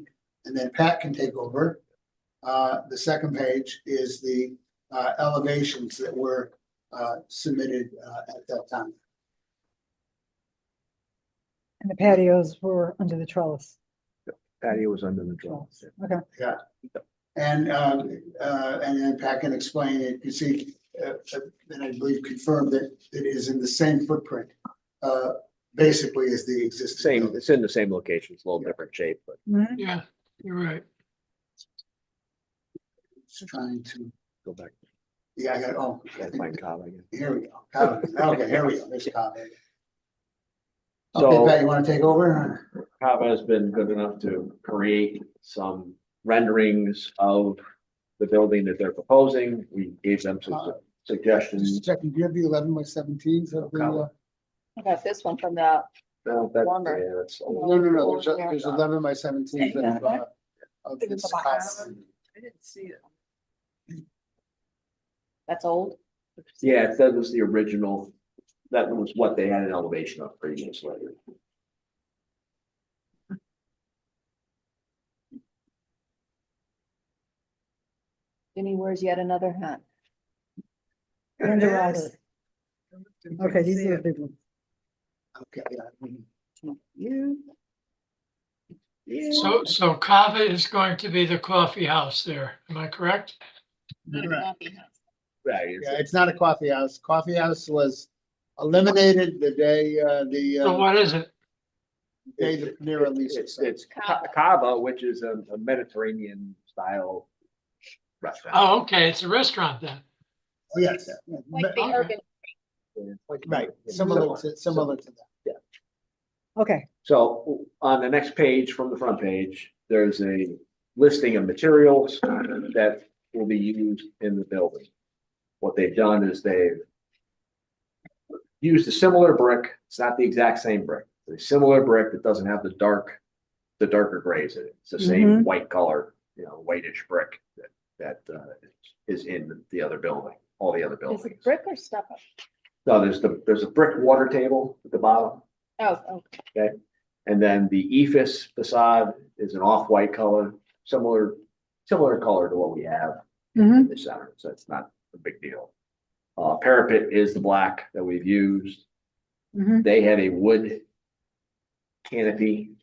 And then Pat can take over. The second page is the elevations that were submitted at that time. And the patios were under the trellis. Patio was under the trellis. Okay. Yeah. And then Pat can explain it. You see, and I believe confirmed that it is in the same footprint, basically as the existing. Same, building. it's in the same location. It's a little different shape, but Mhm. Yeah, you're right. Just trying to, go back. yeah, I got, oh, Gotta find Kava again. here we go. Okay, here we go. There's Kava. Okay, So Pat, you want to take over? Kava has been good enough to create some renderings of the building that they're proposing. We gave them some suggestions. Just checking, do you have the 11 by 17s of the? Kava. I got this one from the, No, that, Lumber. yeah, that's. No, there's 11 by 17s of Think this it's about- house. I didn't see it. that's old. Yeah, that was the original, that was what they had an elevation of previously. Jimmy wears yet another hat. And the There it router. is. Okay, these are the big ones. Okay, yeah. You. So Kava is going to be the coffee house there. Am I correct? Right. Yeah, it's not a coffee house. Coffee house was eliminated the day, So what is it? day the Panera lease. It's Kava, which is a Mediterranean style restaurant. Oh, okay, it's a restaurant then. Yes. Like the Okay. urban. It's like- Right, similar to that. Okay, So on the next page from the front page, there's a listing of materials that will be used in the building. What they've done is they've used a similar brick. It's not the exact same brick. It's a similar brick that doesn't have the darker grays in it. It's the same white color, whitish brick that is in the other building, all the other Is buildings. it brick or stucco? No, there's a brick water table at the bottom. Oh, Okay, and then the ephes facade is an off-white color, similar color to what we have in the center, so it's not a big deal. Parapet is the black that we've used. Mhm. They had a wood canopy.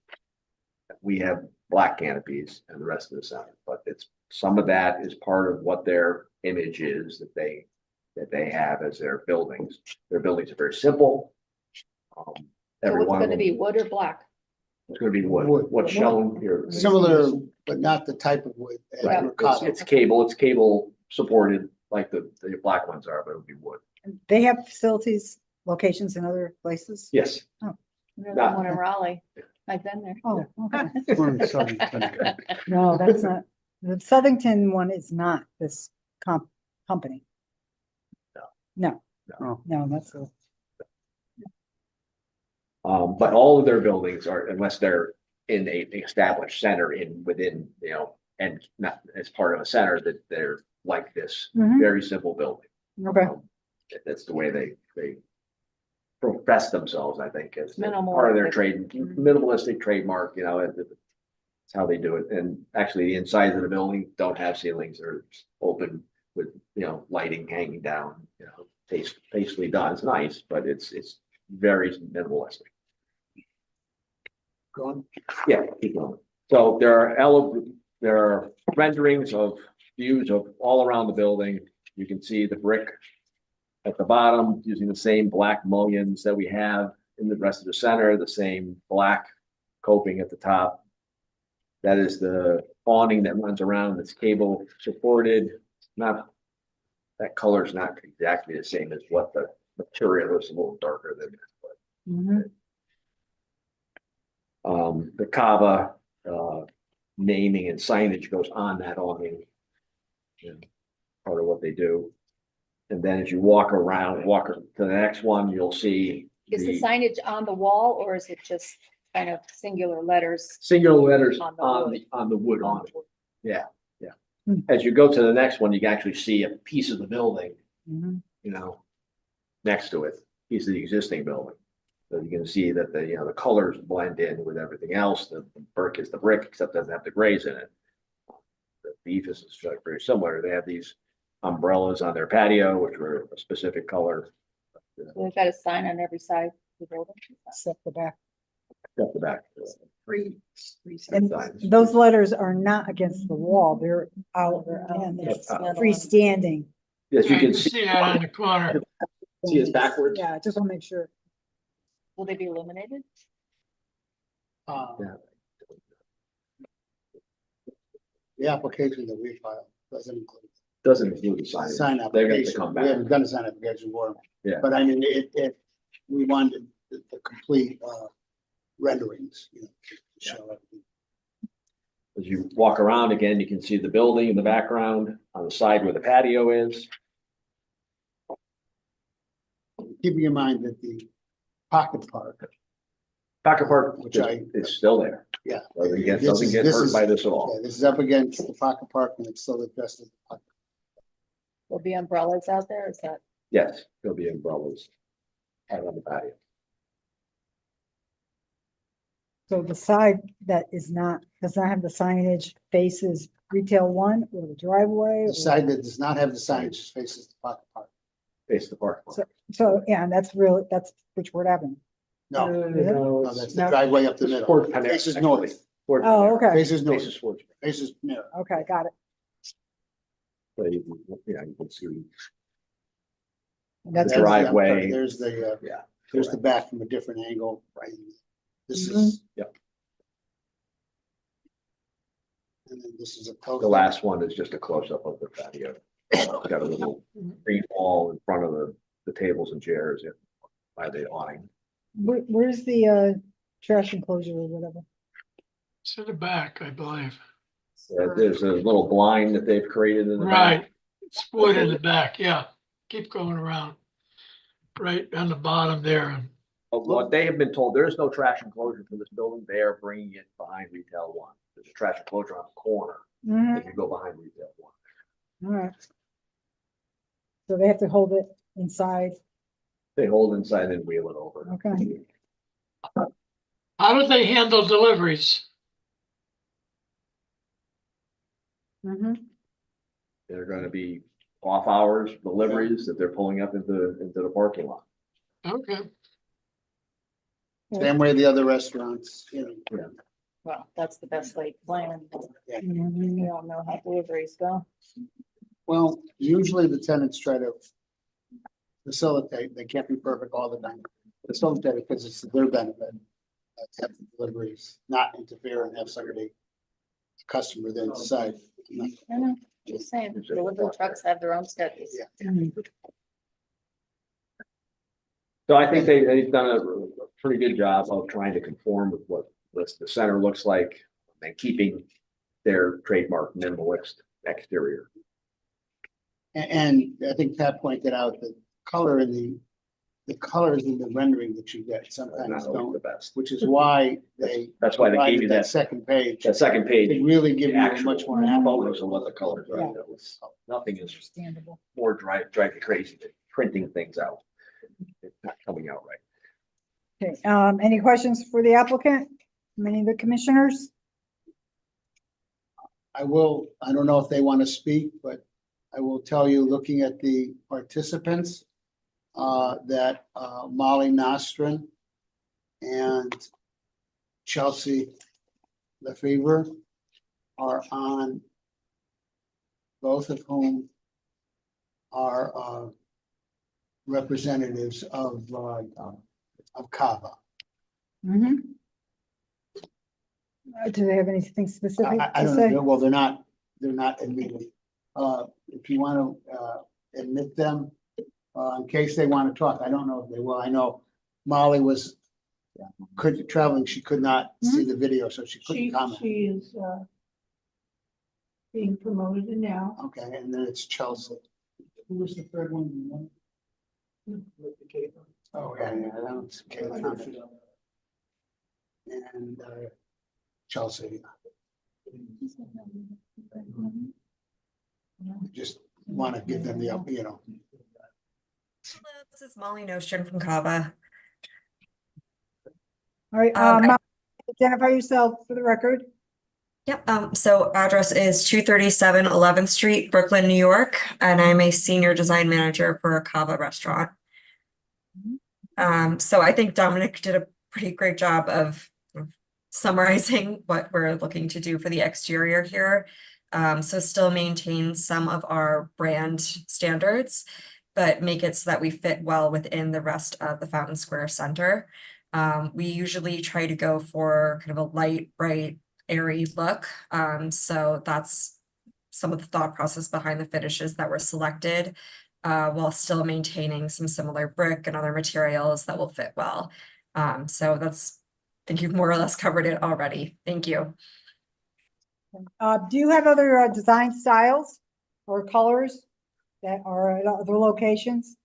We have black canopies and the rest of the center, but some of that is part of what their image is that they have as their buildings. Their buildings are very simple. so Every it's one of gonna them- be wood or black? It's gonna be wood. Wood. What's shown here. Similar, but not the type of wood. as Right, ricotta. it's cable supported, like the black ones are, but it'll be wood. They have facilities, locations in other places? Yes. There's Not- one in Raleigh. I've been there. Oh, okay. We're in Southington. No, that's not, the Southington one is not this company. No, No. no, that's a, But all of their buildings are, unless they're in a established center within, and not as part of a center, that they're like this, Mhm. very simple building. okay. That's the way they profess themselves, I think, as Minimal. part of their trade, minimalistic trademark, it's how they do it. And actually, the insides of the building don't have ceilings. They're open with, lighting hanging down, tastefully done. It's nice, but it's very minimalistic. Go on. Yeah, keep going. So there are renderings of views of all around the building. You can see the brick at the bottom using the same black mullions that we have in the rest of the center, the same black coping at the top. That is the awning that runs around, that's cable supported. That color is not exactly the same as what the material is, a little darker than this, but Mhm. the Kava naming and signage goes on that awning. Part of what they do. And then as you walk to the next one, you'll see Is the signage on the wall or is it just kind of singular letters? singular letters On the on wood. the wood on awning. the wood? Yeah. Hmm. As you go to the next one, you can actually see a piece of the building, Mhm. next to it, piece of the existing building. So you can see that the colors blend in with everything else. The brick is the brick, except it doesn't have the grays in it. The beef is very similar. They have these umbrellas on their patio, which were a specific color. They've got a sign on every side of the building. Except the back. Up the back. Free. And signs. those letters are not against the wall, they're out, and they're freestanding. Yes, Yeah, you can see, see that on the corner. see it's backwards. Yeah, just want to make sure. Will they be illuminated? Yeah. The application that we filed doesn't include Doesn't include the sign signage. They're going to application. come We haven't back. done a sign application for them. Yeah. But I mean, we wanted the complete renderings, to show everything. As you walk around again, you can see the building in the background on the side where the patio is. Keeping in mind that the pocket park, Pocket Park Which I- is still there. yeah. Doesn't get this hurt is- by this at all. Yeah, this is up against the pocket park and it's still addressed as the pocket. Will be umbrellas out there? Is that? Yes, there'll be umbrellas out on the patio. So the side that does not have the signage faces retail one or the driveway? The or- side that does not have the signage faces the pocket park. Face the park. So, yeah, and that's Bridgeport Avenue. No, no, that's the No. driveway up the middle. Towards Faces Panera, north, actually. Towards Oh, Panera. okay. faces north, Faces towards. faces near. Okay, got it. So you can see And that's The driveway. There's the, Yeah. there's the back from a different angle, right? This Mhm. is. Yep. And then this is a. The last one is just a close-up of the patio. It's got a little green wall in front of the tables and chairs by the awning. Where's the trash enclosure or whatever? It's in the back, I believe. There's a little blind that they've created in the back. Right, it's wood in the back, yeah. Keep going around. Right on the bottom there. But what they have been told, there is no trash enclosure for this building. They are bringing it behind retail one. There's a trash enclosure on the corner Mhm. if you go behind retail one. All right. So they have to hold it inside. They hold inside and wheel it over. Okay. How do they handle deliveries? Mhm. They're gonna be off hours deliveries that they're pulling up into the parking lot. Okay, Same way the other restaurants, Well, that's the best laid plan. Mhm. We don't know how deliveries go. Well, usually the tenants try to facilitate, they can't be perfect all the time. Facilitate it because it's to their benefit. To have the deliveries not interfere and have somebody customer then decide. I know, just saying, delivery trucks have their own schedules. Yeah. So I think they've done a pretty good job of trying to conform with what the center looks like and keeping their trademark minimalist exterior. And I think Pat pointed out that color in the colors in the rendering that you get Not sometimes always don't, the best. which is why they. That's why they gave you provided that second page. That second page. They really give you a actual much more accurate. photos of what the colors are. Yeah. That was, nothing is Understandable. more drive you crazy than printing things out. It's not coming out right. Okay, any questions for the applicant? From any of the commissioners? I don't know if they want to speak, but I will tell you, looking at the participants, that Molly Nostrin and Chelsea Lefevre are on, both of whom are representatives of CAVA. Mm-hmm. Do they have anything specific I to don't say? know, well, they're not admitted. If you want to admit them, in case they want to talk, I don't know if they will. I know Molly was traveling, she could not see the video, so she couldn't comment. She is, being promoted now. Okay, and then it's Chelsea. Who was the third one? Oh, yeah, that was Caitlin. And Chelsea. Just want to give them the, Hello, this is Molly Nostrin from Kava. All right, identify yourself for the record. Yep, so address is 237 11th Street, Brooklyn, New York, and I'm a senior design manager for a Kava restaurant. So I think Dominic did a pretty great job of summarizing what we're looking to do for the exterior here. So still maintain some of our brand standards, but make it so that we fit well within the rest of the Fountain Square Center. We usually try to go for kind of a light, bright, airy look. So that's some of the thought process behind the finishes that were selected, while still maintaining some similar brick and other materials that will fit well. So that's, I think you've more or less covered it already. Thank you. Do you have other design styles or colors that are at other locations?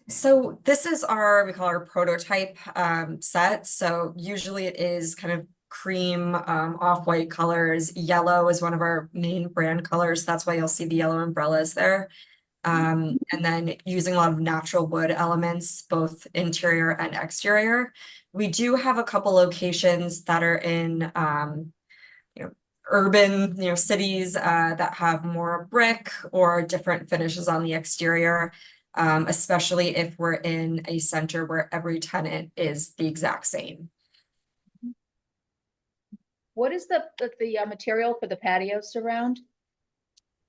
So this is we call our prototype set. So usually it is kind of cream, off-white colors. Yellow is one of our main brand colors. That's why you'll see the yellow umbrellas there. And then using a lot of natural wood elements, both interior and exterior. We do have a couple locations that are in urban, cities that have more brick or different finishes on the exterior, especially if we're in a center where every tenant is the exact same. What is the material for the patio surround?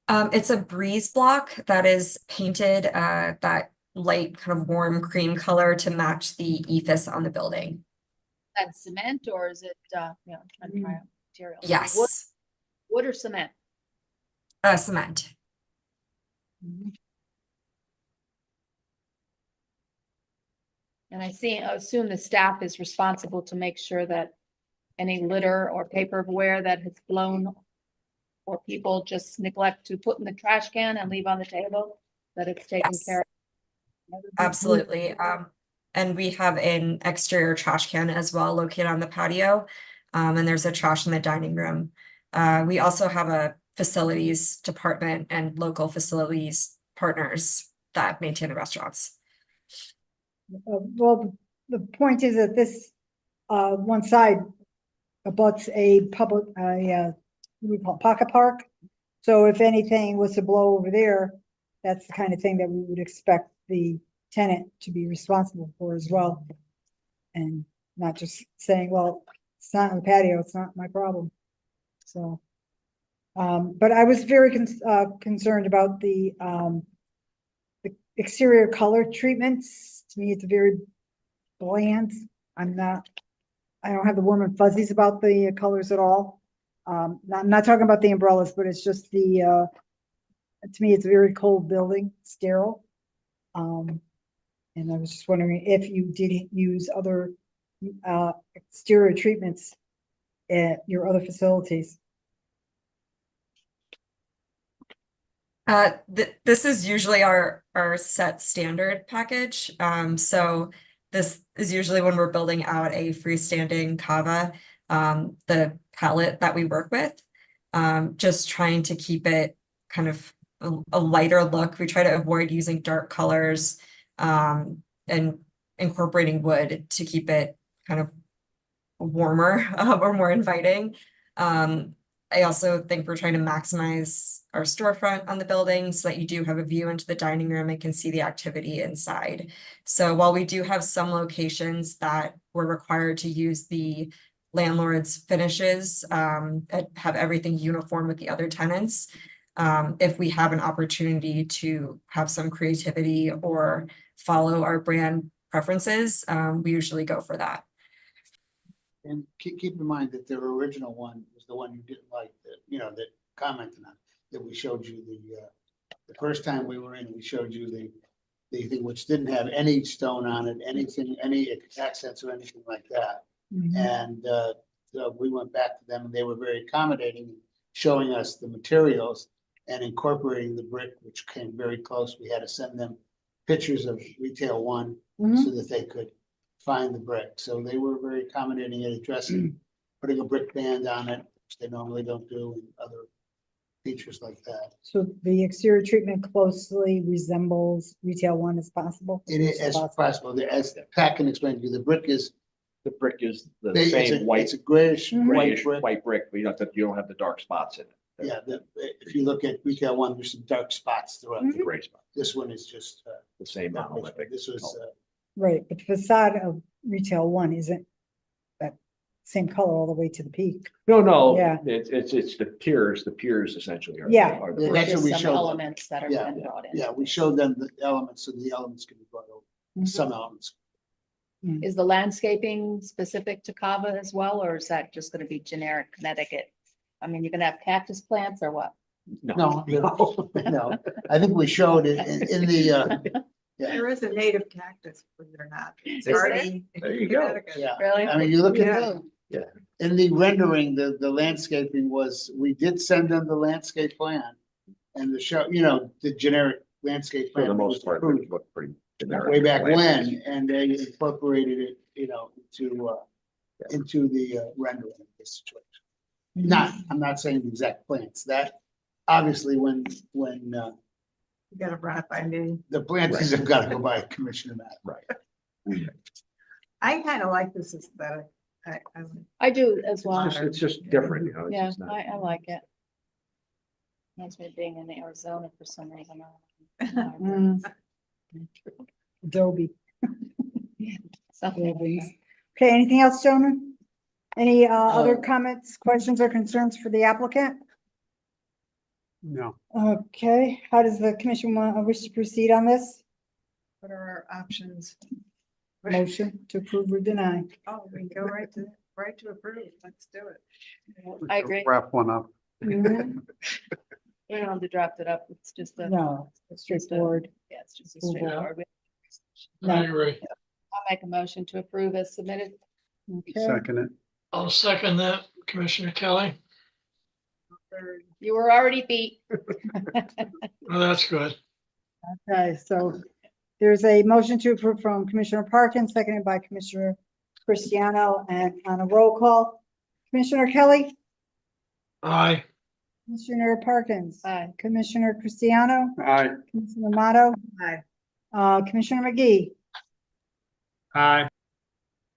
It's a breeze block that is painted that light kind of warm cream color to match the ephes on the building. And cement, or is it material? Yes. Wood or cement? Cement. And I assume the staff is responsible to make sure that any litter or paperware that has blown or people just neglect to put in the trash can and leave on the table, that it's taken care of. Absolutely. And we have an exterior trash can as well located on the patio. And there's a trash in the dining room. We also have a facilities department and local facilities partners that maintain the restaurants. Well, the point is that this one side abuts a public, we call it pocket park. So if anything was to blow over there, that's the kind of thing that we would expect the tenant to be responsible for as well. And not just saying, well, it's not on the patio, it's not my problem. So, but I was very concerned about the exterior color treatments. To me, it's very bland. I don't have the warm and fuzzies about the colors at all. I'm not talking about the umbrellas, but it's just the, to me, it's a very cold building, sterile. And I was just wondering if you did use other, exterior treatments at your other facilities. This is usually our set standard package. So this is usually when we're building out a freestanding kava, the palette that we work with. Just trying to keep it kind of a lighter look. We try to avoid using dark colors, and incorporating wood to keep it kind of warmer or more inviting. I also think we're trying to maximize our storefront on the building so that you do have a view into the dining room and can see the activity inside. So while we do have some locations that we're required to use the landlord's finishes, and have everything uniform with the other tenants, if we have an opportunity to have some creativity or follow our brand preferences, we usually go for that. And keep in mind that their original one was the one you didn't like, that, that commented on, that we showed you the first time we were in, we showed you the thing which didn't have any stone on it, anything, any accents or anything like that. And so we went back to them and they were very accommodating, showing us the materials and incorporating the brick, which came very close. We had to send them pictures of retail one so that they could find the brick. So they were very accommodating at addressing, putting a brick band on it, which they normally don't do, and other features like that. So the exterior treatment closely resembles retail one as possible? It is as possible. As Pat can explain to you, the brick is The brick is the it's same white, It's a grayish grayish brick. white brick, but you don't have the dark spots in it. Yeah, if you look at retail one, there's some dark spots throughout. The gray spot, This one is just, the same monolithic. this was, Right, but the facade of retail one isn't that same color all the way to the peak. No, Yeah. it's the piers essentially are. Yeah. are the Yeah, brick. that's what we Some showed them. elements that are Yeah, been brought in. yeah, we showed them the elements, so the elements can be brought over, some elements. Is the landscaping specific to Cava as well, or is that just gonna be generic Connecticut? I mean, you're gonna have cactus plants or what? No, no, I think we showed it in the, yeah, There is a native cactus, believe it or not. It's Is there? already in There you go. Connecticut. yeah. Really? I mean, you look Yeah. at in the rendering, the landscaping was, we did send them the landscape plan. And the show, the generic landscape For plan. the was most part, approved it looked pretty generic. way back landscapes. when, and they incorporated it, into the rendering of this situation. I'm not saying the exact plants, that obviously when You gotta run it by me. the plantings have got to go by Commissioner Matt. Right. I kind of like this aesthetic. I do as well. It's just different, it's Yeah, just not- I like it. Reminds me of being in Arizona for some reason. Mm. Adobe. Something like that. Okay, anything else, gentlemen? Any other comments, questions, or concerns for the applicant? No. Okay, how does the commission wish to proceed on this? What are our options? Motion to approve or deny? Oh, we can go right to approve. Let's do it. I agree. Wrap one up. Mhm. We don't have to draft it up. It's just a. No, it's straightforward. Yeah, it's just a Approval. straightforward. I agree. I'll make a motion to approve as submitted. Okay, Second it. I'll second that, Commissioner Kelly. You were already beat. Well, that's good. okay, so there's a motion to approve from Commissioner Parkins, seconded by Commissioner Cristiano, and on a roll call, Commissioner Kelly, Aye. Commissioner Parkins. Aye. Commissioner Cristiano, Aye. Commissioner Amato, Hi. Commissioner McGee. Aye.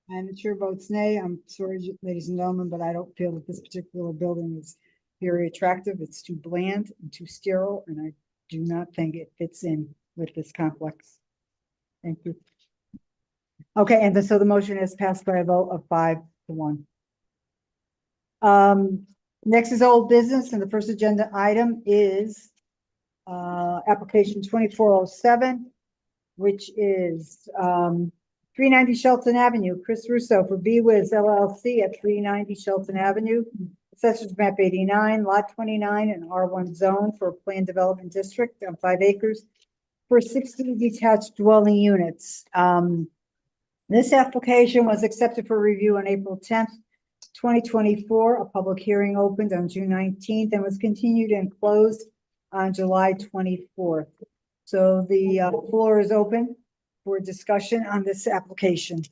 And the chair votes nay. I'm sorry, ladies and gentlemen, but I don't feel that this particular building is very attractive. It's too bland and too sterile, and I do not think it fits in with this complex. Thank you. Okay, and so the motion is passed by a vote of 5-1. Next is old business, and the first agenda item is application 2407, which is 390 Shelton Avenue. Chris Russo for B-Wiz LLC at 390 Shelton Avenue Assessors map 89, lot 29, and R1 zone for a planned development district on 5 acres for 60 detached dwelling units. This application was accepted for review on April 10th, 2024. A public hearing opened on June 19th and was continued and closed on July 24th. So the floor is open for discussion on this application.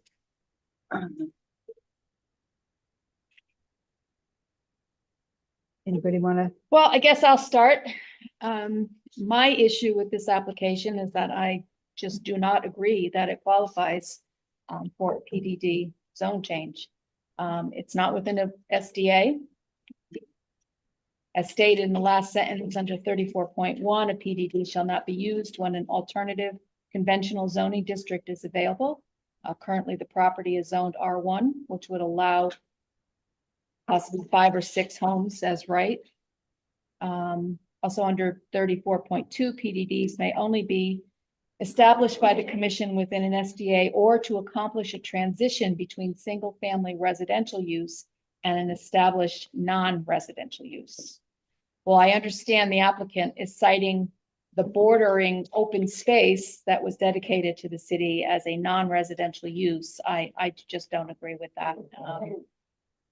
Anybody want to? Well, I guess I'll start. My issue with this application is that I just do not agree that it qualifies for a PDD zone change. It's not within a SDA. As stated in the last sentence under 34.1, a PDD shall not be used when an alternative conventional zoning district is available. Currently, the property is zoned R1, which would allow possibly 5 or 6 homes as right. Also under 34.2, PDDs may only be established by the commission within an SDA or to accomplish a transition between single-family residential use and an established non-residential use. Well, I understand the applicant is citing the bordering open space that was dedicated to the city as a non-residential use. I just don't agree with that.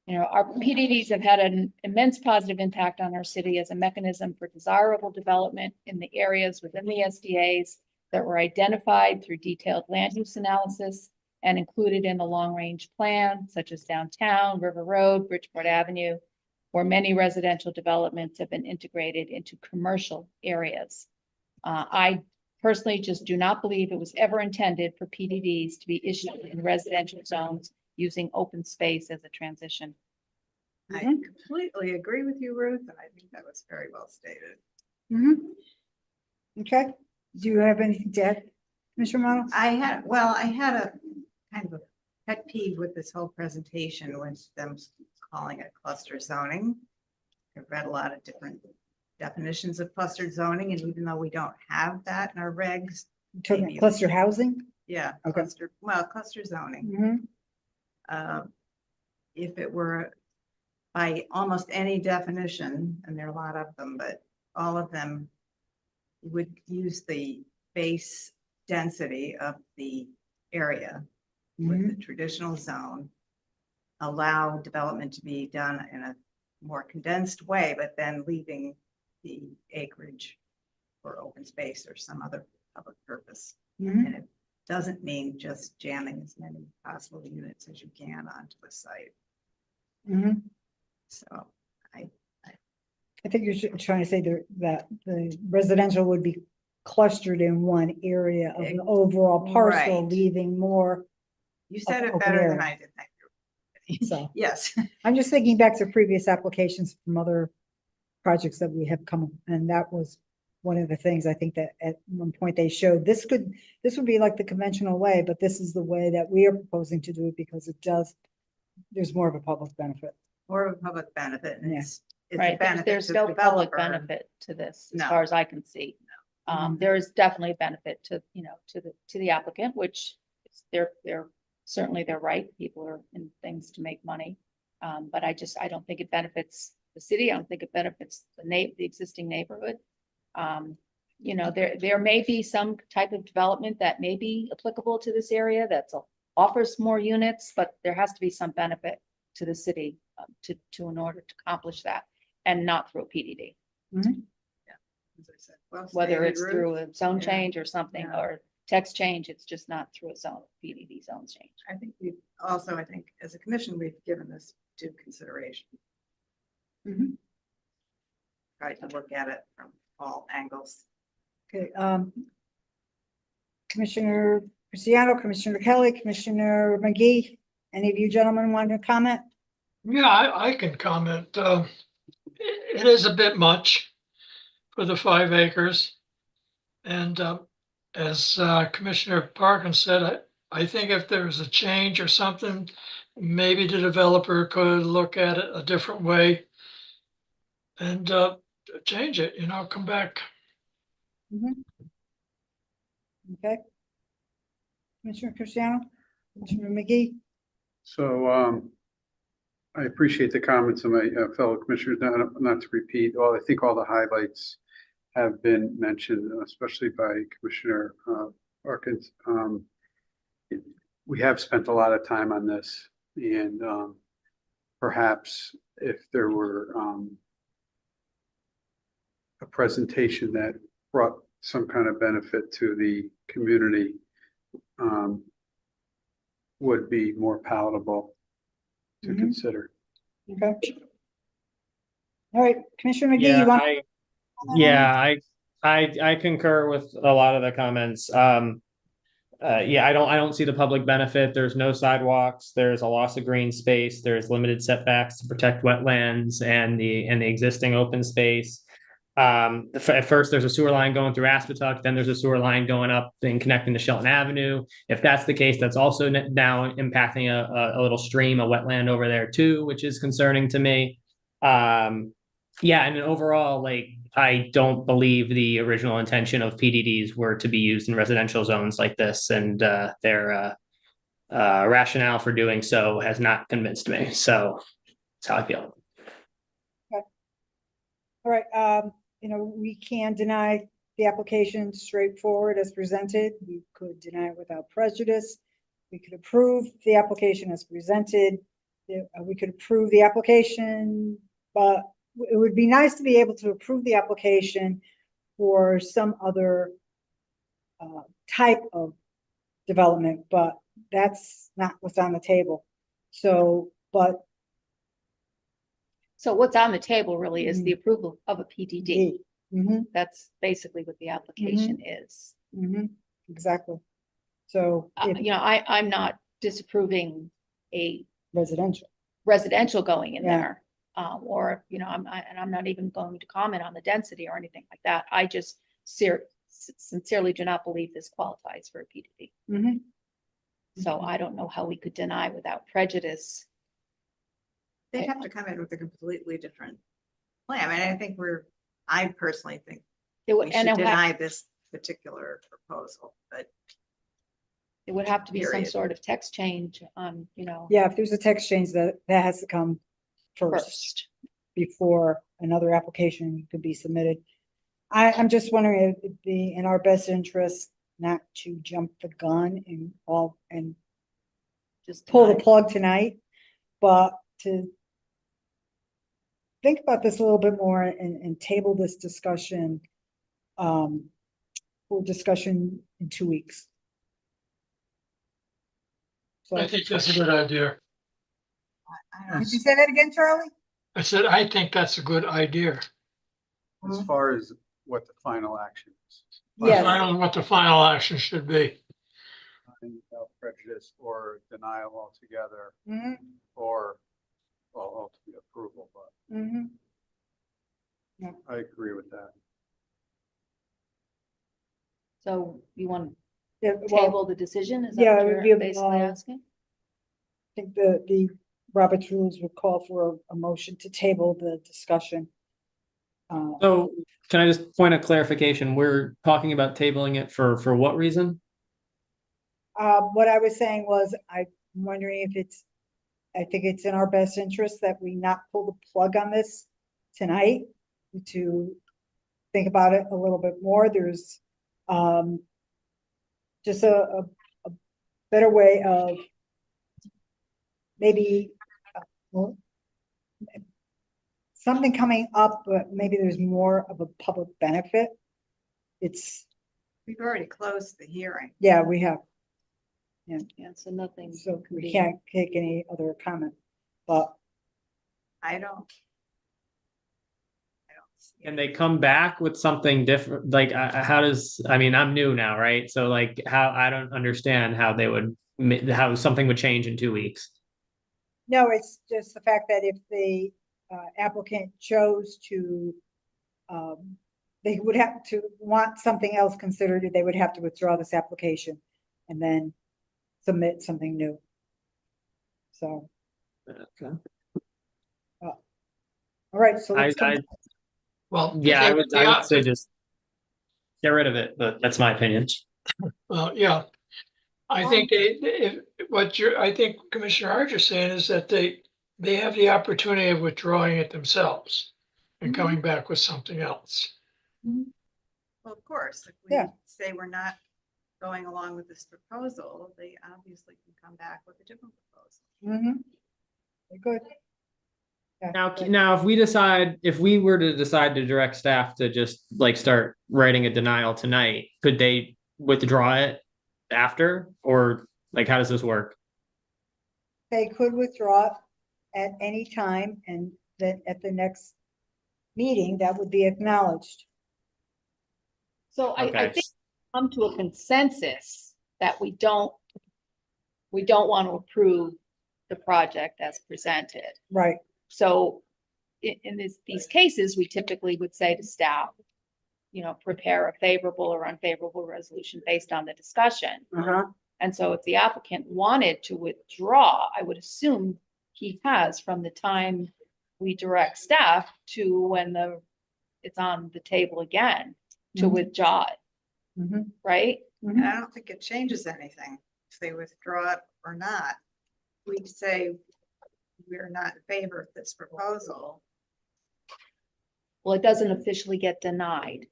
You know, our PDDs have had an immense positive impact on our city as a mechanism for desirable development in the areas within the SDAs that were identified through detailed land use analysis and included in the long-range plan, such as downtown, River Road, Bridgeport Avenue, where many residential developments have been integrated into commercial areas. I personally just do not believe it was ever intended for PDDs to be issued in residential zones using open space as a transition. I completely agree with you, Ruth, and I think that was very well stated. Okay, do you have anything to add, Mr. Model? I had a kind of a pet peeve with this whole presentation with them calling it cluster zoning. I've read a lot of different definitions of clustered zoning, and even though we don't have that in our regs. Talking about cluster housing? Yeah, Okay. cluster zoning. If it were by almost any definition, and there are a lot of them, but all of them would use the base density of the area with the traditional zone, allow development to be done in a more condensed way, but then leaving the acreage for open space or some other public purpose. And it doesn't mean just jamming as many possible units as you can onto a site. So I think you're trying to say that the residential would be clustered in one area of an overall parcel, Right. leaving more. You said it open better area. than I did. Thank you. So Yes. I'm just thinking back to previous applications from other projects that we have come, and that was one of the things I think that at one point they showed this would be like the conventional way, but this is the way that we are proposing to do it because there's more of a public benefit. More of a public benefit, and Yeah. it's a Right, benefit there's to no the public developer. benefit to this, as No. far as I can see. There is definitely a benefit to, to the applicant, which is they're certainly their right. People are in things to make money. But I don't think it benefits the city. I don't think it benefits the existing neighborhood. There may be some type of development that may be applicable to this area that offers more units, but there has to be some benefit to the city in order to accomplish that, and not through a PDD. As I said, well Whether stated, it's Ruth. through a zone Yeah. change or something, Yeah. or text change, it's just not through a PDD zone change. I think as a commission, we've given this due consideration. Try to look at it from all angles. Okay, Commissioner Cristiano, Commissioner Kelly, Commissioner McGee, any of you gentlemen want to comment? Yeah, I can comment. It is a bit much for the 5 acres. And as Commissioner Parkins said, I think if there's a change or something, maybe the developer could look at it a different way and change it, come back. Okay. Commissioner Cristiano, Commissioner McGee. So I appreciate the comments of my fellow commissioners, not to repeat, I think all the highlights have been mentioned, especially by Commissioner Parkins. We have spent a lot of time on this, and perhaps if there were a presentation that brought some kind of benefit to the community, would be more palatable to consider. Okay. All right, Commissioner McGee, you want? I concur with a lot of the comments. Yeah, I don't see the public benefit. There's no sidewalks, there's a loss of green space, there's limited setbacks to protect wetlands and the existing open space. At first, there's a sewer line going through Aspetuck, then there's a sewer line going up and connecting to Shelton Avenue. If that's the case, that's also now impacting a little stream, a wetland over there too, which is concerning to me. Yeah, and overall, like, I don't believe the original intention of PDDs were to be used in residential zones like this, and their rationale for doing so has not convinced me. So that's how I feel. Okay. All right, we can deny the application straightforward as presented. We could deny it without prejudice. We could approve the application as presented. We could approve the application, but it would be nice to be able to approve the application for some other type of development, but that's not what's on the table. So what's on the table really is the approval of a PDD. That's basically what the application is. Exactly. So, I'm not disapproving a residential going in there. Or, I'm not even going to comment on the density or anything like that. I just sincerely do not believe this qualifies for a PDD. So I don't know how we could deny without prejudice. They'd have to come in with a completely different plan. I mean, I personally think we should deny this particular proposal, but it would have to be some period. sort of text change yeah, if there's a text change that has to come first before another application could be submitted. I'm just wondering if it'd be in our best interest not to jump the gun and just pull the plug tonight, but to think about this a little bit more and table this discussion for discussion in 2 weeks. So I think that's a good idea. Did you say that again, Charlie? I said, I think that's a good idea. As far as what the final action is. Yes. I don't know what the final action should be. Without prejudice or denial altogether, or ultimately approval, but I agree with that. So you want to Yeah, table the decision? Is that yeah, what we you're give, basically asking? I think the Robert's rules would call for a motion to table the discussion. So can I just point a clarification? We're talking about tabling it for what reason? What I was saying was, I'm wondering if I think it's in our best interest that we not pull the plug on this tonight, to think about it a little bit more. There's just a better way of maybe something coming up, but maybe there's more of a public benefit. We've already closed the hearing. Yeah, we have. Yeah, so nothing. So we can't take any other comment, but I don't. Can they come back with something different? Like, how does, I'm new now, right? So like, I don't understand how how something would change in 2 weeks. no, it's just the fact that if the applicant chose to, they would have to want something else considered, they would have to withdraw this application and then submit something new. So. Okay. All right, so let's Well, yeah, I would say just get rid of it, but that's my opinion. well, yeah. I think I think Commissioner Archer is saying is that they have the opportunity of withdrawing it themselves and coming back with something else. Well, of course, if we Yeah. say we're not going along with this proposal, they obviously can come back with a different proposal. Mm-hmm. Good. Yeah, good. Now, if we were to decide to direct staff to just like start writing a denial tonight, could they withdraw it after? Or like, how does this work? They could withdraw it at any time, and then at the next meeting, that would be acknowledged. So I Okay. think come to a consensus that we don't want to approve the project as presented. Right. So in these cases, we typically would say to staff, prepare a favorable or unfavorable resolution based on the discussion. Uh-huh. And so if the applicant wanted to withdraw, I would assume he has from the time we direct staff to when it's on the table again to Mhm. withdraw it, Mhm. right? And I don't think it changes anything if they withdraw it or not. We say we're not in favor of this proposal. Well, it doesn't officially get denied.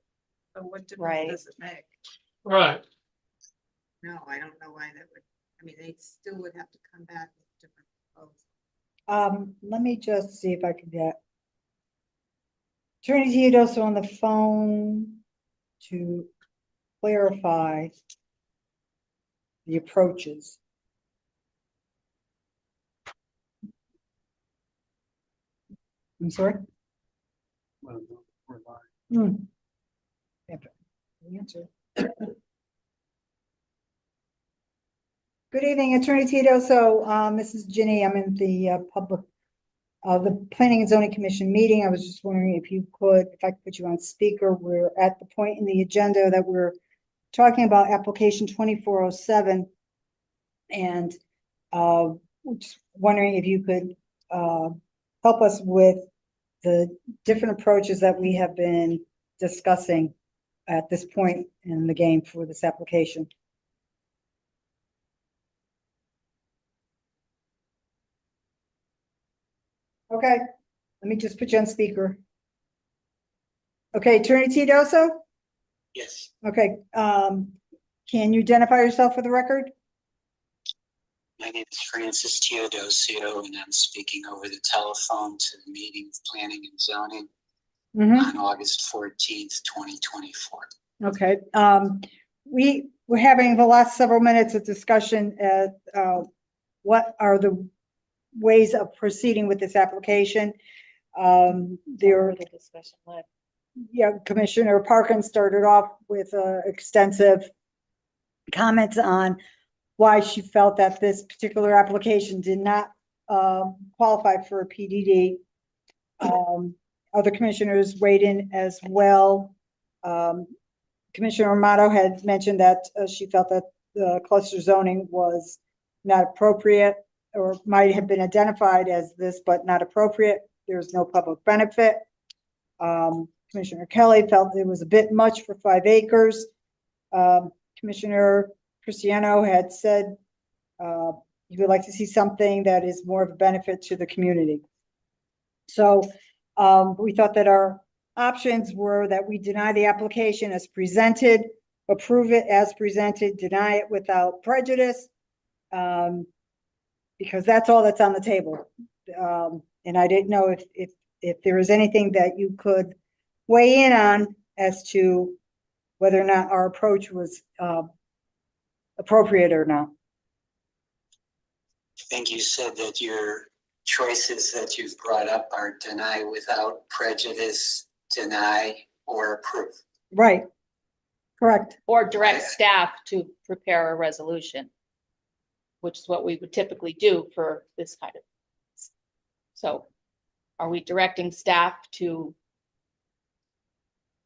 So what difference Right. does it make? Right. No, I don't know why that would, I mean, they still would have to come back with a different proposal. Let me just see if I can get Attorney Teodoso on the phone to clarify the approaches. I'm sorry? Well, we're live. Hmm. Yeah, but the answer. Good evening, Attorney Teodoso. This is Ginny. I'm in the the Planning and Zoning Commission meeting. I was just wondering if I could put you on speaker. We're at the point in the agenda that we're talking about application 2407. And just wondering if you could help us with the different approaches that we have been discussing at this point in the game for this application. Okay, let me just put you on speaker. Okay, Attorney Teodoso? Yes, Okay, can you identify yourself for the record? my name is Francis Teodosio, and I'm speaking over the telephone to the meeting of Planning and Zoning on August 14th, 2024. Okay, we're having the last several minutes of discussion at what are the ways of proceeding with this application. There, The discussion led. yeah, Commissioner Parkin started off with extensive comments on why she felt that this particular application did not qualify for a PDD. Other commissioners weighed in as well. Commissioner Amato had mentioned that she felt that the cluster zoning was not appropriate or might have been identified as this, but not appropriate. There's no public benefit. Commissioner Kelly felt it was a bit much for 5 acres. Commissioner Cristiano had said you would like to see something that is more of a benefit to the community. So we thought that our options were that we deny the application as presented, approve it as presented, deny it without prejudice, because that's all that's on the table. And I didn't know if there was anything that you could weigh in on as to whether or not our approach was appropriate or not. I think you said that your choices that you've brought up are deny without prejudice, deny, or approve. Right, correct. Or direct staff to prepare a resolution, which is what we would typically do for this kind of. So are we directing staff to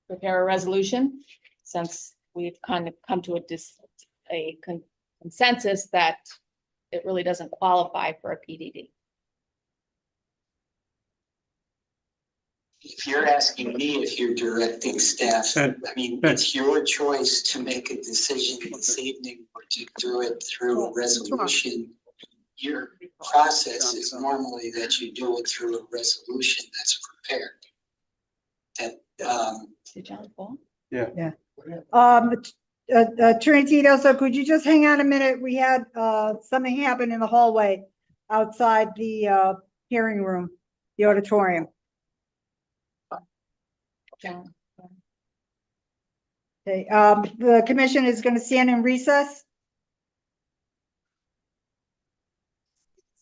prepare a resolution, since we've kind of come to a consensus that it really doesn't qualify for a PDD? If you're asking me if you're directing staff, I mean, it's your choice to make a decision this evening or to do it through a resolution. your process is normally that you do it through a resolution that's prepared. That, Did John fall? Attorney Tito, so could you just hang on a minute? We had, something happen in the hallway outside the, hearing room, the auditorium. John. Okay, the commission is gonna stand in recess.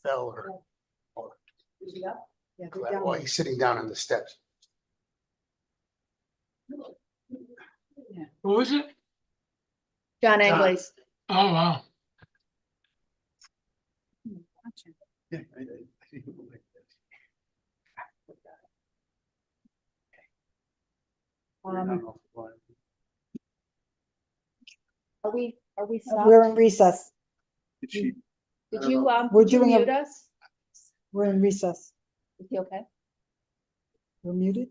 Fell or well, he's sitting down on the steps. Who is it? John Angles. Oh, wow. Yeah, Are we stopped? We're in recess. Did you, We're did you doing a- mute us? We're in recess. Is he okay? We're muted.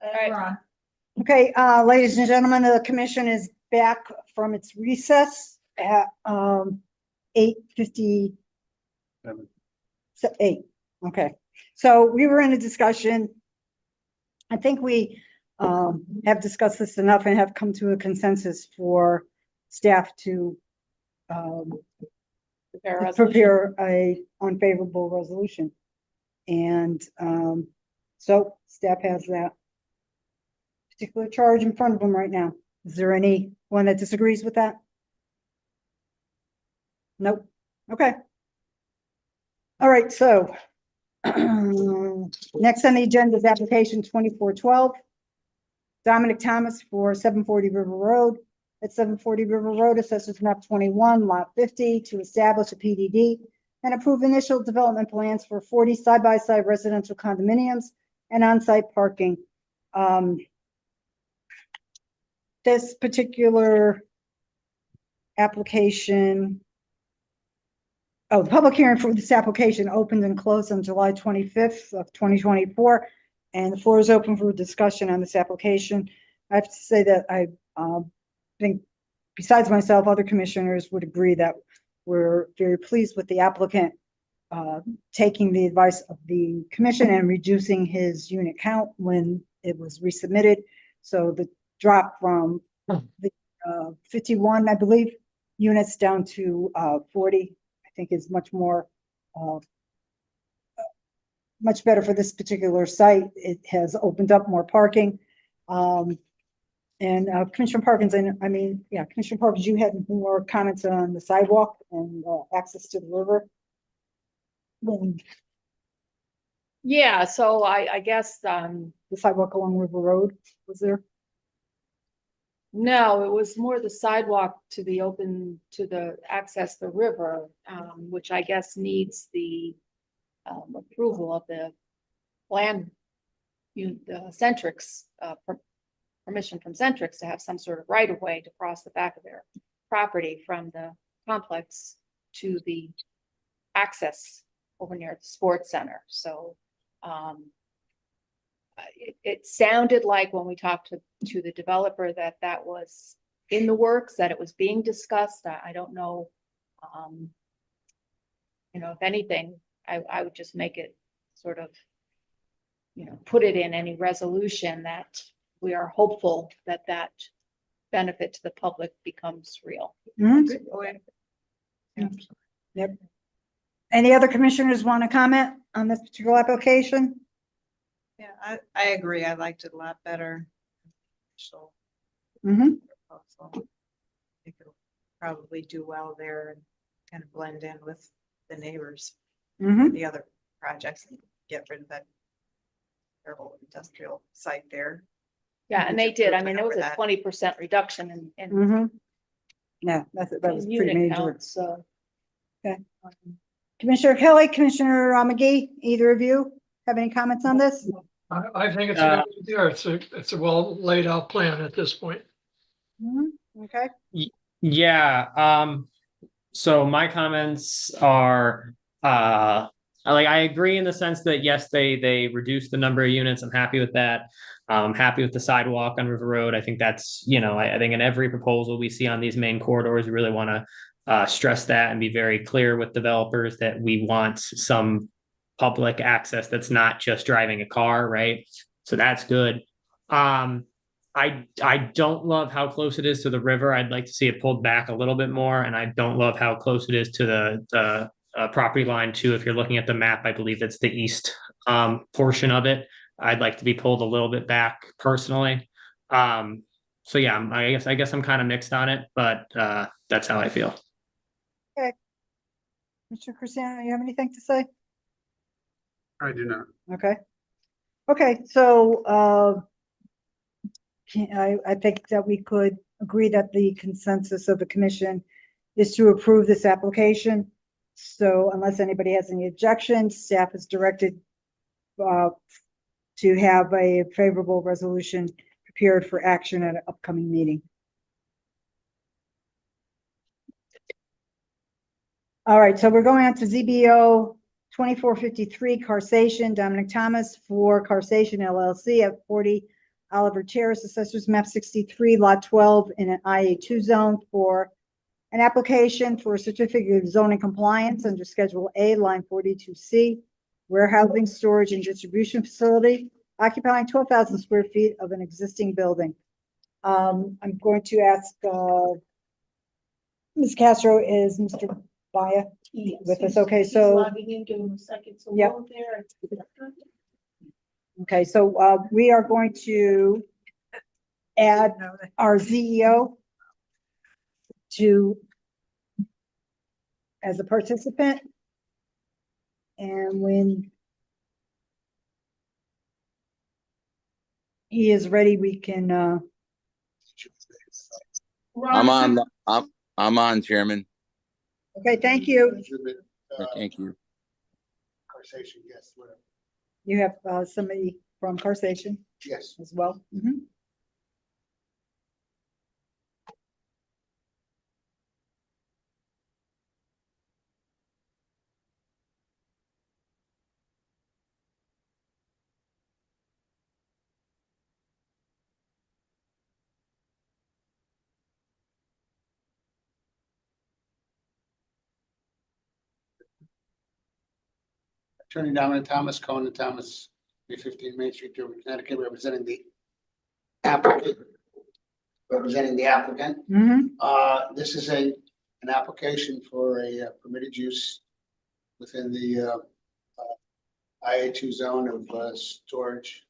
right. Okay, ladies and gentlemen, the commission is back from its recess at 8:58. Okay, so we were in a discussion. I think we have discussed this enough and have come to a consensus for staff to prepare a unfavorable resolution. And so staff has that particular charge in front of them right now. Is there anyone that disagrees with that? Nope. Okay. All right, so next on the agenda is application 2412. Dominic Thomas for 740 River Road. At 740 River Road, assessors map 21, lot 50, to establish a PDD and approve initial development plans for 40 side-by-side residential condominiums and on-site parking. This particular application, the public hearing for this application opened and closed on July 25th of 2024, and the floor is open for discussion on this application. I have to say that I think, besides myself, other commissioners would agree that we're very pleased with the applicant taking the advice of the commission and reducing his unit count when it was resubmitted. So the drop from the 51, I believe, units down to 40, I think is much more, much better for this particular site. It has opened up more parking. And Commissioner Parkins, Commissioner Parkins, you had more comments on the sidewalk and access to the river. Yeah, so I guess, The sidewalk along River Road, was there? no, it was more the sidewalk to the access the river, which I guess needs the approval of the land, the Centrix, permission from Centrix to have some sort of right of way to cross the back of their property from the complex to the access over near the sports center. So it sounded like when we talked to the developer that was in the works, that it was being discussed. I don't know, if anything, I would just make it sort of, put it in any resolution that we are hopeful that benefit to the public becomes real. Yep. Any other commissioners want to comment on this particular application? Yeah, I agree. I liked it a lot better. So Mm-hmm. proposal. I think it'll probably do well there and kind of blend in with the neighbors, Mm-hmm. the other projects, and get rid of that terrible industrial site there. Yeah, and they did. I mean, there was a That. 20% reduction in Mm-hmm. Yeah, that was pretty unit major. count, so. Okay. Commissioner Kelly, Commissioner Ramage, either of you have any comments on this? I think it's a good idea. It's a well laid out plan at this point. Mm-hmm. Okay. Yeah, so my comments are, I agree in the sense that yes, they reduced the number of units. I'm happy with that. I'm happy with the sidewalk on River Road. I think that's, I think in every proposal we see on these main corridors, we really want to stress that and be very clear with developers that we want some public access that's not just driving a car, right? So that's good. I don't love how close it is to the river. I'd like to see it pulled back a little bit more, and I don't love how close it is to the property line too. If you're looking at the map, I believe it's the east portion of it. I'd like to be pulled a little bit back personally. So yeah, I guess I'm kind of mixed on it, but that's how I feel. Okay. Mr. Cristiano, you have anything to say? I do not. Okay. Okay, so I think that we could agree that the consensus of the commission is to approve this application. So unless anybody has any objections, staff is directed to have a favorable resolution prepared for action at an upcoming meeting. All right, so we're going on to ZBO 2453 Carsation, Dominic Thomas for Carsation LLC at 40 Oliver Terrace, Assessors Map 63, Lot 12, in an IA2 zone for an application for a certificate of zoning compliance under Schedule A, line 42C, warehousing, storage, and distribution facility occupying 12,000 square feet of an existing building. I'm going to ask Ms. Castro, is Mr. Baya with us? Okay, He's so, logging in, give him a second to Yep. load there. okay, so we are going to add our CEO to as a participant. And when he is ready, we can, I'm on, Chairman. okay, thank you. Thank you. Carsation, yes, whatever. You have somebody from Carsation Yes. as well. Mhm. Attorney Dominic Thomas, Cohen and Thomas, 315 Main Street, Connecticut, representing the applicant. This is an application for a permitted use within the IA2 zone of storage,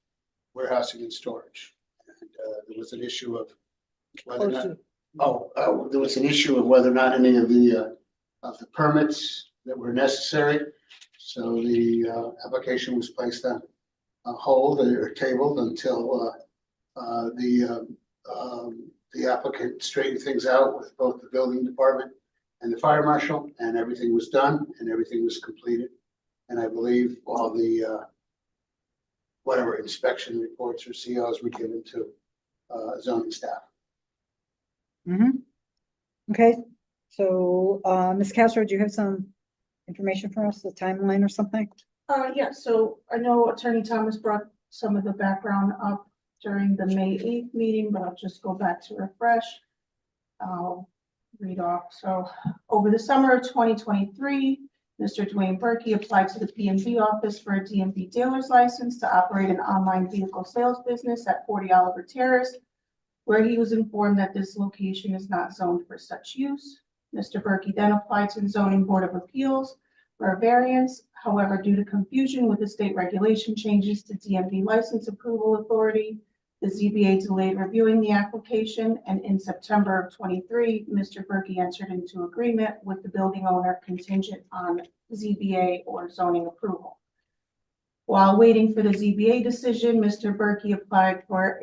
warehousing and storage. And there was an issue of whether or not, there was an issue of whether or not any of the permits that were necessary. So the application was placed on hold or tabled until the applicant straightened things out with both the building department and the fire marshal, and everything was done and everything was completed. And I believe all the whatever inspection reports or COs were given to zoning staff. Okay, so Ms. Castro, do you have some information for us, the timeline or something? Yeah, so I know Attorney Thomas brought some of the background up during the May 8th meeting, but I'll just go back to refresh. I'll read off. So over the summer of 2023, Mr. Dwayne Berkey applied to the PMV office for a DMV dealer's license to operate an online vehicle sales business at 40 Oliver Terrace, where he was informed that this location is not zoned for such use. Mr. Berkey then applied to the Zoning Board of Appeals for a variance. However, due to confusion with the state regulation changes to DMV license approval authority, the ZBA delayed reviewing the application, and in September of 23, Mr. Berkey entered into agreement with the building owner contingent on ZBA or zoning approval. While waiting for the ZBA decision, Mr. Berkey applied for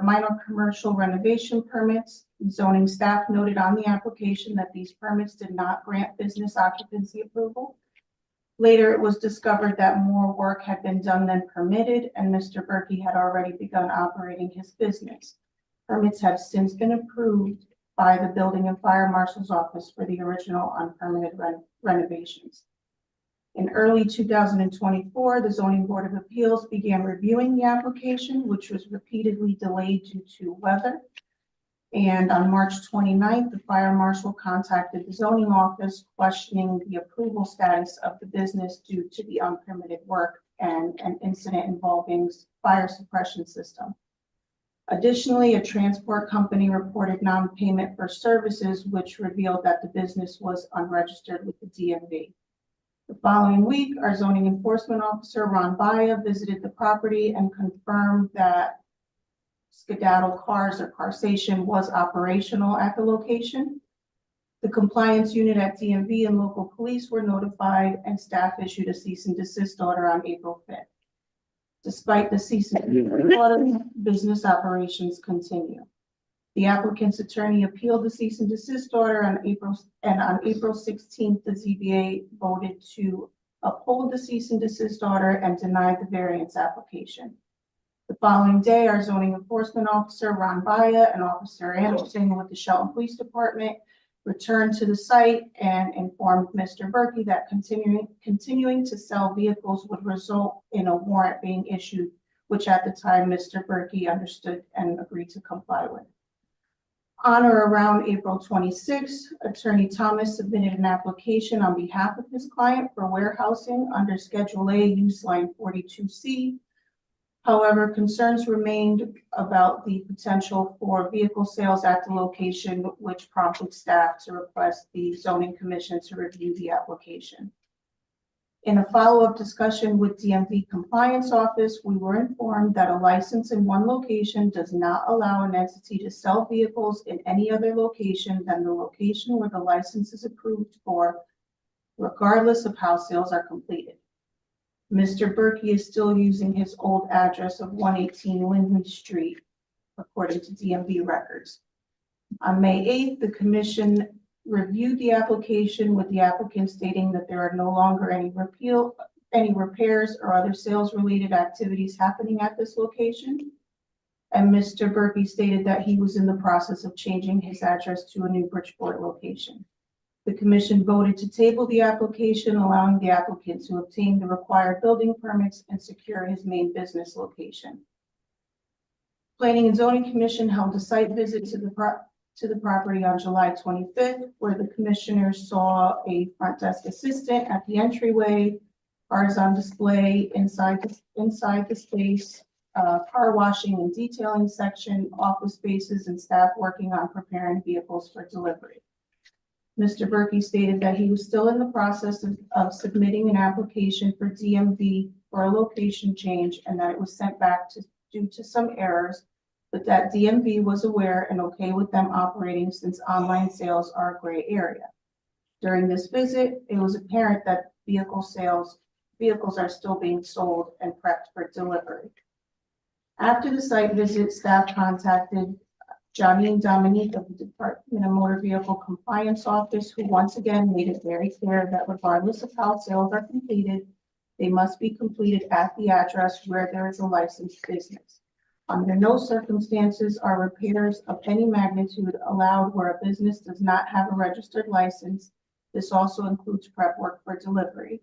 minor commercial renovation permits. Zoning staff noted on the application that these permits did not grant business occupancy approval. Later, it was discovered that more work had been done than permitted, and Mr. Berkey had already begun operating his business. Permits have since been approved by the Building and Fire Marshal's Office for the original unpermitted renovations. In early 2024, the Zoning Board of Appeals began reviewing the application, which was repeatedly delayed due to weather. And on March 29th, the fire marshal contacted the zoning office questioning the approval status of the business due to the unpermitted work and an incident involving fire suppression system. Additionally, a transport company reported non-payment for services, which revealed that the business was unregistered with the DMV. The following week, our zoning enforcement officer, Ron Baya, visited the property and confirmed that Skedaddle Cars or Carsation was operational at the location. The compliance unit at DMV and local police were notified, and staff issued a cease and desist order on April 5th. Despite the cease and desist order, business operations continue. The applicant's attorney appealed the cease and desist order on April 16th, the ZBA voted to uphold the cease and desist order and deny the variance application. The following day, our zoning enforcement officer, Ron Baya, and Officer Anderson with the Shelton Police Department returned to the site and informed Mr. Berkey that continuing to sell vehicles would result in a warrant being issued, which at the time Mr. Berkey understood and agreed to comply with. On or around April 26, Attorney Thomas submitted an application on behalf of his client for warehousing under Schedule A, Use Line 42C. However, concerns remained about the potential for vehicle sales at the location, which prompted staff to request the zoning commission to review the application. In a follow-up discussion with DMV Compliance Office, we were informed that a license in one location does not allow an entity to sell vehicles in any other location than the location where the license is approved for, regardless of how sales are completed. Mr. Berkey is still using his old address of 118 Lindley Street, according to DMV records. On May 8th, the commission reviewed the application with the applicant stating that there are no longer any repairs or other sales-related activities happening at this location. And Mr. Berkey stated that he was in the process of changing his address to a new Bridgeport location. The commission voted to table the application, allowing the applicant to obtain the required building permits and secure his main business location. Planning and Zoning Commission held a site visit to the property on July 25th, where the commissioners saw a front desk assistant at the entryway, cars on display inside the space, car washing and detailing section, office spaces, and staff working on preparing vehicles for delivery. Mr. Berkey stated that he was still in the process of submitting an application for DMV for a location change and that it was sent back due to some errors, but that DMV was aware and okay with them operating since online sales are a gray area. During this visit, it was apparent that vehicles are still being sold and prepped for delivery. After the site visit, staff contacted Johnny and Dominique of the Department of Motor Vehicle Compliance Office, who once again made it very clear that regardless of how sales are completed, they must be completed at the address where there is a licensed business. Under no circumstances are repairs of any magnitude allowed where a business does not have a registered license. This also includes prep work for delivery.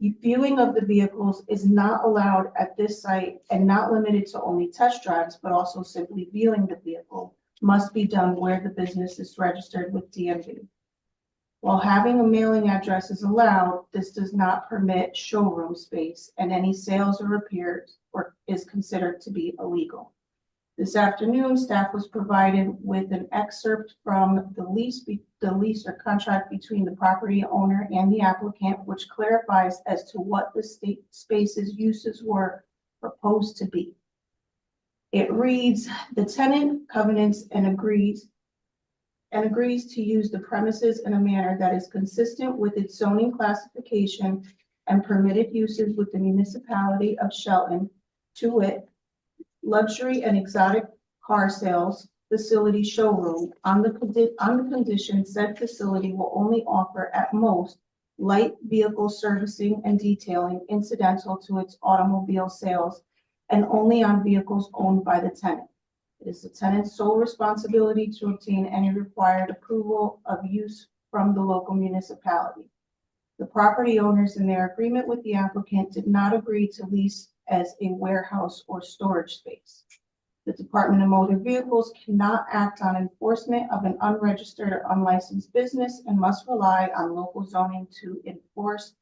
Viewing of the vehicles is not allowed at this site and not limited to only test drives, but also simply viewing the vehicle must be done where the business is registered with DMV. While having a mailing address is allowed, this does not permit showroom space, and any sales or repairs is considered to be illegal. This afternoon, staff was provided with an excerpt from the lease or contract between the property owner and the applicant, which clarifies as to what the space's uses were proposed to be. It reads, the tenant covenants and agrees to use the premises in a manner that is consistent with its zoning classification and permitted uses with the municipality of Shelton, to wit, luxury and exotic car sales facility showroom on the condition said facility will only offer at most light vehicle servicing and detailing incidental to its automobile sales and only on vehicles owned by the tenant. It is the tenant's sole responsibility to obtain any required approval of use from the local municipality. The property owners in their agreement with the applicant did not agree to lease as a warehouse or storage space. The Department of Motor Vehicles cannot act on enforcement of an unregistered or unlicensed business and must rely on local zoning to enforce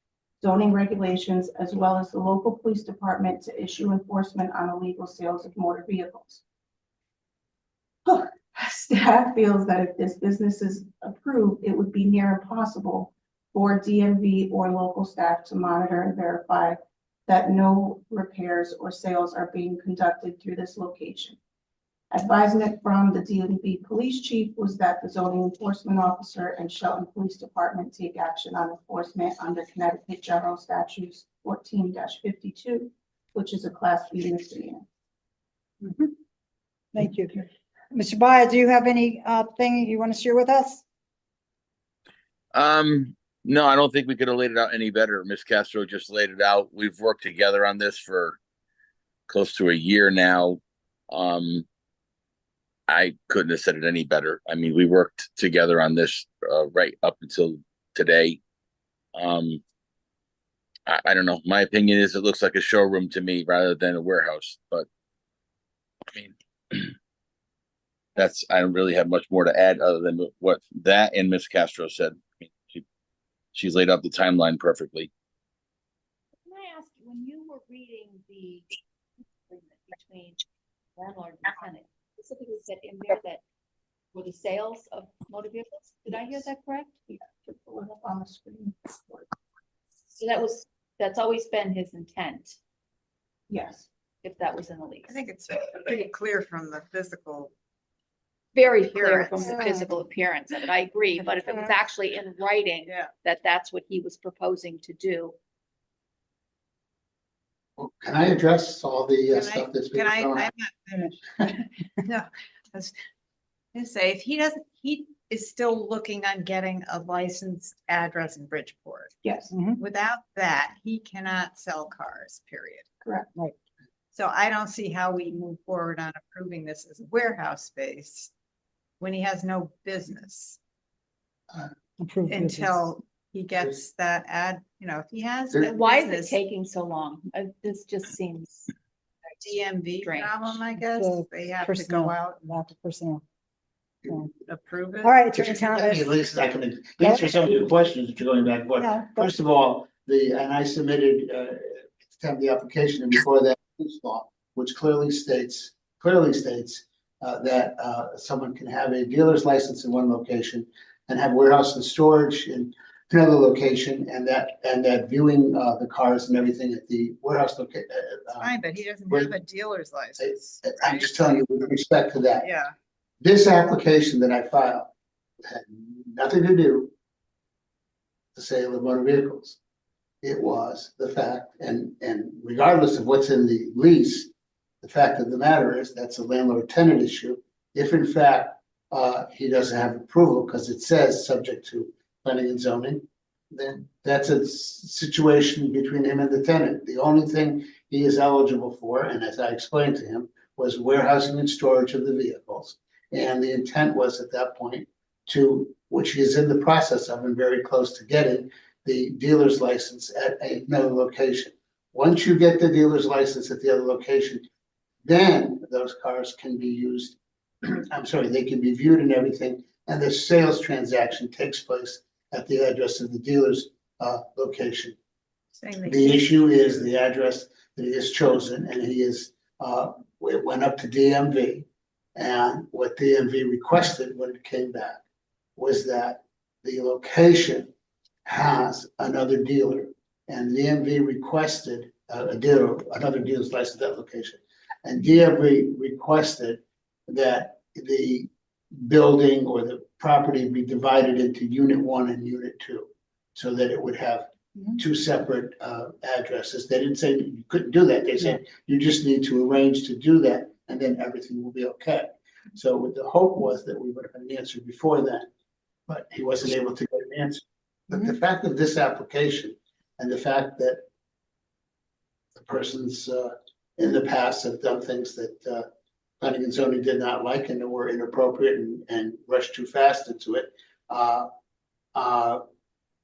zoning regulations as well as the local police department to issue enforcement on illegal sales of motor vehicles. Staff feels that if this business is approved, it would be near impossible for DMV or local staff to monitor and verify that no repairs or sales are being conducted through this location. Advisement from the DMV police chief was that the zoning enforcement officer and Shelton Police Department take action on enforcement under Connecticut General Statutes 14-52, which is a Class B misdemeanor. Thank you. Mr. Baya, do you have any thing you want to share with us? No, I don't think we could have laid it out any better. Ms. Castro just laid it out. We've worked together on this for close to a year now. I couldn't have said it any better. I mean, we worked together on this right up until today. I don't know. My opinion is it looks like a showroom to me rather than a warehouse, but I mean, I don't really have much more to add other than what that and Miss Castro said. I mean, she's laid out the timeline perfectly. Can I ask, when you were reading the agreement between landlord and tenant, specifically said in there that were the sales of motor vehicles? Did I hear that correct? Yeah, pull it up on the screen. So that's always been his intent, Yes. if that was in the lease. I think it's pretty clear from the physical. Very clear from the Appearance. physical appearance of it, I agree, but if it was actually in writing, Yeah. that that's what he was proposing to do. Well, can I address all the Can I- stuff that's been Can I, thrown I'm out? not finished. No, I was gonna say, if he is still looking on getting a licensed address in Bridgeport. Yes, Without that, he cannot sell cars, period. correct. Right. So I don't see how we move forward on approving this as a warehouse space when he has no business Approved business. until he gets that if he has There- that Why is it business taking so long? This just seems, DMV strange. problem, I guess, The they have to personnel, go out Not the personnel. and approve it. All right, Attorney Thomas. At least I can answer some of your questions that you're going back, but Yeah, but- first of all, and I submitted, at the time of the application and before that, this law, which clearly states that someone can have a dealer's license in one location and have warehouse and storage in another location, and that viewing the cars and everything at the warehouse location. Fine, but he doesn't wait. have a dealer's license. I'm right? just telling you with respect to that. Yeah, This application that I filed had nothing to do with the sale of motor vehicles. It was the fact, and regardless of what's in the lease, the fact of the matter is that's a landlord tenant issue. If in fact, he doesn't have approval because it says subject to planning and zoning, then that's a situation between him and the tenant. The only thing he is eligible for, and as I explained to him, was warehousing and storage of the vehicles. And the intent was at that point which he is in the process of and very close to getting, the dealer's license at another location. Once you get the dealer's license at the other location, then those cars can be used. I'm sorry, they can be viewed and everything, and the sales transaction takes place at the address of the dealer's location. saying that The issue is the address that he has chosen, and it went up to DMV. And what DMV requested when it came back was that the location has another dealer. And DMV requested another dealer's license at that location. And DMV requested that the building or the property be divided into unit 1 and unit 2, so that it would have two separate addresses. They didn't say you couldn't do that. They said you just need to arrange to do that, and then everything will be okay. So what the hope was that we would have an answer before then, but he wasn't able to get an answer. But the fact of this application and the fact that the persons in the past have done things that planning and zoning did not like and were inappropriate and rushed too fast into it,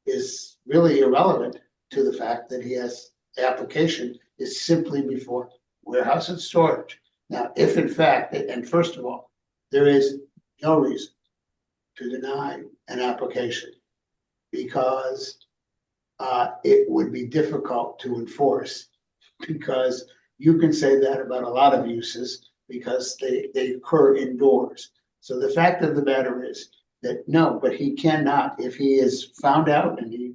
is really irrelevant to the fact that the application is simply before warehouse and storage. Now, if in fact, and first of all, there is no reason to deny an application because it would be difficult to enforce, because you can say that about a lot of uses because they occur indoors. So the fact of the matter is that no, but he cannot, if he is found out, and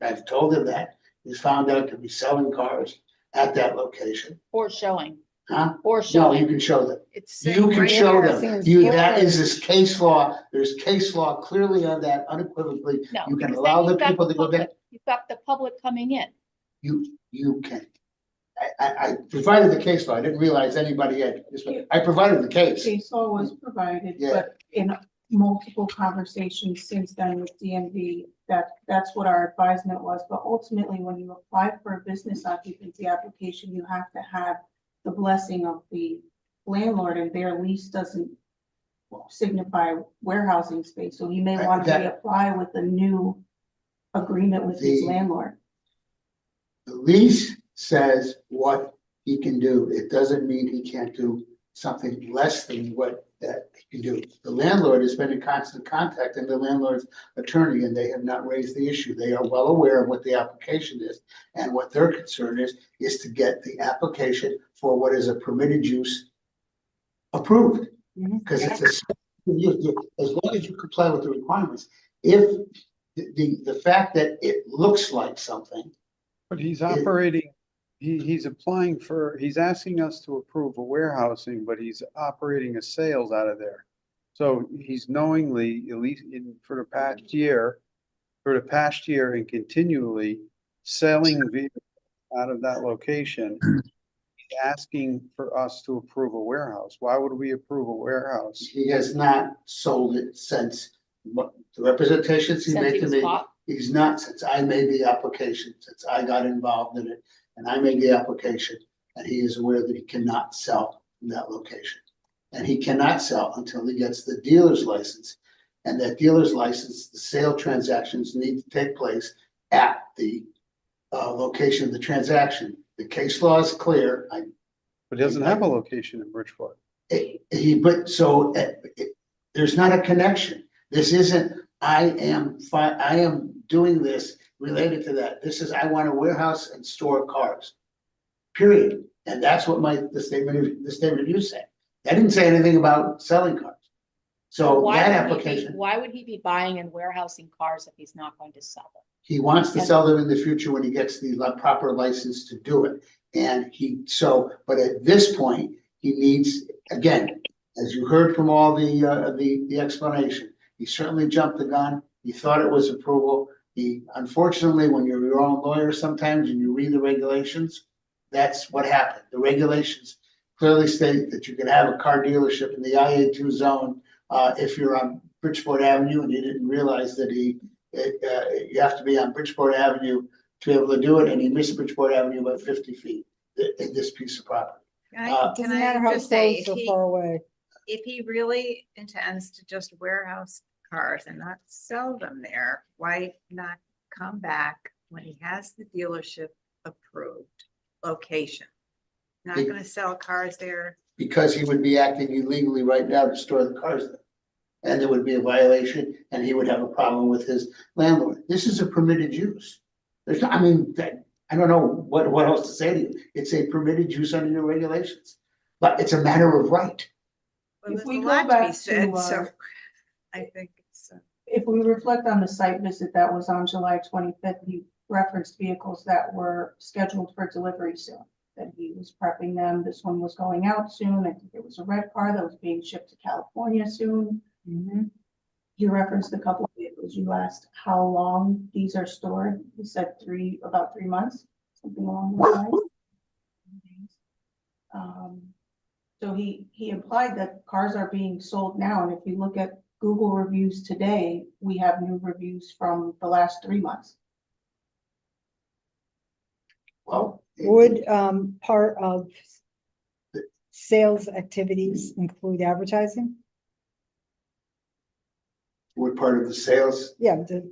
I've told him that, he's found out to be selling cars at that location. or showing, Huh? or No, you showing. can show them. It's You saying can right show here, them. That is this case law. There's case law clearly on that unequivocally. No, You can because allow then the you've got people to go public- back. You've got the public coming in. You can. I provided the case law. I didn't realize anybody had, I provided the case. Case law was provided, Yeah. but in multiple conversations since then with DMV, that's what our advisement was. But ultimately, when you apply for a business occupancy application, you have to have the blessing of the landlord, and their lease doesn't signify warehousing space, so he may Right, want to that- reapply with a new agreement with his The- landlord. The lease says what he can do. It doesn't mean he can't do something less than what that he can do. The landlord has been in constant contact and the landlord's attorney, and they have not raised the issue. They are well aware of what the application is. And what their concern is to get the application for what is a permitted use approved. Because it's as long as you comply with the requirements. If the fact that it looks like something. But he's operating, he's applying for, he's asking us to approve a warehousing, but he's operating a sales out of there. So he's knowingly, at least for the past year and continually selling vehicles out of that location. He's asking for us to approve a warehouse. Why would we approve a warehouse? He has not sold it since the representations he Since made he to was me. bought? He's not, since I made the application, since I got involved in it, and I made the application, and he is aware that he cannot sell in that location. And he cannot sell until he gets the dealer's license. And that dealer's license, the sale transactions need to take place at the location of the transaction. The case law is clear. But he doesn't have a location in Bridgeport. There's not a connection. This isn't, I am doing this related to that. This is, I want a warehouse and store cars. Period. And that's what the statement of use said. That didn't say anything about selling cars. So Why that would he be- application, Why would he be buying and warehousing cars if he's not going to sell them? he wants to sell them in the future when he gets the proper license to do it. And but at this point, he needs, again, as you heard from all the explanation, he certainly jumped the gun. He thought it was approval. Unfortunately, when you're your own lawyer sometimes and you read the regulations, that's what happened. The regulations clearly state that you can have a car dealership in the IA2 zone if you're on Bridgeport Avenue, and he didn't realize that you have to be on Bridgeport Avenue to be able to do it, and he missed Bridgeport Avenue by 50 feet in this piece of property. Doesn't matter how just say, close or far away. if he really intends to just warehouse cars and not sell them there, why not come back when he has the dealership approved location? Not gonna sell cars there. Because he would be acting illegally right now to store the cars there. And there would be a violation and he would have a problem with his landlord. This is a permitted use. There's not, I don't know what else to say to you. It's a permitted use under your regulations, but it's a matter of right. Well, If there's we a go lot to back be said, to, so I think it's. If we reflect on the site visit that was on July 25th, he referenced vehicles that were scheduled for delivery soon, that he was prepping them. This one was going out soon. I think it was a red car that was being shipped to California soon. He referenced a couple of vehicles. You asked how long these are stored. He said about 3 months, something along those lines. So he implied that cars are being sold now, and if you look at Google reviews today, we have new reviews from the last 3 months. Well, Would part of sales activities include advertising? What part of the sales? Yeah, does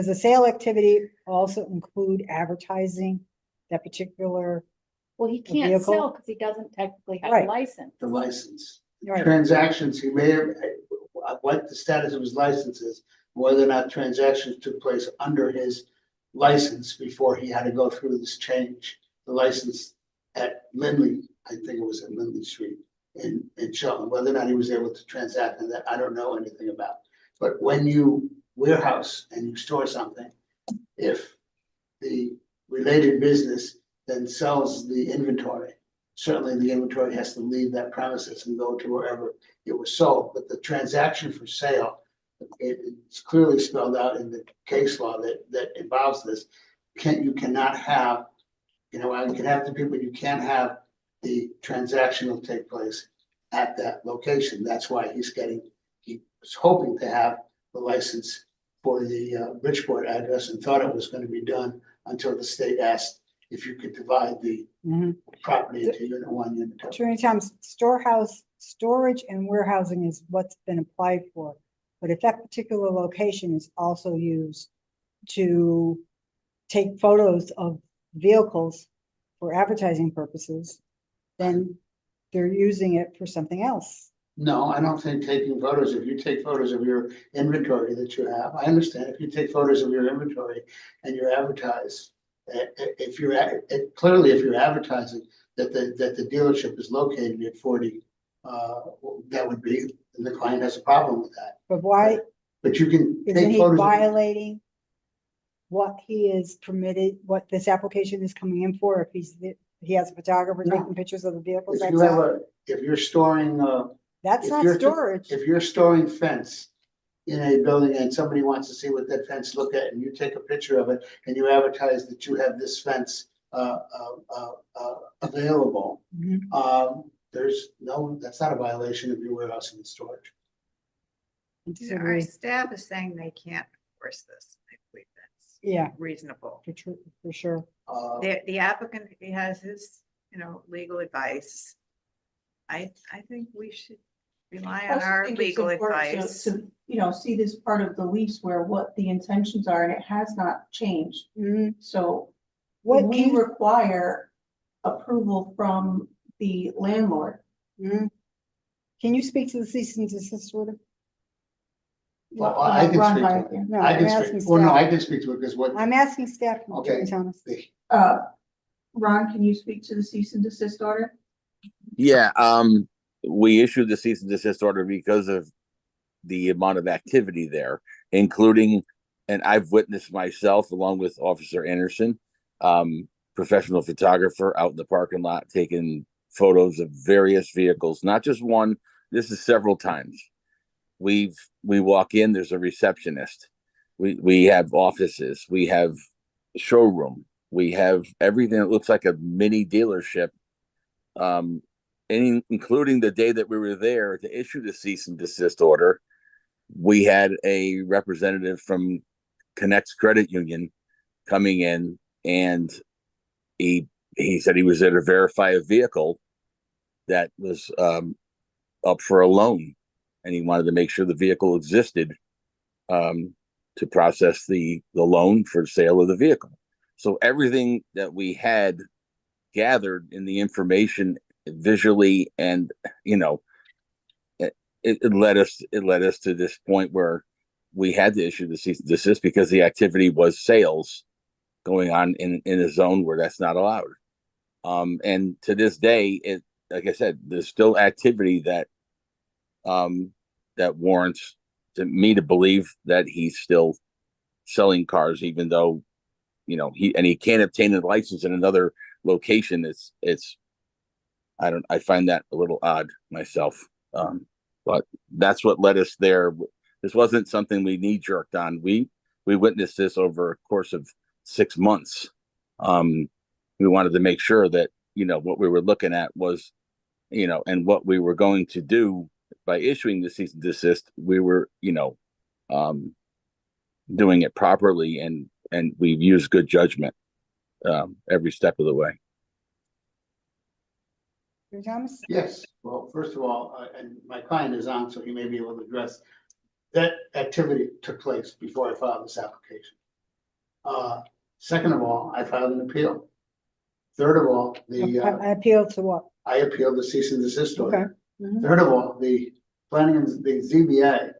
the sale activity also include advertising that particular? Well, he can't vehicle? sell because he doesn't technically have a Right. license. The license. Right. Transactions, he may have, what the status of his license is, whether or not transactions took place under his license before he had to go through this change. The license at Lindley, I think it was at Lindley Street in Shelton, whether or not he was able to transact in that, I don't know anything about. But when you warehouse and you store something, if the related business then sells the inventory, certainly the inventory has to leave that premises and go to wherever it was sold. But the transaction for sale, it's clearly spelled out in the case law that involves this. You cannot have, you can have the people, you can't have the transaction will take place at that location. That's why he was hoping to have the license for the Bridgeport address and thought it was going to be done until the state asked if you could divide the property into unit one, unit two. Attorney Thomas, storage and warehousing is what's been applied for. But if that particular location is also used to take photos of vehicles for advertising purposes, then they're using it for something else. No, I don't think taking photos, if you take photos of your inventory that you have, I understand, if you take photos of your inventory and you advertise, if you're, clearly if you're advertising that the dealership is located at 40, that would be, the client has a problem with that. But why, But you can isn't take he photos. violating what he is permitted, what this application is coming in for, if he has a photographer No. taking pictures of the vehicles If you have outside? if you're storing, That's if not you're- storage. if you're storing fence in a building and somebody wants to see what that fence look at, and you take a picture of it and you advertise that you have this fence available, there's no, that's not a violation of your warehousing and storage. Our staff is saying they can't enforce this. I believe that's Yeah, reasonable. for sure. The applicant, he has his, legal advice. I think we should rely I on also our think it's legal important advice. to, see this part of the lease where what the intentions are, and it has not changed. So What we can you- require approval from the landlord. Can you speak to the cease and desist order? Well, I can Ron speak to Hyatt, it. yeah. No, I I'm can asking speak, well, no, staff. I can speak to it because what, I'm asking staff, Okay. Attorney Thomas. Ron, can you speak to the cease and desist order? Yeah, we issued the cease and desist order because of the amount of activity there, including, and I've witnessed myself along with Officer Anderson, professional photographer out in the parking lot taking photos of various vehicles, not just one. This is several times. We walk in, there's a receptionist. We have offices, we have showroom, we have everything that looks like a mini dealership. Including the day that we were there to issue the cease and desist order, we had a representative from Connect's Credit Union coming in, and he said he was there to verify a vehicle that was up for a loan, and he wanted to make sure the vehicle existed to process the loan for sale of the vehicle. So everything that we had gathered in the information visually, and it led us to this point where we had to issue the cease and desist because the activity was sales going on in a zone where that's not allowed. And to this day, like I said, there's still activity that warrants me to believe that he's still selling cars, even though he can't obtain a license in another location. I find that a little odd myself. But that's what led us there. This wasn't something we knee jerked on. We witnessed this over a course of 6 months. We wanted to make sure that, what we were looking at was, and what we were going to do by issuing the cease and desist, we were, doing it properly, and we've used good judgment every step of the way. Attorney Thomas? yes, well, first of all, and my client is on, so he may be able to address, that activity took place before I filed this application. Second of all, I filed an appeal. Third of all, I appeal to what? I appealed the cease and desist order. Okay. Mhm. Third of all, the ZBA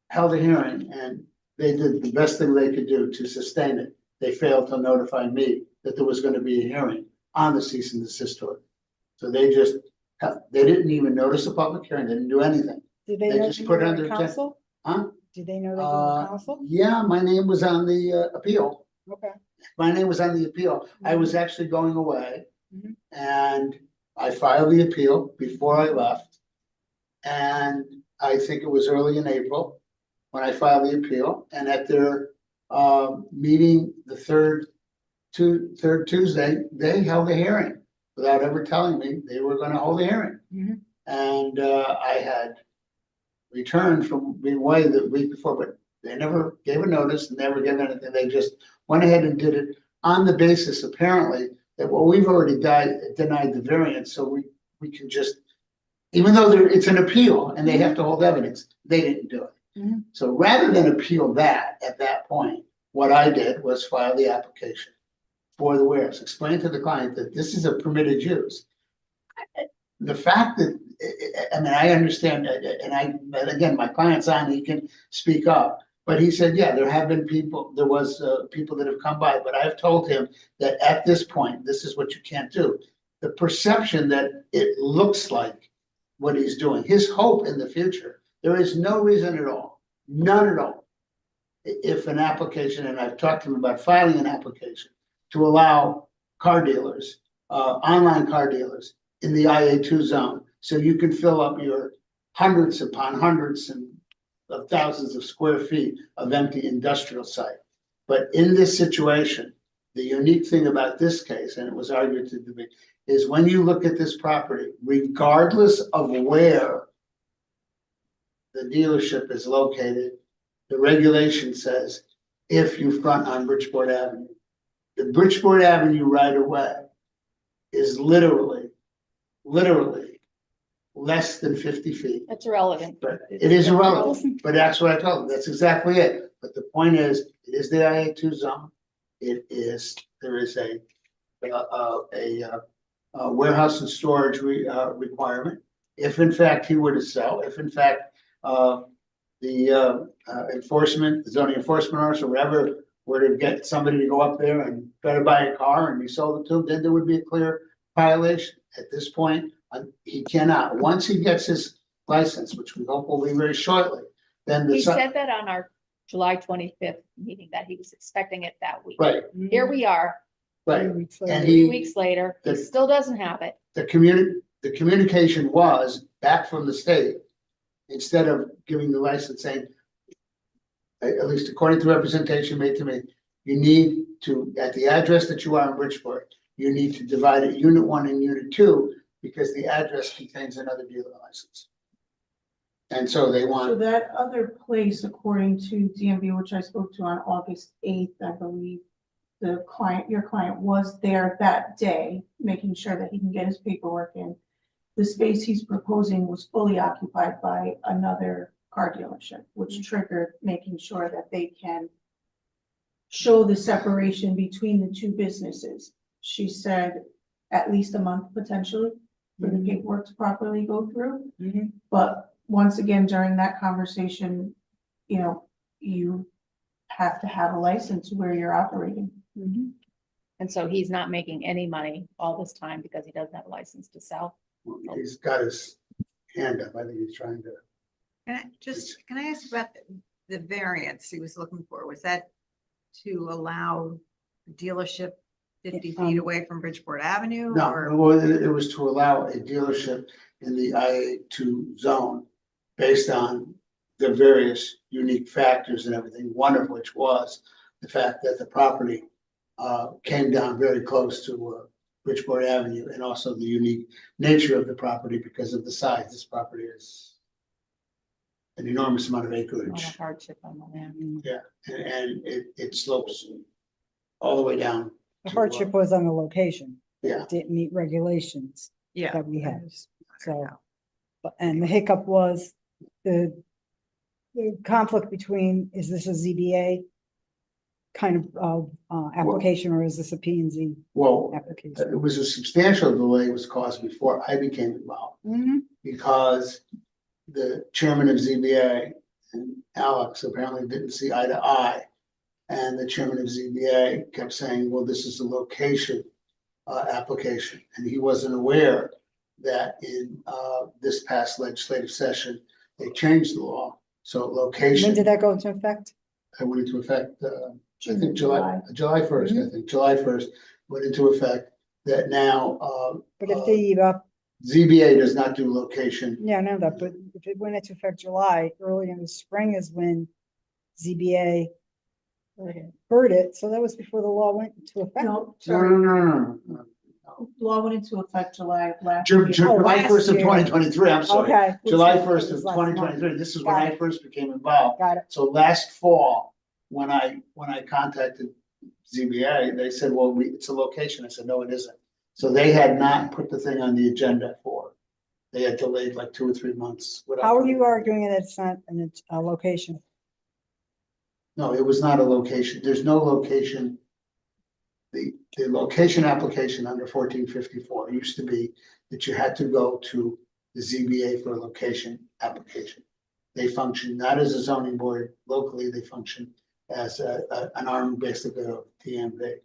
held a hearing, and they did the best thing they could do to sustain it. They failed to notify me that there was going to be a hearing on the cease and desist order. So they didn't even notice a public hearing, they didn't do anything. Did they They know just you put were it under counsel? Huh? Did they know that you were counsel? Yeah, my name was on the appeal. Okay. My name was on the appeal. I was actually going away, Mhm. and I filed the appeal before I left. And I think it was early in April when I filed the appeal, and at their meeting, the third Tuesday, they held a hearing without ever telling me they were gonna hold a hearing. Mhm. And I had returned from being away the week before, but they never gave a notice, never gave anything. They just went ahead and did it on the basis apparently that, well, we've already denied the variance, so we can just, even though it's an appeal and they have to hold evidence, they didn't do it. Mhm. So rather than appeal that at that point, what I did was file the application for the warehouse, explain to the client that this is a permitted use. The fact that, I mean, I understand, and again, my client's on, he can speak up. But he said, yeah, there have been people, there was people that have come by, but I've told him that at this point, this is what you can't do. The perception that it looks like what he's doing, his hope in the future, there is no reason at all, none at all. If an application, and I've talked to him about filing an application to allow car dealers, online car dealers in the IA2 zone, so you can fill up your hundreds upon hundreds and of thousands of square feet of empty industrial site. But in this situation, the unique thing about this case, and it was argued to the, is when you look at this property, regardless of where the dealership is located, the regulation says, if you front on Bridgeport Avenue, the Bridgeport Avenue right of way is literally less than 50 feet. That's irrelevant. But it is irrelevant, but that's what I told them. That's exactly it. But the point is, it is the IA2 zone. It is, there is a warehouse and storage requirement. If in fact he were to sell, if in fact the enforcement, the zoning enforcement officer, whatever, were to get somebody to go up there and try to buy a car and he sold it to him, then there would be a clear violation. At this point, he cannot. Once he gets his license, which we hope will be very shortly, then He said that on our July 25th meeting, that he was expecting it that week. Right. Here we are, Right. And 3 weeks later, he the- still doesn't have it. the communication was back from the state, instead of giving the license saying, at least according to representation made to me, you need to, at the address that you are in Bridgeport, you need to divide it unit 1 and unit 2 because the address contains another dealer license. And so they So want, that other place, according to DMV, which I spoke to on August 8th, I believe, the client, your client was there that day, making sure that he can get his paperwork in. The space he's proposing was fully occupied by another car dealership, which triggered making sure that they can show the separation between the two businesses. She said at least a month potentially for the paperwork to properly go through. But once again, during that conversation, you know, you have to have a license where you're operating. And so he's not making any money all this time because he doesn't have a license to sell. he's got his hand up. I think he's trying to. Can I ask about the variance he was looking for? Was that to allow dealership 50 feet away from Bridgeport Avenue? No, or- well, it was to allow a dealership in the IA2 zone based on the various unique factors and everything, one of which was the fact that the property came down very close to Bridgeport Avenue, and also the unique nature of the property because of the size. This property is an enormous amount of A lot acreage. of hardship on the land. Yeah, and it slopes all the way down. The hardship was on the location. Yeah. It didn't meet regulations Yeah. that we had. So, and the hiccup was the conflict between, is this a ZBA kind of application or is this a P and Z Well, application? it was a substantial delay was caused before I became involved. Because the chairman of ZBA and Alex apparently didn't see eye to eye. And the chairman of ZBA kept saying, well, this is a location application. And he wasn't aware that in this past legislative session, they changed the law. So When location, did that go into effect? it went into effect, I think July 1st, I think, July 1st went into effect that now But if the, ZBA does not do location. yeah, I know that, but if it went into effect July, early in the spring is when ZBA heard it, so that was before the law went into effect. No, No, sorry, no. law went into effect July of last year. July last 1st of year. 2023, I'm sorry. Okay. July Which 1st of was last month. 2023. This is when Got I it. first became involved. Got it. So last fall, when I contacted ZBA, they said, well, it's a location. I said, no, it isn't. So they had not put the thing on the agenda for, they had delayed like 2 or 3 months. without How are putting you it. arguing that it's not a location? No, it was not a location. There's no location. The location application under 1454 used to be that you had to go to the ZBA for a location application. They function not as a zoning board locally, they function as an arm basically of TMV.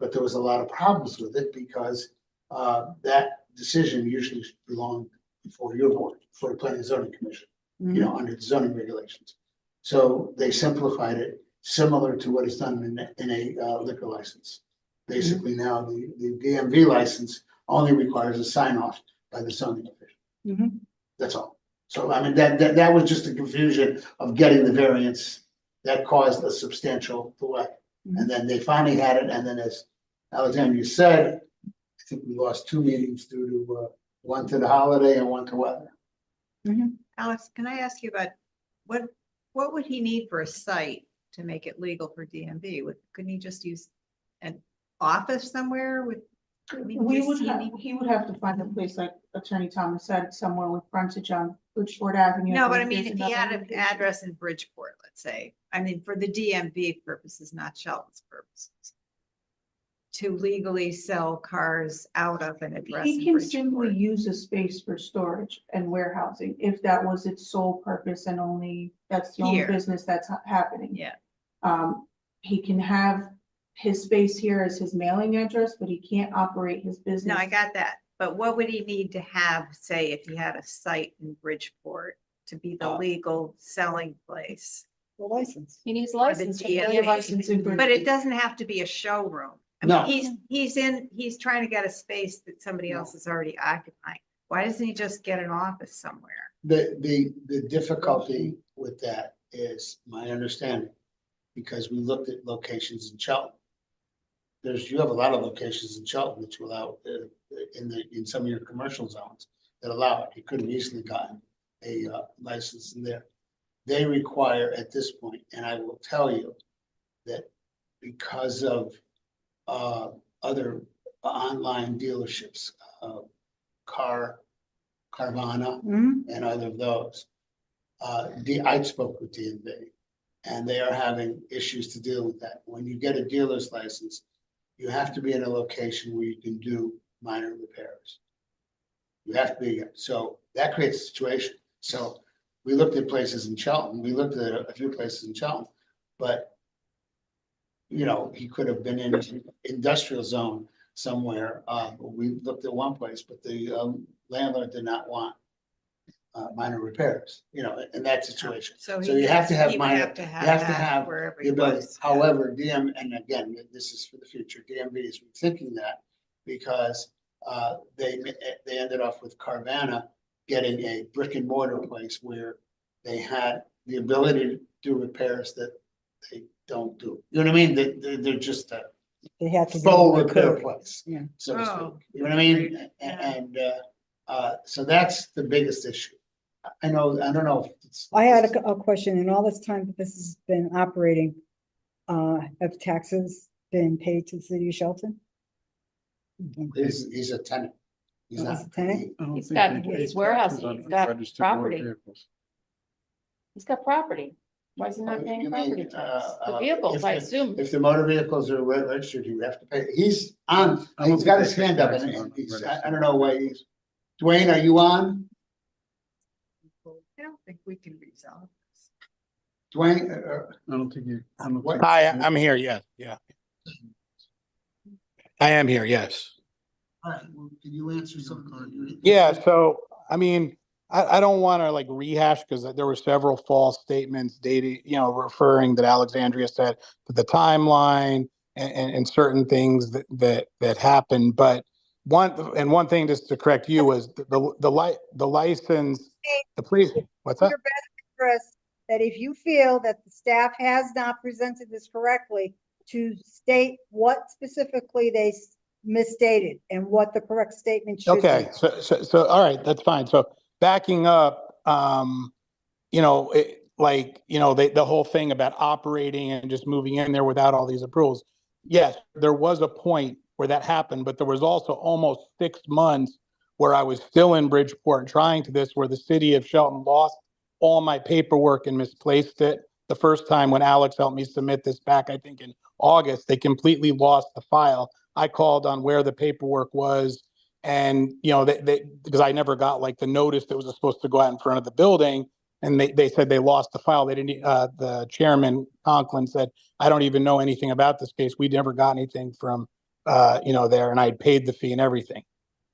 But there was a lot of problems with it because that decision usually belonged before your board, for the planning and zoning commission, you know, under the zoning regulations. So they simplified it, similar to what is done in a liquor license. Basically now the DMV license only requires a sign off by the zoning official. That's all. So I mean, that was just a confusion of getting the variance that caused a substantial delay. And then they finally had it. And then as Alexandria said, I think we lost 2 meetings due to one to the holiday and one to weather. Alex, can I ask you about what would he need for a site to make it legal for DMV? Couldn't he just use an office somewhere with? He would have to find a place, like Attorney Thomas said, somewhere with frontage on Bridgeport Avenue. No, but I There's mean, if he had another an address in Bridgeport, let's say, I mean, for the DMV purposes, not Shelton's purposes. To legally sell cars out of an address. He in can Bridgeport. simply use a space for storage and warehousing if that was its sole purpose and that's the only Here. business that's happening. Yeah. He can have his space here as his mailing address, but he can't operate his business. No, I got that. But what would he need to have, say, if he had a site in Bridgeport to be the legal selling place? The license. He needs a For the license. DMV. But it doesn't have to be a showroom. I No. mean, he's trying to get a space that somebody else is already occupying. Why doesn't he just get an office somewhere? The difficulty with that is my understanding, because we looked at locations in Shelton. You have a lot of locations in Shelton that you allow in some of your commercial zones that allow it. You could have easily gotten a license in there. They require at this point, and I will tell you that because of other online dealerships, Carvana and other of those, I spoke with DMV and they are having issues to deal with that. When you get a dealer's license, you have to be in a location where you can do minor repairs. You have to be, so that creates a situation. So we looked at places in Shelton, we looked at a few places in Shelton, but you know, he could have been in an industrial zone somewhere. We looked at one place, but the landlord did not want minor repairs, you know, in that situation. So you have to have he would minor, have to you have have to that have wherever the he ability. was. However, and again, this is for the future, DMV is rethinking that because they ended off with Carvana getting a brick and mortar place where they had the ability to do repairs that they don't do. You know what I mean? They're just a They had to. faux repair place, Yeah. so to speak. Oh, You know what I mean? great. And so that's the biggest issue. I don't know if it's. I had a question. In all this time that this has been operating, have taxes been paid to the city of Shelton? He's a tenant. He's Oh, not. he's a tenant? He's got his warehouse, he's got property. He's got property. Why is he not paying You mean, property tax? The if vehicles, I the- assume. If the motor vehicles are registered, you have to pay. He's got his hand up and he's, I don't know why he's. Dwayne, are you on? I don't think we can resolve this. Dwayne, I don't think you. Hi, I'm here. Yes, yeah. I am here. Yes. all right, well, can you answer something? Yeah. So, I mean, I don't want to like rehash because there were several false statements dated, referring that Alexandria said to the timeline and certain things that happened. But one thing just to correct you was the license, what's that? Your best interest that if you feel that the staff has not presented this correctly, to state what specifically they misstated and what the correct statement should be. Okay, so all right, that's fine. So backing up, the whole thing about operating and just moving in there without all these approvals. yes, there was a point where that happened, but there was also almost 6 months where I was still in Bridgeport trying to this, where the city of Shelton lost all my paperwork and misplaced it. The first time when Alex helped me submit this back, I think in August, they completely lost the file. I called on where the paperwork was, and because I never got like the notice that was supposed to go out in front of the building, and they said they lost the file. They didn't. The chairman Conklin said, "I don't even know anything about this case. We never got anything from there," and I had paid the fee and everything.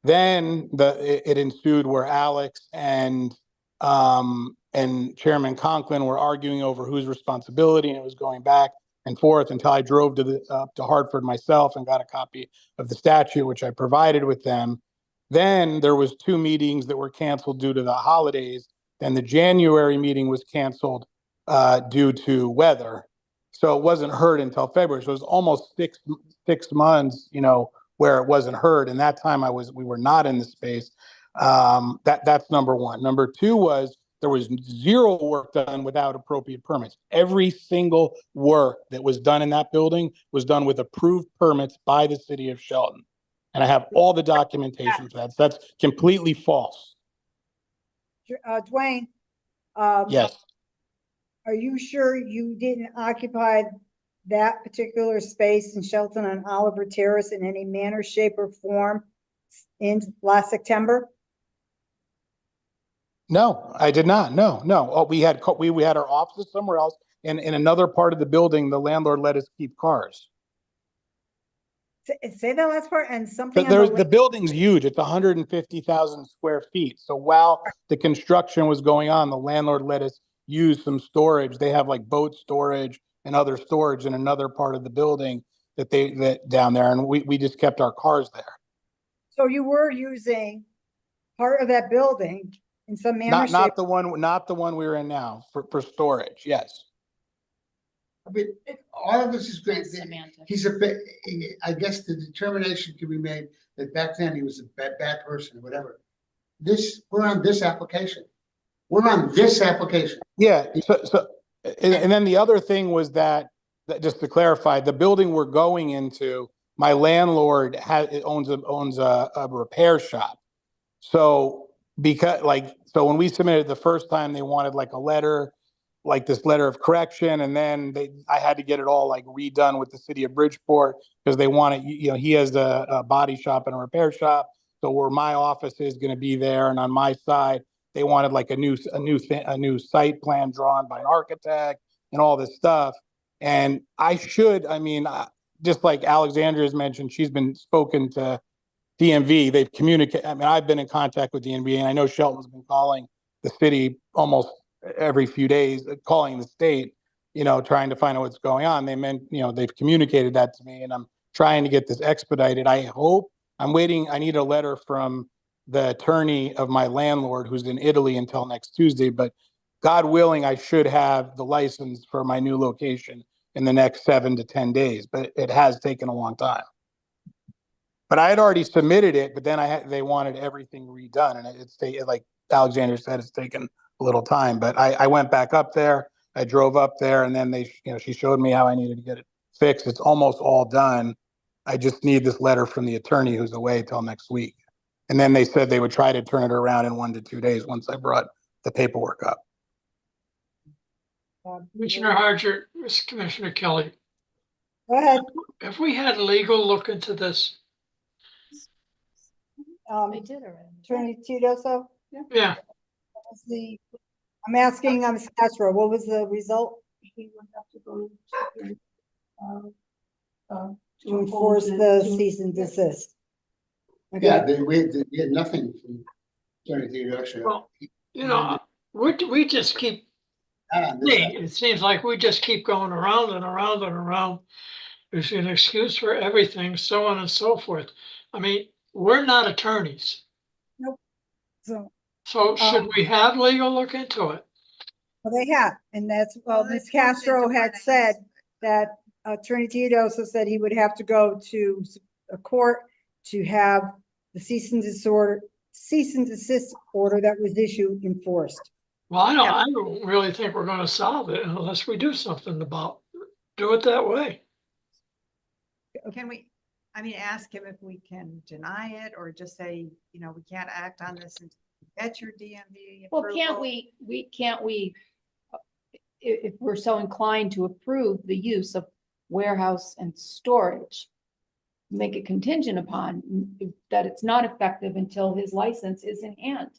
Then it ensued where Alex and Chairman Conklin were arguing over whose responsibility, and it was going back and forth until I drove to Hartford myself and got a copy of the statute, which I provided with them. Then there was 2 meetings that were canceled due to the holidays. Then the January meeting was canceled due to weather, so it wasn't heard until February. So it was almost six months, where it wasn't heard. And that time we were not in the space. That's number one. Number two was there was 0 work done without appropriate permits. Every single work that was done in that building was done with approved permits by the city of Shelton. And I have all the documentation for that. So that's completely false. Dwayne, Yes. are you sure you didn't occupy that particular space in Shelton on Oliver Terrace in any manner, shape, or form in last September? No, I did not. No. Oh, we had our offices somewhere else, and in another part of the building, the landlord let us keep cars. Say that last part and something. But the building's huge. It's 150,000 square feet. So while the construction was going on, the landlord let us use some storage. They have like boat storage and other storage in another part of the building that down there, and we just kept our cars there. So you were using part of that building in some manner. Not the one we were in now for storage. Yes. I mean, all of this is great. He's a bit, I guess the determination can be made that back then he was a bad person or whatever. We're on this application. Yeah. So, and then the other thing was that just to clarify, the building we're going into, my landlord owns a repair shop. So so when we submitted the first time, they wanted like a letter, like this letter of correction, and then I had to get it all like redone with the city of Bridgeport because they wanted, he has a body shop and a repair shop. So where my office is going to be there, and on my side, they wanted like a new site plan drawn by an architect and all this stuff. And just like Alexandria's mentioned, she's been spoken to DMV. They've communicated. I mean, I've been in contact with DMV, and I know Shelton's been calling the city almost every few days, calling the state, trying to find out what's going on. They've communicated that to me, and I'm trying to get this expedited. I'm waiting. I need a letter from the attorney of my landlord who's in Italy until next Tuesday, but God willing, I should have the license for my new location in the next 7 to 10 days, but it has taken a long time. But I had already submitted it, but then they wanted everything redone, and like Alexander said, it's taken a little time. But I went back up there. I drove up there, and then she showed me how I needed to get it fixed. It's almost all done. I just need this letter from the attorney who's away till next week. And then they said they would try to turn it around in 1 to 2 days once I brought the paperwork up. Commissioner Harger, Commissioner Kelly. Go ahead. If we had legal look into this. They did already. Attorney Tedosio? Yeah. I'm asking Castro, what was the result? He would have to go to enforce the cease and desist. Okay. Yeah, we had nothing from Attorney Tedosio. Well, we just keep. It seems like we just keep going around and around and around. There's an excuse for everything, so on and so forth. I mean, we're not attorneys. Nope. So should we have legal look into it? Well, they have, and that's, Ms. Castro had said that Attorney Tedosio said he would have to go to a court to have the cease and desist order that was issued enforced. Well, I don't really think we're going to solve it unless we do something do it that way. can we, I mean, ask him if we can deny it or just say, you know, we can't act on this until you get your DMV Well, approval? can't we, if we're so inclined to approve the use of warehouse and storage, make it contingent upon that it's not effective until his license is in hand?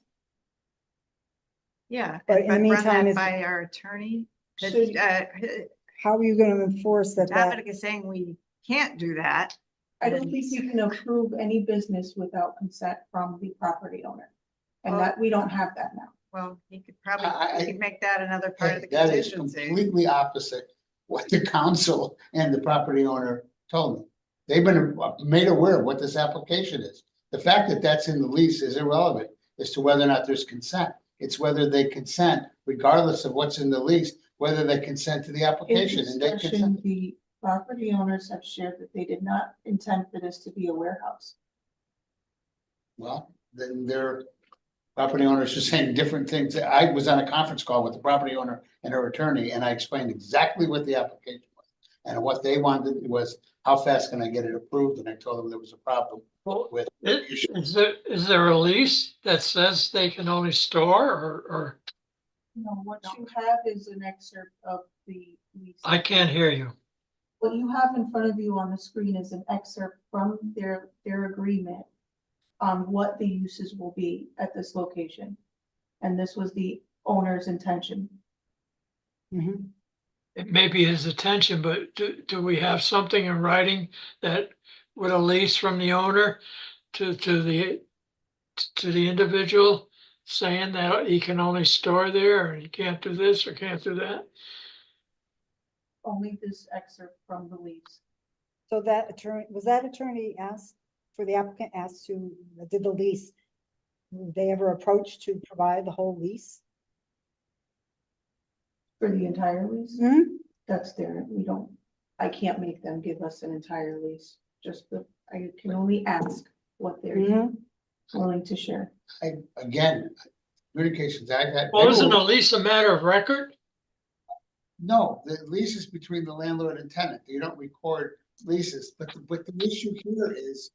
Yeah, But and in the run meantime, that is- by our attorney. That, Should- How are you gonna enforce that? Dominic is saying we can't do that. I don't think you can approve any business without consent from the property owner. And that, we don't have that now. Well, he could probably, I- he could make that another part of the That is contingency. completely opposite what the council and the property owner told me. They've been made aware of what this application is. The fact that that's in the lease is irrelevant as to whether or not there's consent. It's whether they consent, regardless of what's in the lease, whether they consent to the In application and they discussion, consent. the property owners have shared that they did not intend for this to be a warehouse. Well, then their property owners are saying different things. I was on a conference call with the property owner and her attorney, and I explained exactly what the application was. And what they wanted was, how fast can I get it approved? And I told them there was a problem Well, with. Is there a lease that says they can only store or No, what you have is an excerpt of the lease. I can't hear you? What you have in front of you on the screen is an excerpt from their agreement on what the uses will be at this location. And this was the owner's intention. It may be his attention, but do we have something in writing that with a lease from the owner to the individual saying that he can only store there or he can't do this or can't do that? Only this excerpt from the lease. So that attorney, was that attorney asked for the applicant asked to, did the lease, were they ever approached to provide the whole lease? For the entire lease? Hmm? That's their, I can't make them give us an entire lease, I can only ask what they're Mhm. willing to share. Again, communications, I got. Well, isn't a lease a matter of record? No, the lease is between the landlord and tenant. You don't record leases, but the issue here is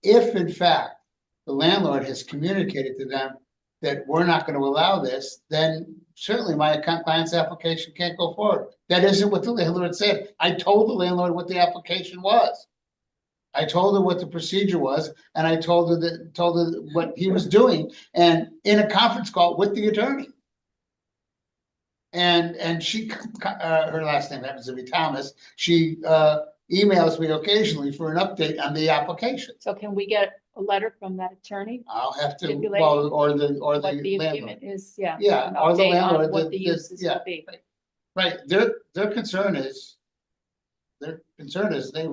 if in fact the landlord has communicated to them that we're not going to allow this, then certainly my client's application can't go forward. That isn't what the landlord said. I told the landlord what the application was. I told her what the procedure was, and I told her what he was doing, and in a conference call with the attorney. And she, her last name happens to be Thomas, she emails me occasionally for an update on the application. So can we get a letter from that attorney? I'll have to, Stipulate well, or the What the landlord. agreement is, yeah. Yeah, an or the update on landlord, What the uses will be. Right, their concern is, they,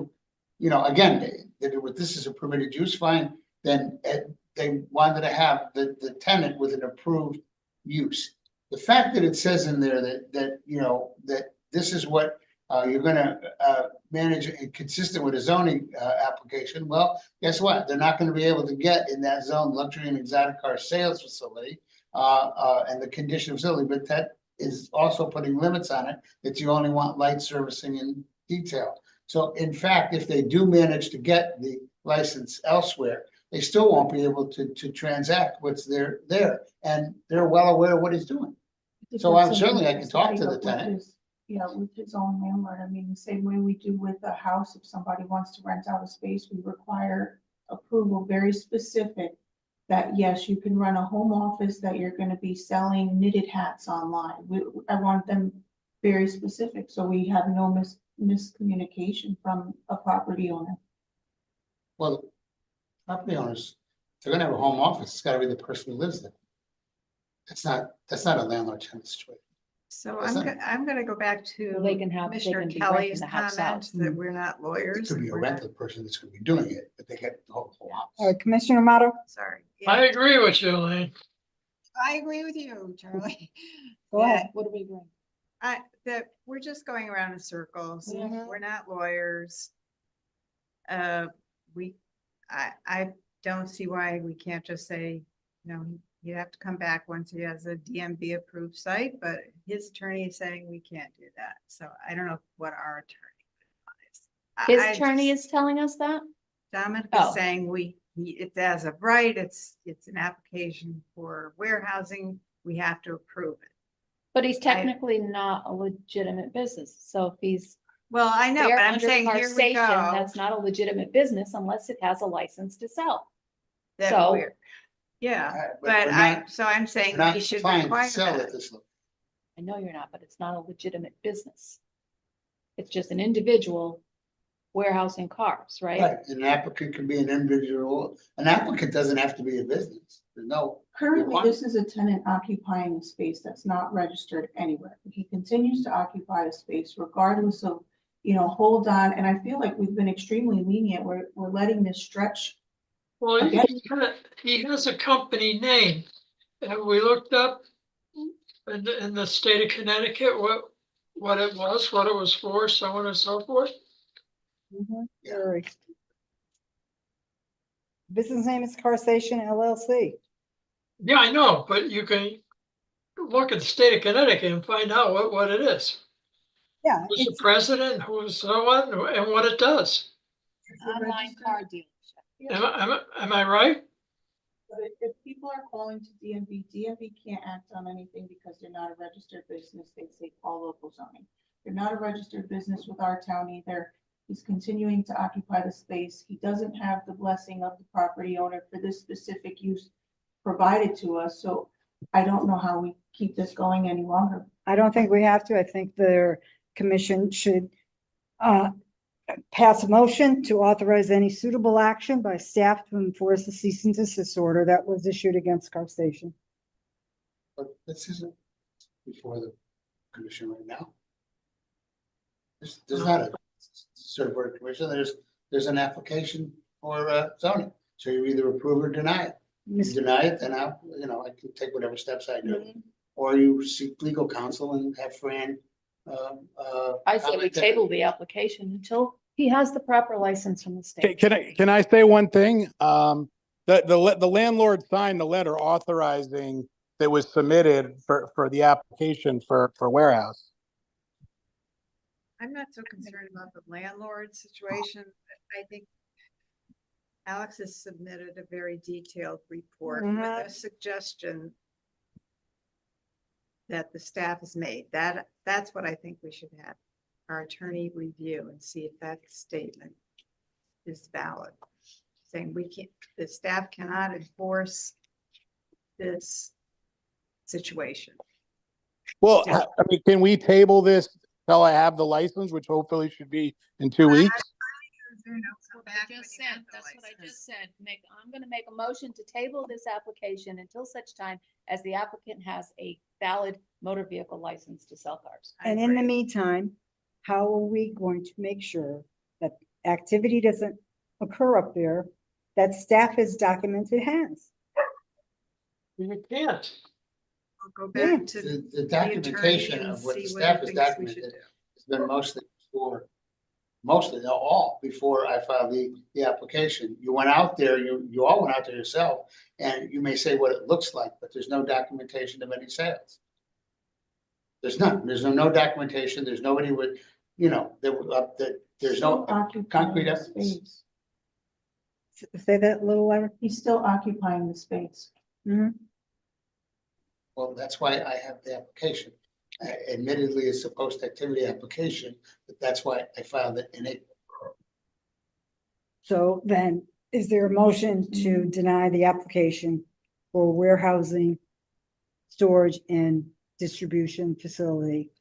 you know, again, this is a permitted use, fine, then they wanted to have the tenant with an approved use. The fact that it says in there that, you know, that this is what you're gonna manage consistent with a zoning application, well, guess what? They're not gonna be able to get in that zone luxury and exotic car sales facility and the condition of facility, but that is also putting limits on it, that you only want light servicing and detail. So in fact, if they do manage to get the license elsewhere, they still won't be able to transact what's there, and they're well aware of what he's doing. So I'm certainly, I can talk to the tenant. Yeah, with his own landlord. I mean, the same way we do with a house, if somebody wants to rent out a space, we require approval very specific that yes, you can run a home office, that you're gonna be selling knitted hats online. I want them very specific, so we have no miscommunication from a property owner. Well, property owners, if they're gonna have a home office, it's gotta be the person who lives there. That's not a landlord tenant situation. So That's I'm gonna go back to They can Commissioner be renting Kelly's the house out. comment that we're not It lawyers. could be and a we're not- rental person that's gonna be doing it, but they get the whole house. All right, Commissioner Amato? Sorry. I agree with you, Elaine. I agree with you, Charlie. Go ahead. Yeah, What do we bring? that we're just going around in circles. Mhm. We're not lawyers. I don't see why we can't just say, you know, you have to come back once he has a DMV approved site, but his attorney is saying we can't do that. So I don't know what our attorney would His I attorney just- is telling us that? Dominic Oh. is saying it's as of right, it's an application for warehousing, we have to approve it. But he's technically not a legitimate business, so if he's Well, I know, there but I'm under saying, here we carsation, go. that's not a legitimate business unless it has a license to sell. that So- we're- Yeah, Alright, but we're I'm not- saying we're not we should trying to require sell that. at this level. I know you're not, but it's not a legitimate business. It's just an individual warehousing cars, right? Right, an applicant can be an individual, an applicant doesn't have to be a business, there's no. Currently, this is a tenant occupying a space that's not registered anywhere. He continues to occupy a space regardless of, hold on, and I feel like we've been extremely lenient. We're letting this stretch. Well, Again. he has a company name. And we looked up in the state of Connecticut, what it was for, so on and so forth. Very. Business name is Carsation LLC. Yeah, I know, but you can look at the state of Connecticut and find out what it is. Yeah, Who's the it's, president, who's so what, and what it does. Online car dealership. Am I right? But if people are calling to DMV can't act on anything because they're not a registered business. They say call local zoning. They're not a registered business with our town either. He's continuing to occupy the space. He doesn't have the blessing of the property owner for this specific use provided to us. So I don't know how we keep this going any longer. I don't think we have to. I think their commission should pass a motion to authorize any suitable action by staff to enforce the cease and desist order that was issued against Carstation. But this isn't before the commission right now. There's not a certified commission, there's an application for zoning, so you either approve or deny it. You deny it, then I can take whatever steps I do. Or you seek legal counsel and have Fran. I say we table the application until he has the proper license from the state. Can I say one thing? The landlord signed the letter authorizing that was submitted for the application for warehouse. I'm not so concerned about the landlord situation. I think Alex has submitted a very detailed report with a suggestion that the staff has made. That's what I think we should have our attorney review and see if that statement is valid. Saying the staff cannot enforce this situation. Well, I mean, can we table this till I have the license, which hopefully should be in 2 weeks? That's what I just said. I'm gonna make a motion to table this application until such time as the applicant has a valid motor vehicle license to sell cars. And in the meantime, how are we going to make sure that activity doesn't occur up there that staff has documented has? You can't. I'll go back to The documentation attorney of and what the see staff he has thinks we should documented do. has been mostly, not all, before I filed the application. You went out there, you all went out there yourself, and you may say what it looks like, but there's no documentation of any sales. There's none. There's no documentation. There's nobody with, there's no concrete evidence. Say that a little louder. He's still occupying the space. Well, that's why I have the application. Admittedly, it's a post-activity application, but that's why I filed it in April. So then, is there a motion to deny the application for warehousing, storage and distribution facility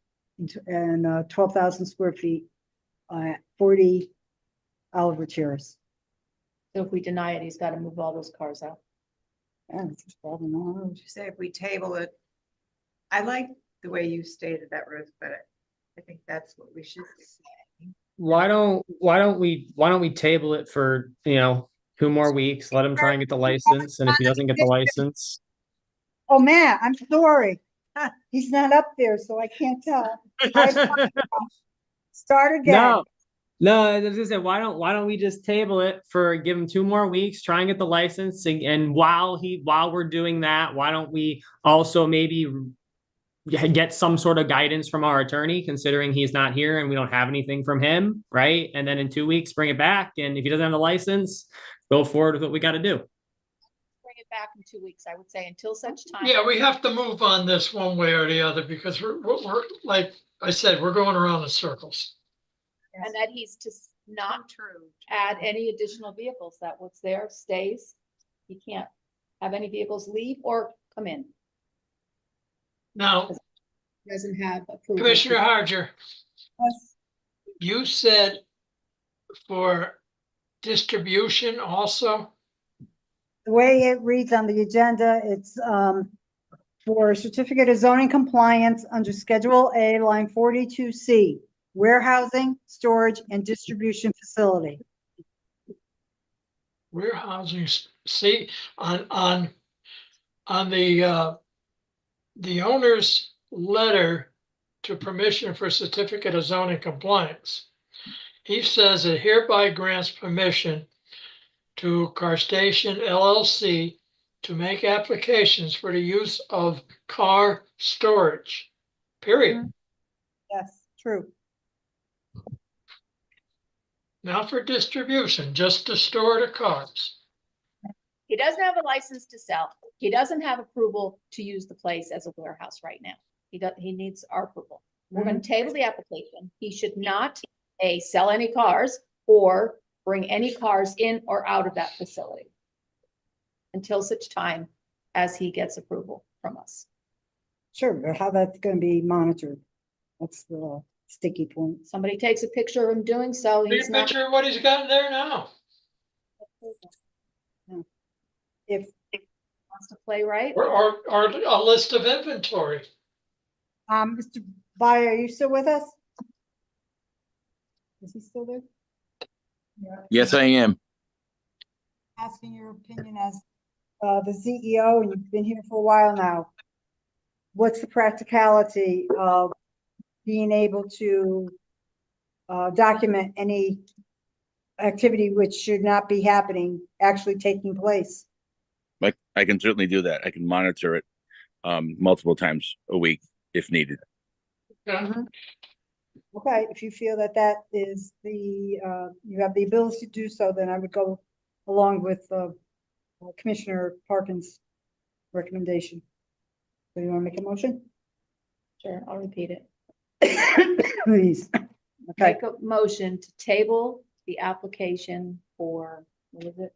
and 12,000 square feet, 40 Oliver Terrace? So if we deny it, he's gotta move all those cars out. Yeah, it's probably not. You say if we table it, I like the way you stated that, Ruth, but I think that's what we should say. Why don't we table it for, 2 more weeks, let him try and get the license, and if he doesn't get the license. Oh, Matt, I'm sorry. He's not up there, so I can't tell. Start again. No, I was gonna say, why don't we just table it give him 2 more weeks, try and get the license, and while we're doing that, why don't we also maybe get some sort of guidance from our attorney, considering he's not here and we don't have anything from him, right? And then in 2 weeks, bring it back. And if he doesn't have a license, go forward with what we got to do. Bring it back in 2 weeks, I would say, until such time. Yeah, we have to move on this one way or the other because we're like I said, we're going around in circles. And that he's to not add any additional vehicles, that what's there stays. He can't have any vehicles leave or come in. Now, Doesn't have approval. Commissioner Harger, Yes. you said for distribution also? The way it reads on the agenda, it's for certificate of zoning compliance under Schedule A, line 42C, warehousing, storage, and distribution facility. Warehousing, see, on the owner's letter to permission for certificate of zoning compliance, he says it hereby grants permission to Car Station LLC to make applications for the use of car storage, period. Yes, true. Not for distribution, just to store the cars. He doesn't have a license to sell. He doesn't have approval to use the place as a warehouse right now. He needs our approval. We're going to table the application. He should not sell any cars or bring any cars in or out of that facility until such time as he gets approval from us. Sure, but how that's going to be monitored? That's the sticky point. Somebody takes a picture of him doing so. Take a picture of what he's got there now. If wants to play right. Or a list of inventory. Mr. Byer, are you still with us? Is he still there? Yes, I am. Asking your opinion as the CEO, and you've been here for a while now. What's the practicality of being able to document any activity which should not be happening, actually taking place? I can certainly do that. I can monitor it multiple times a week if needed. Okay, if you feel that that is you have the ability to do so, then I would go along with Commissioner Parkin's recommendation. So you want to make a motion? Sure, I'll repeat it. Please. Okay. Make a motion to table the application for, what is it?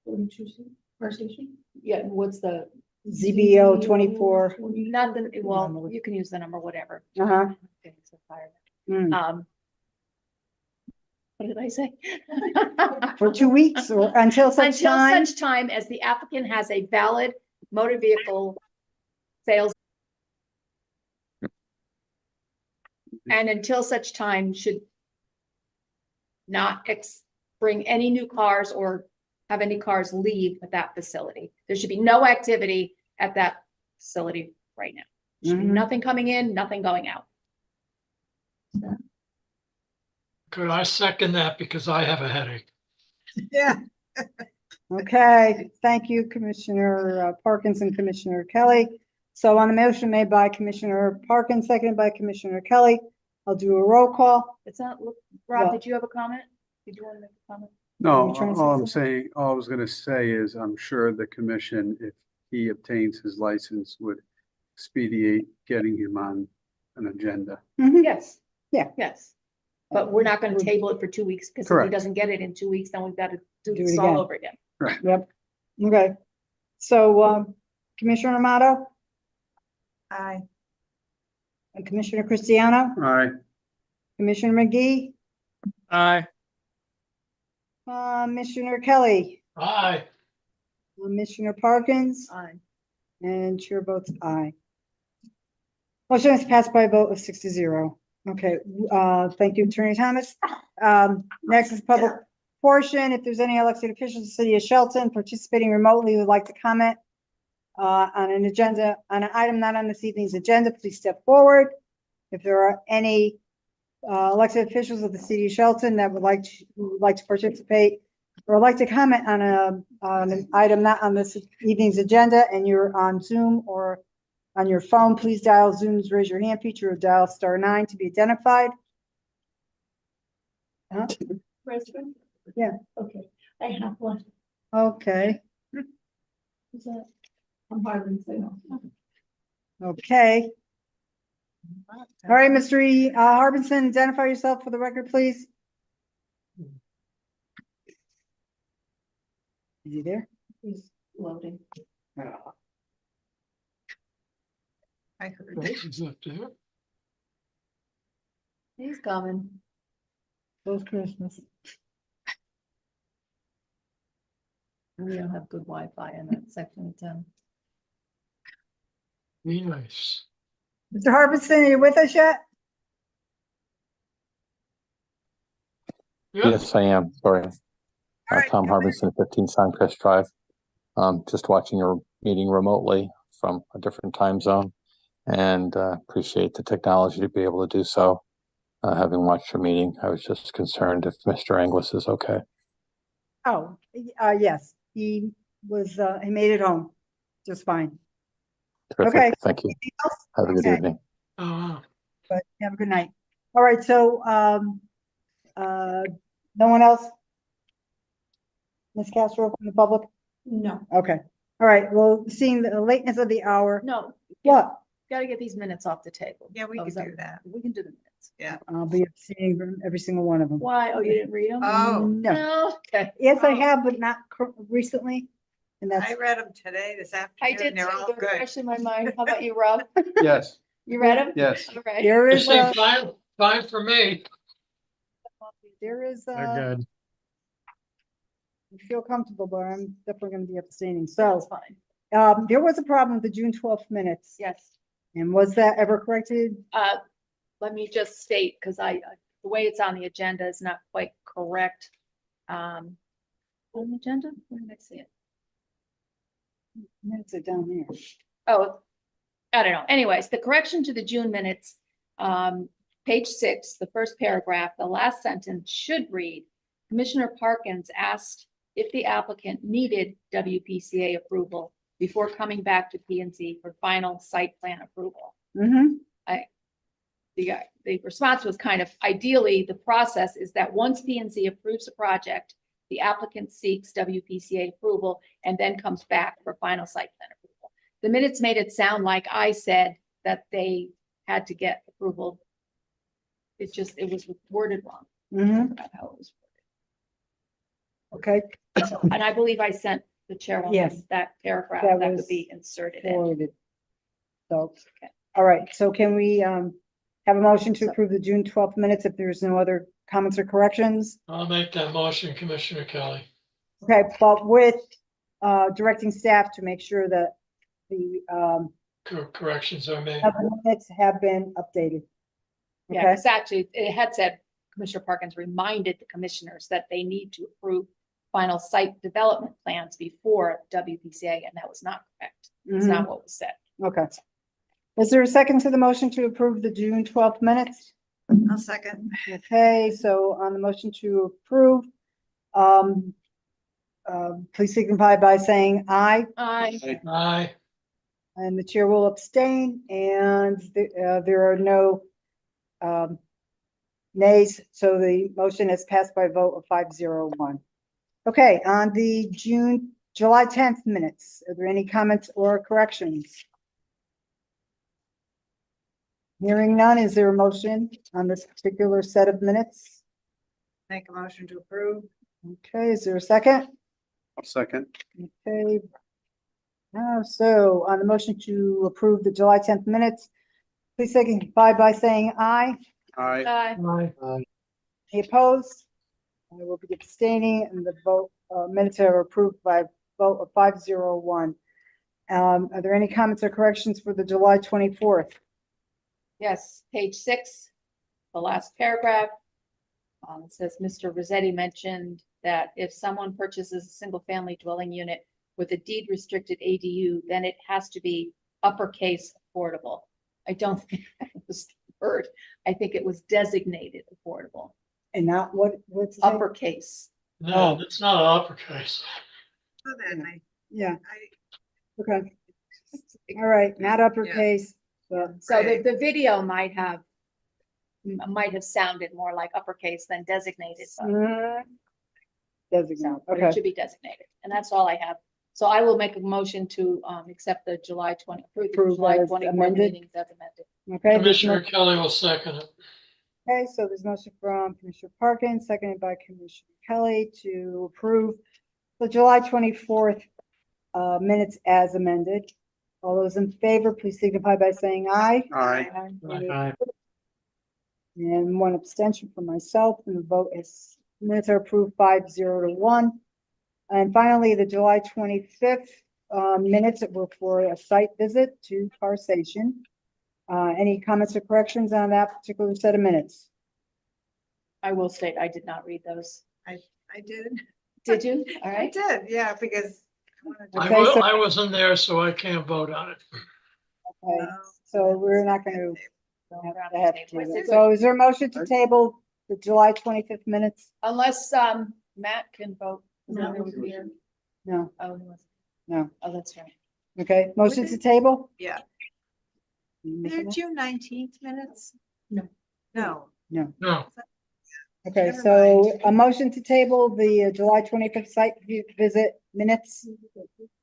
42C, First Station? Yeah, what's the? ZBO 24. Nothing, well, you can use the number, whatever. Uh-huh. Okay, so fire. Mm. What did I say? For 2 weeks or until such time? Until such time as the applicant has a valid motor vehicle sales. And until such time should not bring any new cars or have any cars leave at that facility. There should be no activity at that facility right now. There should be nothing coming in, nothing going out. Could I second that because I have a headache? Yeah. Okay, thank you, Commissioner Parkins and Commissioner Kelly. So on the motion made by Commissioner Parkins, seconded by Commissioner Kelly, I'll do a roll call. It's not, Rob, did you have a comment? Did you want to make a comment? No, you trying to say all I'm something? saying, all I was gonna say is I'm sure the commission, if he obtains his license, would expedite getting him on an agenda. Yes. Yeah. Yes. But we're not going to table it for 2 weeks because if he Correct. doesn't get it in 2 weeks, then we've got to do Do this it all again. over again. Right. Yep. Okay. So Commissioner Amato Aye. and Commissioner Cristiano, All right, Commissioner McGee, Aye. Commissioner Kelly, Aye. Commissioner Parkins, Aye. and chair votes aye. Motion is passed by a vote of 6-0. Okay, thank you, Attorney Thomas. Next is public portion. If there's any elected officials in the city of Shelton participating remotely who would like to comment on an agenda, on an item not on this evening's agenda, please step forward. If there are any elected officials of the city of Shelton that would like to participate or like to comment on an item not on this evening's agenda and you're on Zoom or On your phone, please dial Zoom's raise your hand feature or dial *9 to be identified. Huh? President? Yeah. Okay, I have one. Okay, Is that? I'm Harlan Singer. okay. All right, Mr. Harbinson, identify yourself for the record, please. Is he there? He's loading. I heard. He's up there. He's coming. Both Christmas. We don't have good Wi-Fi in that section of town. Be nice. Mr. Harbinson, are you with us yet? Yeah. Yes, I am. Sorry. right, Tom go Harbinson, 15 Suncrest Drive. Just watching your meeting remotely from a different time zone, and appreciate the technology to be able to do so. Having watched your meeting, I was just concerned if Mr. Inglis is okay. Oh, yes, he was, he made it home just fine. Terrific. Okay. Thank you. Anything else? Have a good Okay. evening. Oh, But have a good night. All right, so, no one else? Ms. Castro from the public? No. Okay, all right, well, seeing the lateness of the hour. No. What? Gotta get these minutes off the table. Yeah, we Oh, can is do that. We can do the minutes. Yeah. I'll be seeing every single one of them. Why? Oh, you didn't read them? Oh, No, No, okay. yes, I have, but not recently, and that's, I read them today, this I afternoon. did They're too. all They're good. fresh in my mind. How about you, Rob? Yes, You read them? yes. All right. there they is, seem fine for me. there is, They're good. I feel comfortable, but I'm definitely gonna be abstaining, That's so, fine. there was a problem with the June 12th minutes. Yes. And was that ever corrected? Let me just state, because the way it's on the agenda is not quite correct. On the agenda, where did I see it? Minutes are down there. Oh, I don't know. Anyways, the correction to the June minutes, page 6, the first paragraph, the last sentence should read, Commissioner Parkins asked if the applicant needed WPCA approval before coming back to P&Z for final site plan approval. Mm-hmm. The response was kind of, ideally, the process is that once P&Z approves a project, the applicant seeks WPCA approval and then comes back for final site plan approval. The minutes made it sound like I said that they had to get approval. It was worded wrong. Mm-hmm. About how it was Okay. worded. And I believe I sent the chairwoman Yes. that paragraph That that was could be inserted in. Forwarded. So, all right, so can we, have a motion to approve the June 12th minutes if there's no other comments or corrections? I'll make that motion, Commissioner Kelly. Okay, but with, directing staff to make sure that the, Corrections are made. minutes have been updated. Yeah, Okay, it's actually, it had said, Commissioner Parkins reminded the commissioners that they need to approve final site development plans before WPCA, and that was not correct. It's not what was said. okay. Is there a second to the motion to approve the June 12th minutes? I'll second. Okay, so on the motion to approve, please signify by saying aye, Aye. and the chair will abstain, and there are no nays, so the motion is passed by a vote of 501. Okay, on the July 10th minutes, are there any comments or corrections? Hearing none, is there a motion on this particular set of minutes? Make a motion to approve. Okay, is there a second? I'll second. Okay. Now, so on the motion to approve the July 10th minutes, please signify by saying aye. Aye. Aye. Any opposed? I will be abstaining, and the vote, minutes are approved by a vote of 501. Are there any comments or corrections for the July 24th? Yes, page 6, the last paragraph. It says, Mr. Rossetti mentioned that if someone purchases a single-family dwelling unit with a deed-restricted ADU, then it has to be uppercase affordable. I don't think that was the word. I think it was designated affordable. And not what's it say? Uppercase. No, Oh. it's not uppercase. So then Yeah. Okay. All right, not uppercase, but So the video might have sounded more like uppercase than designated. designate, But okay. it should be designated, and that's all I have. So I will make a motion to accept the July approve the Approve July as 24 amended. meetings as amended. Okay, there's Commissioner no, Kelly will second it. okay, so there's motion from Commissioner Parkins, seconded by Commissioner Kelly to approve the July 24th minutes as amended. All those in favor, please signify by saying aye. Aye. Any Aye. opposed? And one abstention for myself, and the vote is, minutes are approved 5-0 to 1. And finally, the July 25th minutes were for a site visit to Car Station. Any comments or corrections on that particular set of minutes? I will state, I did not read those. I did. Did you? All I right. did, yeah, because. Okay, so- I wasn't there, so I can't vote on it. Okay, so we're not gonna have to do I that. think So is there a motion to table the July 25th minutes? Unless Matt can vote. No. No, Oh, he wasn't. no. Oh, that's right. Okay, motion to table? Yeah, No. they're June 19th minutes? No. No. No. No, Okay, Never so mind. a motion to table the July 25th site visit minutes?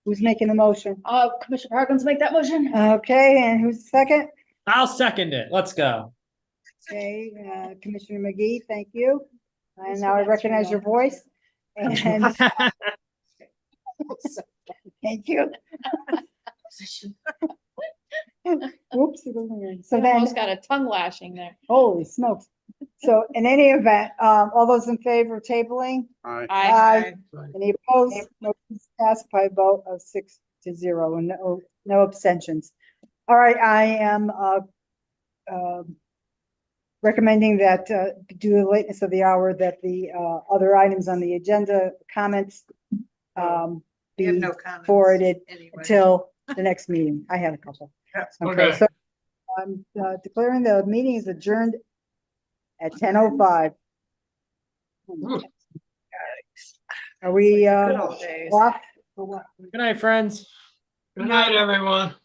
Who's making the motion? Commissioner Parkins make that motion? Okay, and who's the second? I'll second it. Let's go. Okay, Commissioner McGee, thank you. And now I recognize your voice. And thank you. Oops. So then, Almost got a tongue lashing there. holy smokes. So in any event, all those in favor of tabling? Aye. Aye. Any opposed? Motion's passed by a vote of 6-0 and no abstentions. All right, I am recommending that due to the lateness of the hour, that the other items on the agenda, comments, We have be no comments forwarded anyway. until the next meeting. I have a couple. Okay, Okay. so I'm declaring the meeting is adjourned at 10:05. Are we Good old days. off? For what? Good night, friends. good night, everyone.